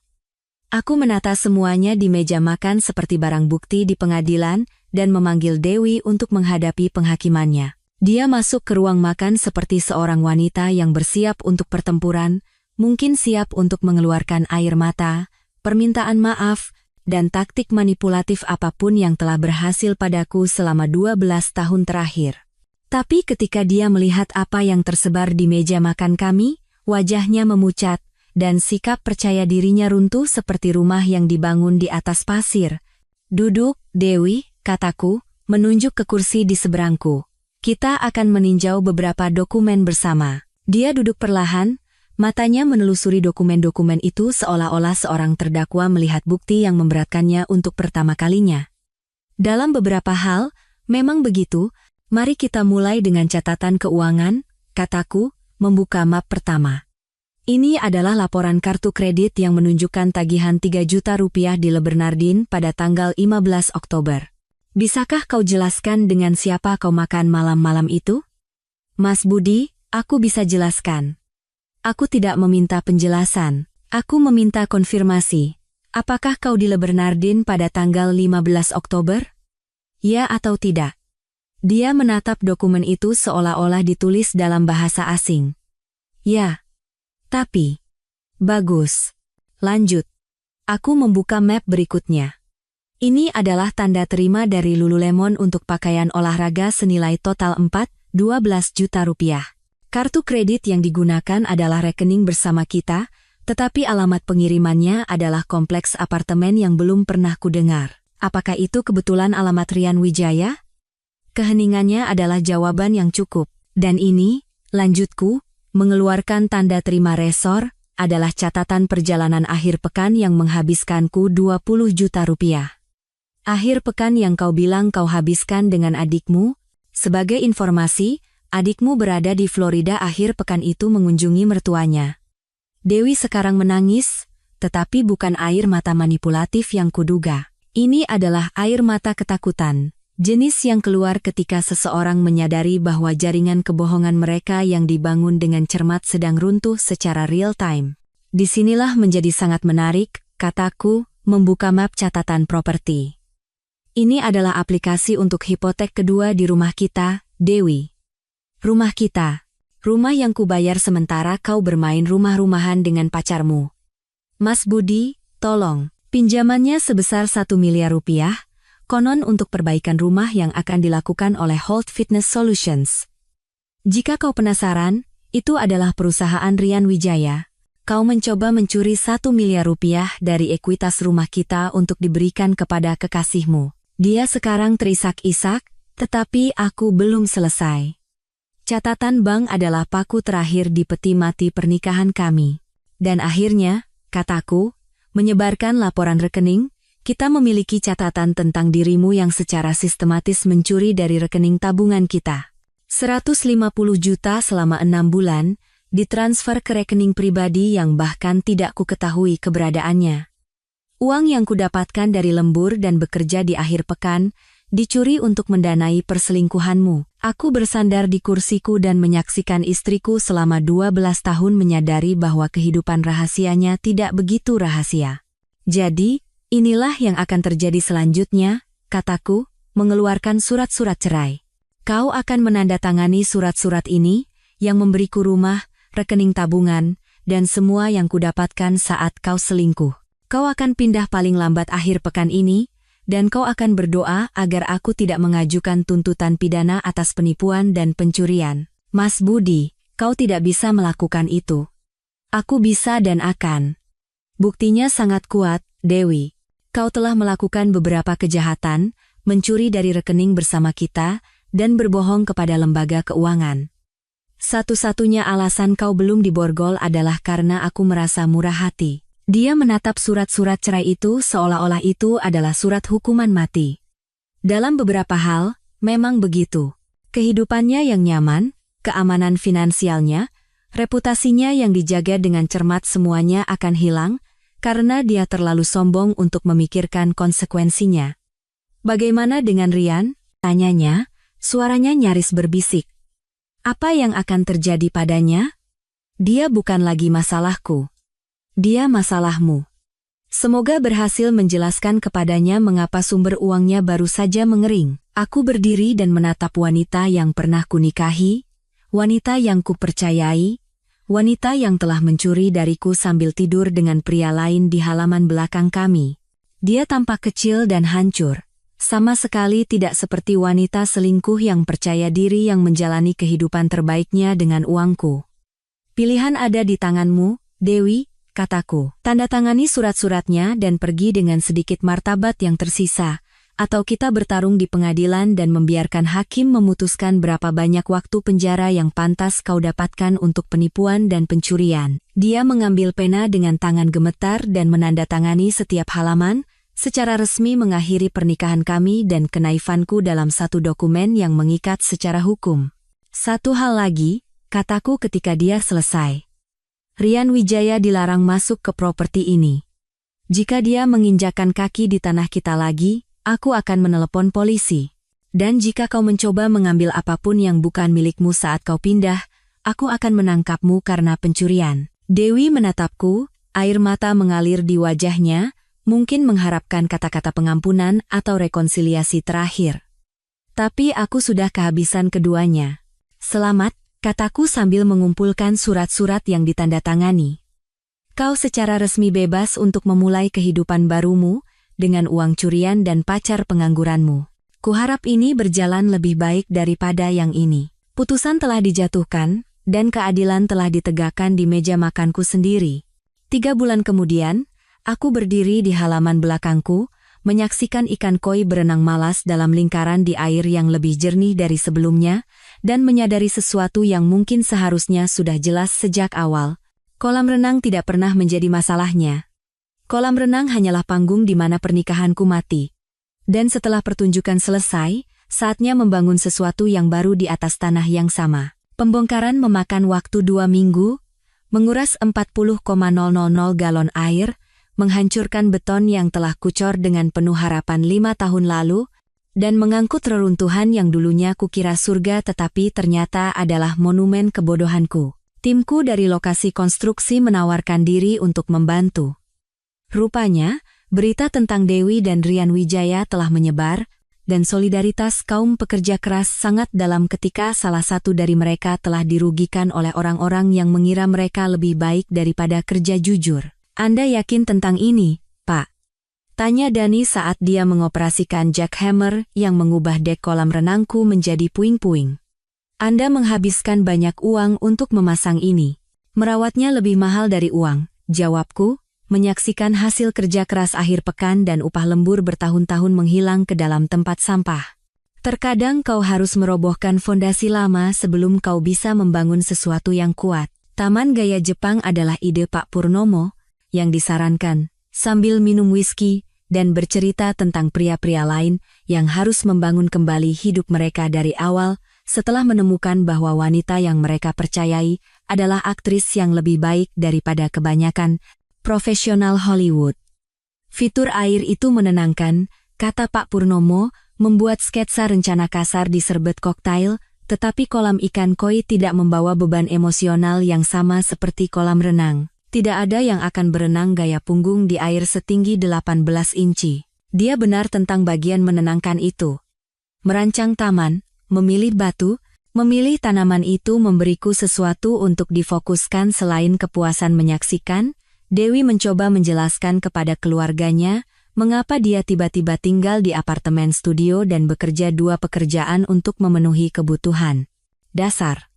S1: Aku menata semuanya di meja makan seperti barang bukti di pengadilan dan memanggil Dewi untuk menghadapi penghakimannya. Dia masuk ke ruang makan seperti seorang wanita yang bersiap untuk pertempuran, mungkin siap untuk mengeluarkan air mata, permintaan maaf, dan taktik manipulatif apapun yang telah berhasil padaku selama 12 tahun terakhir. Tapi ketika dia melihat apa yang tersebar di meja makan kami, wajahnya memucat, dan sikap percaya dirinya runtuh seperti rumah yang dibangun di atas pasir. Duduk, Dewi, kataku, menunjuk ke kursi di seberangku. Kita akan meninjau beberapa dokumen bersama. Dia duduk perlahan, matanya menelusuri dokumen-dokumen itu seolah-olah seorang terdakwa melihat bukti yang memberatkannya untuk pertama kalinya. Dalam beberapa hal, memang begitu, mari kita mulai dengan catatan keuangan, kataku, membuka map pertama. Ini adalah laporan kartu kredit yang menunjukkan tagihan 3 juta rupiah di Le Bernardin pada tanggal 15 Oktober. Bisakah kau jelaskan dengan siapa kau makan malam-malam itu? Mas Budi, aku bisa jelaskan. Aku tidak meminta penjelasan, aku meminta konfirmasi. Apakah kau di Le Bernardin pada tanggal 15 Oktober? Ya atau tidak? Dia menatap dokumen itu seolah-olah ditulis dalam bahasa asing. Ya. Tapi, bagus. Lanjut. Aku membuka map berikutnya. Ini adalah tanda terima dari Lululemon untuk pakaian olahraga senilai total 12 juta rupiah. Kartu kredit yang digunakan adalah rekening bersama kita, tetapi alamat pengirimannya adalah kompleks apartemen yang belum pernah kudengar. Apakah itu kebetulan alamat Rian Wijaya? Keheningannya adalah jawaban yang cukup. Dan ini, lanjutku, mengeluarkan tanda terima resor, adalah catatan perjalanan akhir pekan yang menghabiskanku 20 juta rupiah. Akhir pekan yang kau bilang kau habiskan dengan adikmu, sebagai informasi, adikmu berada di Florida akhir pekan itu mengunjungi mertuanya. Dewi sekarang menangis, tetapi bukan air mata manipulatif yang kuduga. Ini adalah air mata ketakutan. Jenis yang keluar ketika seseorang menyadari bahwa jaringan kebohongan mereka yang dibangun dengan cermat sedang runtuh secara real time. Disinilah menjadi sangat menarik, kataku, membuka map catatan properti. Ini adalah aplikasi untuk hipotek kedua di rumah kita, Dewi. Rumah kita. Rumah yang kubayar sementara kau bermain rumah-rumahan dengan pacarmu. Mas Budi, tolong. Pinjamannya sebesar 1 miliar rupiah, konon untuk perbaikan rumah yang akan dilakukan oleh Holt Fitness Solutions. Jika kau penasaran, itu adalah perusahaan Rian Wijaya. Kau mencoba mencuri 1 miliar rupiah dari ekuitas rumah kita untuk diberikan kepada kekasihmu. Dia sekarang terisak-isak, tetapi aku belum selesai. Catatan bank adalah paku terakhir di peti mati pernikahan kami. Dan akhirnya, kataku, menyebarkan laporan rekening, kita memiliki catatan tentang dirimu yang secara sistematis mencuri dari rekening tabungan kita. 150 juta selama 6 bulan, ditransfer ke rekening pribadi yang bahkan tidak kuketahui keberadaannya. Uang yang kudapatkan dari lembur dan bekerja di akhir pekan, dicuri untuk mendanai perselingkuhanmu. Aku bersandar di kursiku dan menyaksikan istriku selama 12 tahun menyadari bahwa kehidupan rahasianya tidak begitu rahasia. Jadi, inilah yang akan terjadi selanjutnya, kataku, mengeluarkan surat-surat cerai. Kau akan menandatangani surat-surat ini, yang memberiku rumah, rekening tabungan, dan semua yang kudapatkan saat kau selingkuh. Kau akan pindah paling lambat akhir pekan ini, dan kau akan berdoa agar aku tidak mengajukan tuntutan pidana atas penipuan dan pencurian. Mas Budi, kau tidak bisa melakukan itu. Aku bisa dan akan. Buktinya sangat kuat, Dewi. Kau telah melakukan beberapa kejahatan, mencuri dari rekening bersama kita, dan berbohong kepada lembaga keuangan. Satu-satunya alasan kau belum diborgol adalah karena aku merasa murah hati. Dia menatap surat-surat cerai itu seolah-olah itu adalah surat hukuman mati. Dalam beberapa hal, memang begitu. Kehidupannya yang nyaman, keamanan finansialnya, reputasinya yang dijaga dengan cermat semuanya akan hilang, karena dia terlalu sombong untuk memikirkan konsekuensinya. Bagaimana dengan Rian? Tanyanya, suaranya nyaris berbisik. Apa yang akan terjadi padanya? Dia bukan lagi masalahku. Dia masalahmu. Semoga berhasil menjelaskan kepadanya mengapa sumber uangnya baru saja mengering. Aku berdiri dan menatap wanita yang pernah kunikahi, wanita yang kupercayai, wanita yang telah mencuri dariku sambil tidur dengan pria lain di halaman belakang kami. Dia tampak kecil dan hancur, sama sekali tidak seperti wanita selingkuh yang percaya diri yang menjalani kehidupan terbaiknya dengan uangku. Pilihan ada di tanganmu, Dewi, kataku. Tanda tangani surat-suratnya dan pergi dengan sedikit martabat yang tersisa, atau kita bertarung di pengadilan dan membiarkan hakim memutuskan berapa banyak waktu penjara yang pantas kau dapatkan untuk penipuan dan pencurian. Dia mengambil pena dengan tangan gemetar dan menandatangani setiap halaman, secara resmi mengakhiri pernikahan kami dan kenaifanku dalam satu dokumen yang mengikat secara hukum. Satu hal lagi, kataku ketika dia selesai. Rian Wijaya dilarang masuk ke properti ini. Jika dia menginjakkan kaki di tanah kita lagi, aku akan menelepon polisi. Dan jika kau mencoba mengambil apapun yang bukan milikmu saat kau pindah, aku akan menangkapmu karena pencurian. Dewi menatapku, air mata mengalir di wajahnya, mungkin mengharapkan kata-kata pengampunan atau rekonsiliasi terakhir. Tapi aku sudah kehabisan keduanya. Selamat, kataku sambil mengumpulkan surat-surat yang ditandatangani. Kau secara resmi bebas untuk memulai kehidupan barumu, dengan uang curian dan pacar pengangguranmu. Kuharap ini berjalan lebih baik daripada yang ini. Putusan telah dijatuhkan, dan keadilan telah ditegakkan di meja makanku sendiri. 3 bulan kemudian, aku berdiri di halaman belakangku, menyaksikan ikan koi berenang malas dalam lingkaran di air yang lebih jernih dari sebelumnya, dan menyadari sesuatu yang mungkin seharusnya sudah jelas sejak awal. Kolam renang tidak pernah menjadi masalahnya. Kolam renang hanyalah panggung di mana pernikahanku mati. Dan setelah pertunjukan selesai, saatnya membangun sesuatu yang baru di atas tanah yang sama. Pembongkaran memakan waktu 2 minggu, menguras 40,000 galon air, menghancurkan beton yang telah kucor dengan penuh harapan 5 tahun lalu, dan mengangkut reruntuhan yang dulunya kukira surga tetapi ternyata adalah monumen kebodohanku. Timku dari lokasi konstruksi menawarkan diri untuk membantu. Rupanya, berita tentang Dewi dan Rian Wijaya telah menyebar, dan solidaritas kaum pekerja keras sangat dalam ketika salah satu dari mereka telah dirugikan oleh orang-orang yang mengira mereka lebih baik daripada kerja jujur. Anda yakin tentang ini, Pak? Tanya Dani saat dia mengoperasikan jackhammer yang mengubah dek kolam renangku menjadi puing-puing. Anda menghabiskan banyak uang untuk memasang ini. Merawatnya lebih mahal dari uang, jawabku, menyaksikan hasil kerja keras akhir pekan dan upah lembur bertahun-tahun menghilang ke dalam tempat sampah. Terkadang kau harus merobohkan fondasi lama sebelum kau bisa membangun sesuatu yang kuat. Taman gaya Jepang adalah ide Pak Purnomo, yang disarankan, sambil minum whisky dan bercerita tentang pria-pria lain yang harus membangun kembali hidup mereka dari awal setelah menemukan bahwa wanita yang mereka percayai adalah aktris yang lebih baik daripada kebanyakan profesional Hollywood. Fitur air itu menenangkan, kata Pak Purnomo, membuat sketsa rencana kasar di serbet koktail, tetapi kolam ikan koi tidak membawa beban emosional yang sama seperti kolam renang. Tidak ada yang akan berenang gaya punggung di air setinggi 18 inci. Dia benar tentang bagian menenangkan itu. Merancang taman, memilih batu, memilih tanaman itu memberiku sesuatu untuk difokuskan selain kepuasan menyaksikan. Dewi mencoba menjelaskan kepada keluarganya mengapa dia tiba-tiba tinggal di apartemen studio dan bekerja 2 pekerjaan untuk memenuhi kebutuhan dasar.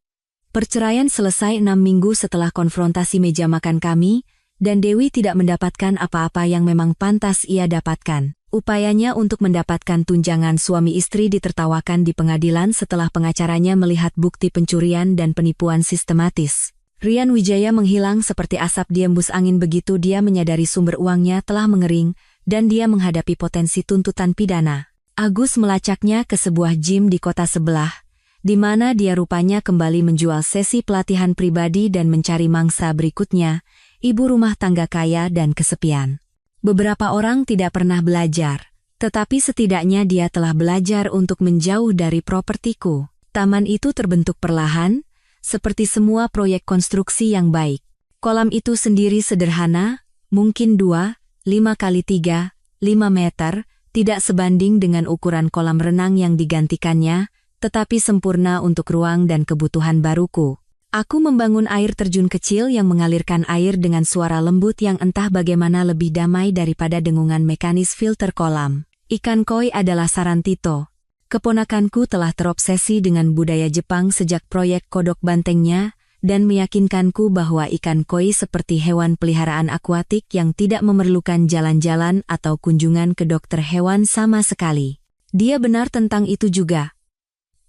S1: Perceraian selesai 6 minggu setelah konfrontasi meja makan kami, dan Dewi tidak mendapatkan apa-apa yang memang pantas ia dapatkan. Upayanya untuk mendapatkan tunjangan suami istri ditertawakan di pengadilan setelah pengacaranya melihat bukti pencurian dan penipuan sistematis. Rian Wijaya menghilang seperti asap di embus angin begitu dia menyadari sumber uangnya telah mengering dan dia menghadapi potensi tuntutan pidana. Agus melacaknya ke sebuah gym di kota sebelah, di mana dia rupanya kembali menjual sesi pelatihan pribadi dan mencari mangsa berikutnya, ibu rumah tangga kaya dan kesepian. Beberapa orang tidak pernah belajar, tetapi setidaknya dia telah belajar untuk menjauh dari propertiku. Taman itu terbentuk perlahan, seperti semua proyek konstruksi yang baik. Kolam itu sendiri sederhana, mungkin 5 kali 3, 5 meter, tidak sebanding dengan ukuran kolam renang yang digantikannya, tetapi sempurna untuk ruang dan kebutuhan baruku. Aku membangun air terjun kecil yang mengalirkan air dengan suara lembut yang entah bagaimana lebih damai daripada dengungan mekanis filter kolam. Ikan koi adalah Sarantito. Keponakanku telah terobsesi dengan budaya Jepang sejak proyek kodok bantengnya, dan meyakinkanku bahwa ikan koi seperti hewan peliharaan akuatik yang tidak memerlukan jalan-jalan atau kunjungan ke dokter hewan sama sekali. Dia benar tentang itu juga.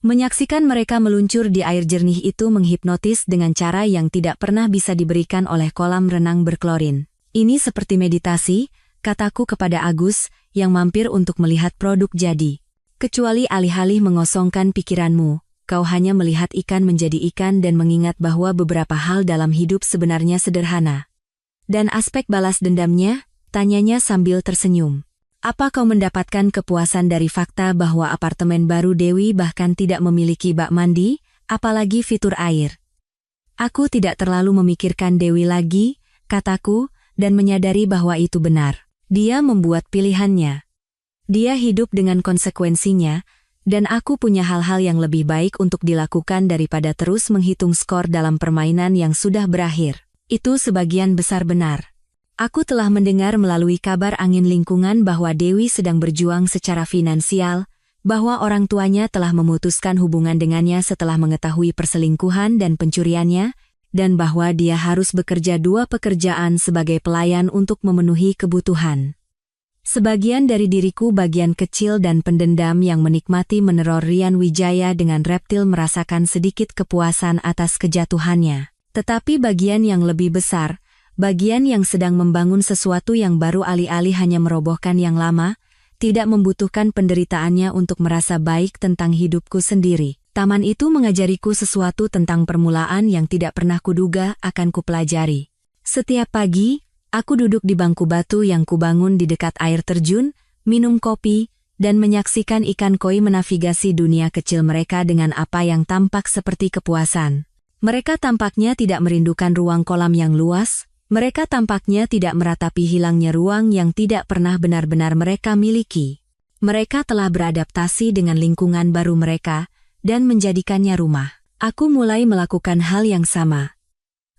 S1: Menyaksikan mereka meluncur di air jernih itu menghipnotis dengan cara yang tidak pernah bisa diberikan oleh kolam renang berklorin. Ini seperti meditasi, kataku kepada Agus, yang mampir untuk melihat produk jadi. Kecuali alih-alih mengosongkan pikiranmu, kau hanya melihat ikan menjadi ikan dan mengingat bahwa beberapa hal dalam hidup sebenarnya sederhana. Dan aspek balas dendamnya, tanyanya sambil tersenyum. Apa kau mendapatkan kepuasan dari fakta bahwa apartemen baru Dewi bahkan tidak memiliki bak mandi, apalagi fitur air? Aku tidak terlalu memikirkan Dewi lagi, kataku, dan menyadari bahwa itu benar. Dia membuat pilihannya. Dia hidup dengan konsekuensinya, dan aku punya hal-hal yang lebih baik untuk dilakukan daripada terus menghitung skor dalam permainan yang sudah berakhir. Itu sebagian besar benar. Aku telah mendengar melalui kabar angin lingkungan bahwa Dewi sedang berjuang secara finansial, bahwa orang tuanya telah memutuskan hubungan dengannya setelah mengetahui perselingkuhan dan pencuriannya, dan bahwa dia harus bekerja 2 pekerjaan sebagai pelayan untuk memenuhi kebutuhan. Sebagian dari diriku bagian kecil dan pendendam yang menikmati meneror Rian Wijaya dengan reptil merasakan sedikit kepuasan atas kejatuhannya. Tetapi bagian yang lebih besar, bagian yang sedang membangun sesuatu yang baru alih-alih hanya merobohkan yang lama, tidak membutuhkan penderitaannya untuk merasa baik tentang hidupku sendiri. Taman itu mengajariku sesuatu tentang permulaan yang tidak pernah kuduga akan kupelajari. Setiap pagi, aku duduk di bangku batu yang kubangun di dekat air terjun, minum kopi, dan menyaksikan ikan koi menavigasi dunia kecil mereka dengan apa yang tampak seperti kepuasan. Mereka tampaknya tidak merindukan ruang kolam yang luas, mereka tampaknya tidak meratapi hilangnya ruang yang tidak pernah benar-benar mereka miliki. Mereka telah beradaptasi dengan lingkungan baru mereka dan menjadikannya rumah. Aku mulai melakukan hal yang sama.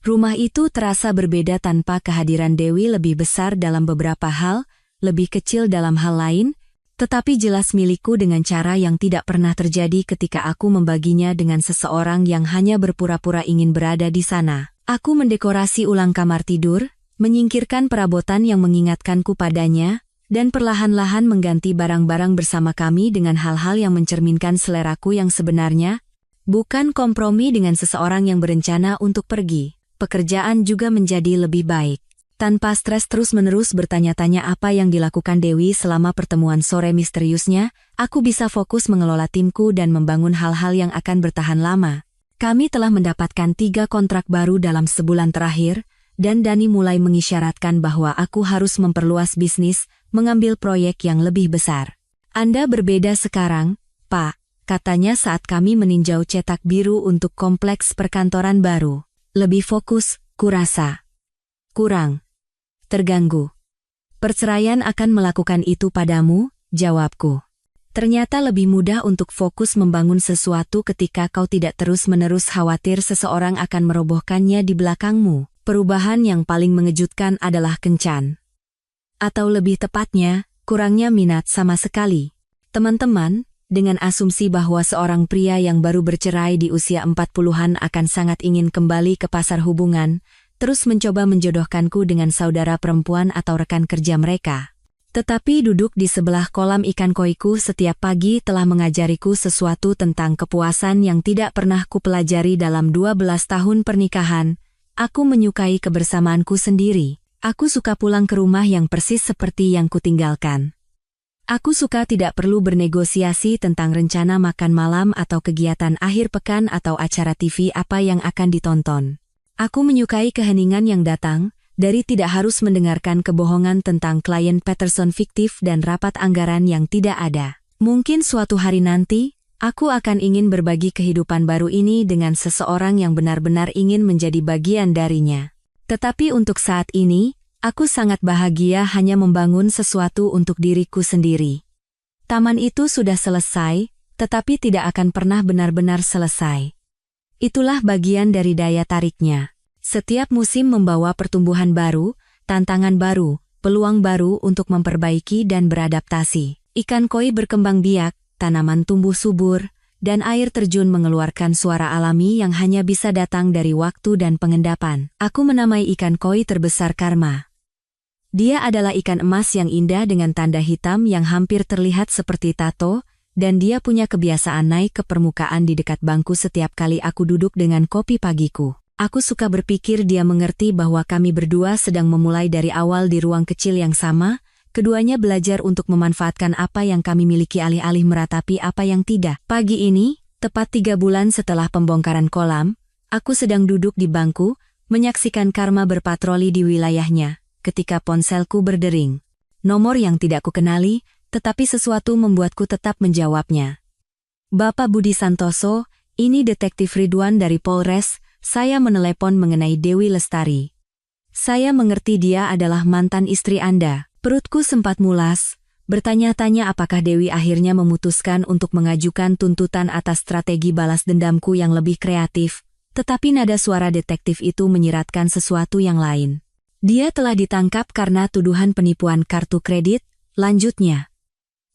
S1: Rumah itu terasa berbeda tanpa kehadiran Dewi, lebih besar dalam beberapa hal, lebih kecil dalam hal lain, tetapi jelas milikku dengan cara yang tidak pernah terjadi ketika aku membaginya dengan seseorang yang hanya berpura-pura ingin berada di sana. Aku mendekorasi ulang kamar tidur, menyingkirkan perabotan yang mengingatkanku padanya, dan perlahan-lahan mengganti barang-barang bersama kami dengan hal-hal yang mencerminkan seleraku yang sebenarnya, bukan kompromi dengan seseorang yang berencana untuk pergi. Pekerjaan juga menjadi lebih baik. Tanpa stres terus-menerus bertanya-tanya apa yang dilakukan Dewi selama pertemuan sore misteriusnya, aku bisa fokus mengelola timku dan membangun hal-hal yang akan bertahan lama. Kami telah mendapatkan 3 kontrak baru dalam sebulan terakhir, dan Dani mulai mengisyaratkan bahwa aku harus memperluas bisnis, mengambil proyek yang lebih besar. Anda berbeda sekarang, Pak, katanya saat kami meninjau cetak biru untuk kompleks perkantoran baru. Lebih fokus, kurasa. Kurang. Terganggu. Perceraian akan melakukan itu padamu, jawabku. Ternyata lebih mudah untuk fokus membangun sesuatu ketika kau tidak terus-menerus khawatir seseorang akan merobohkannya di belakangmu. Perubahan yang paling mengejutkan adalah kencan. Atau lebih tepatnya, kurangnya minat sama sekali. Teman-teman, dengan asumsi bahwa seorang pria yang baru bercerai di usia 40-an akan sangat ingin kembali ke pasar hubungan, terus mencoba menjodohkanku dengan saudara perempuan atau rekan kerja mereka. Tetapi duduk di sebelah kolam ikan koiku setiap pagi telah mengajariku sesuatu tentang kepuasan yang tidak pernah kupelajari dalam 12 tahun pernikahan. Aku menyukai kebersamaanku sendiri. Aku suka pulang ke rumah yang persis seperti yang kutinggalkan. Aku suka tidak perlu bernegosiasi tentang rencana makan malam atau kegiatan akhir pekan atau acara TV apa yang akan ditonton. Aku menyukai keheningan yang datang, dari tidak harus mendengarkan kebohongan tentang klien Peterson fiktif dan rapat anggaran yang tidak ada. Mungkin suatu hari nanti, aku akan ingin berbagi kehidupan baru ini dengan seseorang yang benar-benar ingin menjadi bagian darinya. Tetapi untuk saat ini, aku sangat bahagia hanya membangun sesuatu untuk diriku sendiri. Taman itu sudah selesai, tetapi tidak akan pernah benar-benar selesai. Itulah bagian dari daya tariknya. Setiap musim membawa pertumbuhan baru, tantangan baru, peluang baru untuk memperbaiki dan beradaptasi. Ikan koi berkembang biak, tanaman tumbuh subur, dan air terjun mengeluarkan suara alami yang hanya bisa datang dari waktu dan pengendapan. Aku menamai ikan koi terbesar Karma. Dia adalah ikan emas yang indah dengan tanda hitam yang hampir terlihat seperti tato, dan dia punya kebiasaan naik ke permukaan di dekat bangku setiap kali aku duduk dengan kopi pagiku. Aku suka berpikir dia mengerti bahwa kami berdua sedang memulai dari awal di ruang kecil yang sama, keduanya belajar untuk memanfaatkan apa yang kami miliki alih-alih meratapi apa yang tidak. Pagi ini, tepat 3 bulan setelah pembongkaran kolam, aku sedang duduk di bangku, menyaksikan Karma berpatroli di wilayahnya, ketika ponselku berdering. Nomor yang tidak kukenali, tetapi sesuatu membuatku tetap menjawabnya. Bapak Budi Santoso, ini Detektif Ridwan dari Polres. Saya menelepon mengenai Dewi Lestari. Saya mengerti dia adalah mantan istri Anda. Perutku sempat mulas, bertanya-tanya apakah Dewi akhirnya memutuskan untuk mengajukan tuntutan atas strategi balas dendamku yang lebih kreatif, tetapi nada suara detektif itu menyiratkan sesuatu yang lain. Dia telah ditangkap karena tuduhan penipuan kartu kredit, lanjutnya.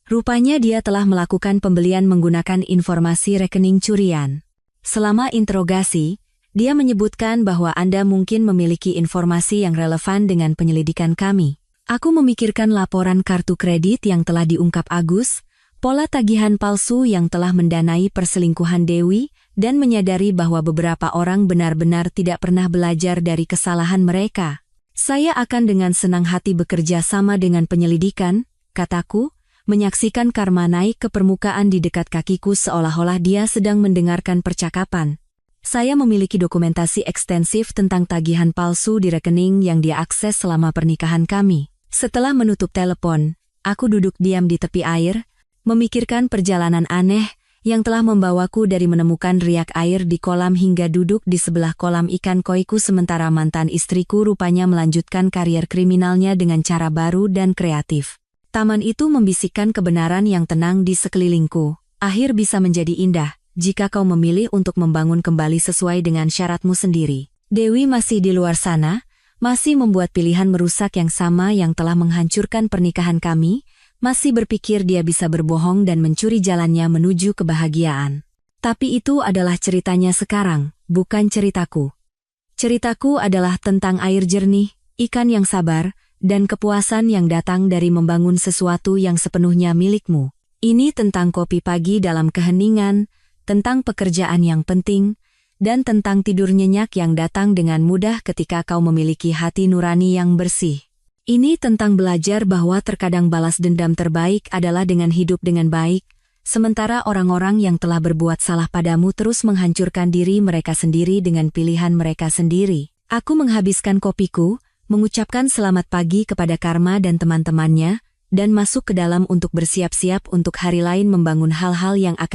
S1: Rupanya dia telah melakukan pembelian menggunakan informasi rekening curian. Selama interogasi, dia menyebutkan bahwa Anda mungkin memiliki informasi yang relevan dengan penyelidikan kami. Aku memikirkan laporan kartu kredit yang telah diungkap Agus, pola tagihan palsu yang telah mendanai perselingkuhan Dewi, dan menyadari bahwa beberapa orang benar-benar tidak pernah belajar dari kesalahan mereka. Saya akan dengan senang hati bekerja sama dengan penyelidikan, kataku, menyaksikan Karma naik ke permukaan di dekat kakiku seolah-olah dia sedang mendengarkan percakapan. Saya memiliki dokumentasi ekstensif tentang tagihan palsu di rekening yang dia akses selama pernikahan kami. Setelah menutup telepon, aku duduk diam di tepi air, memikirkan perjalanan aneh yang telah membawaku dari menemukan riak air di kolam hingga duduk di sebelah kolam ikan koiku sementara mantan istriku rupanya melanjutkan karier kriminalnya dengan cara baru dan kreatif. Taman itu membisikkan kebenaran yang tenang di sekelilingku. Akhir bisa menjadi indah jika kau memilih untuk membangun kembali sesuai dengan syaratmu sendiri. Dewi masih di luar sana, masih membuat pilihan merusak yang sama yang telah menghancurkan pernikahan kami, masih berpikir dia bisa berbohong dan mencuri jalannya menuju kebahagiaan. Tapi itu adalah ceritanya sekarang, bukan ceritaku. Ceritaku adalah tentang air jernih, ikan yang sabar, dan kepuasan yang datang dari membangun sesuatu yang sepenuhnya milikmu. Ini tentang kopi pagi dalam keheningan, tentang pekerjaan yang penting, dan tentang tidur nyenyak yang datang dengan mudah ketika kau memiliki hati nurani yang bersih. Ini tentang belajar bahwa terkadang balas dendam terbaik adalah dengan hidup dengan baik, sementara orang-orang yang telah berbuat salah padamu terus menghancurkan diri mereka sendiri dengan pilihan mereka sendiri. Aku menghabiskan kopiku, mengucapkan selamat pagi kepada Karma dan teman-temannya, dan masuk ke dalam untuk bersiap-siap untuk hari lain membangun hal-hal yang akan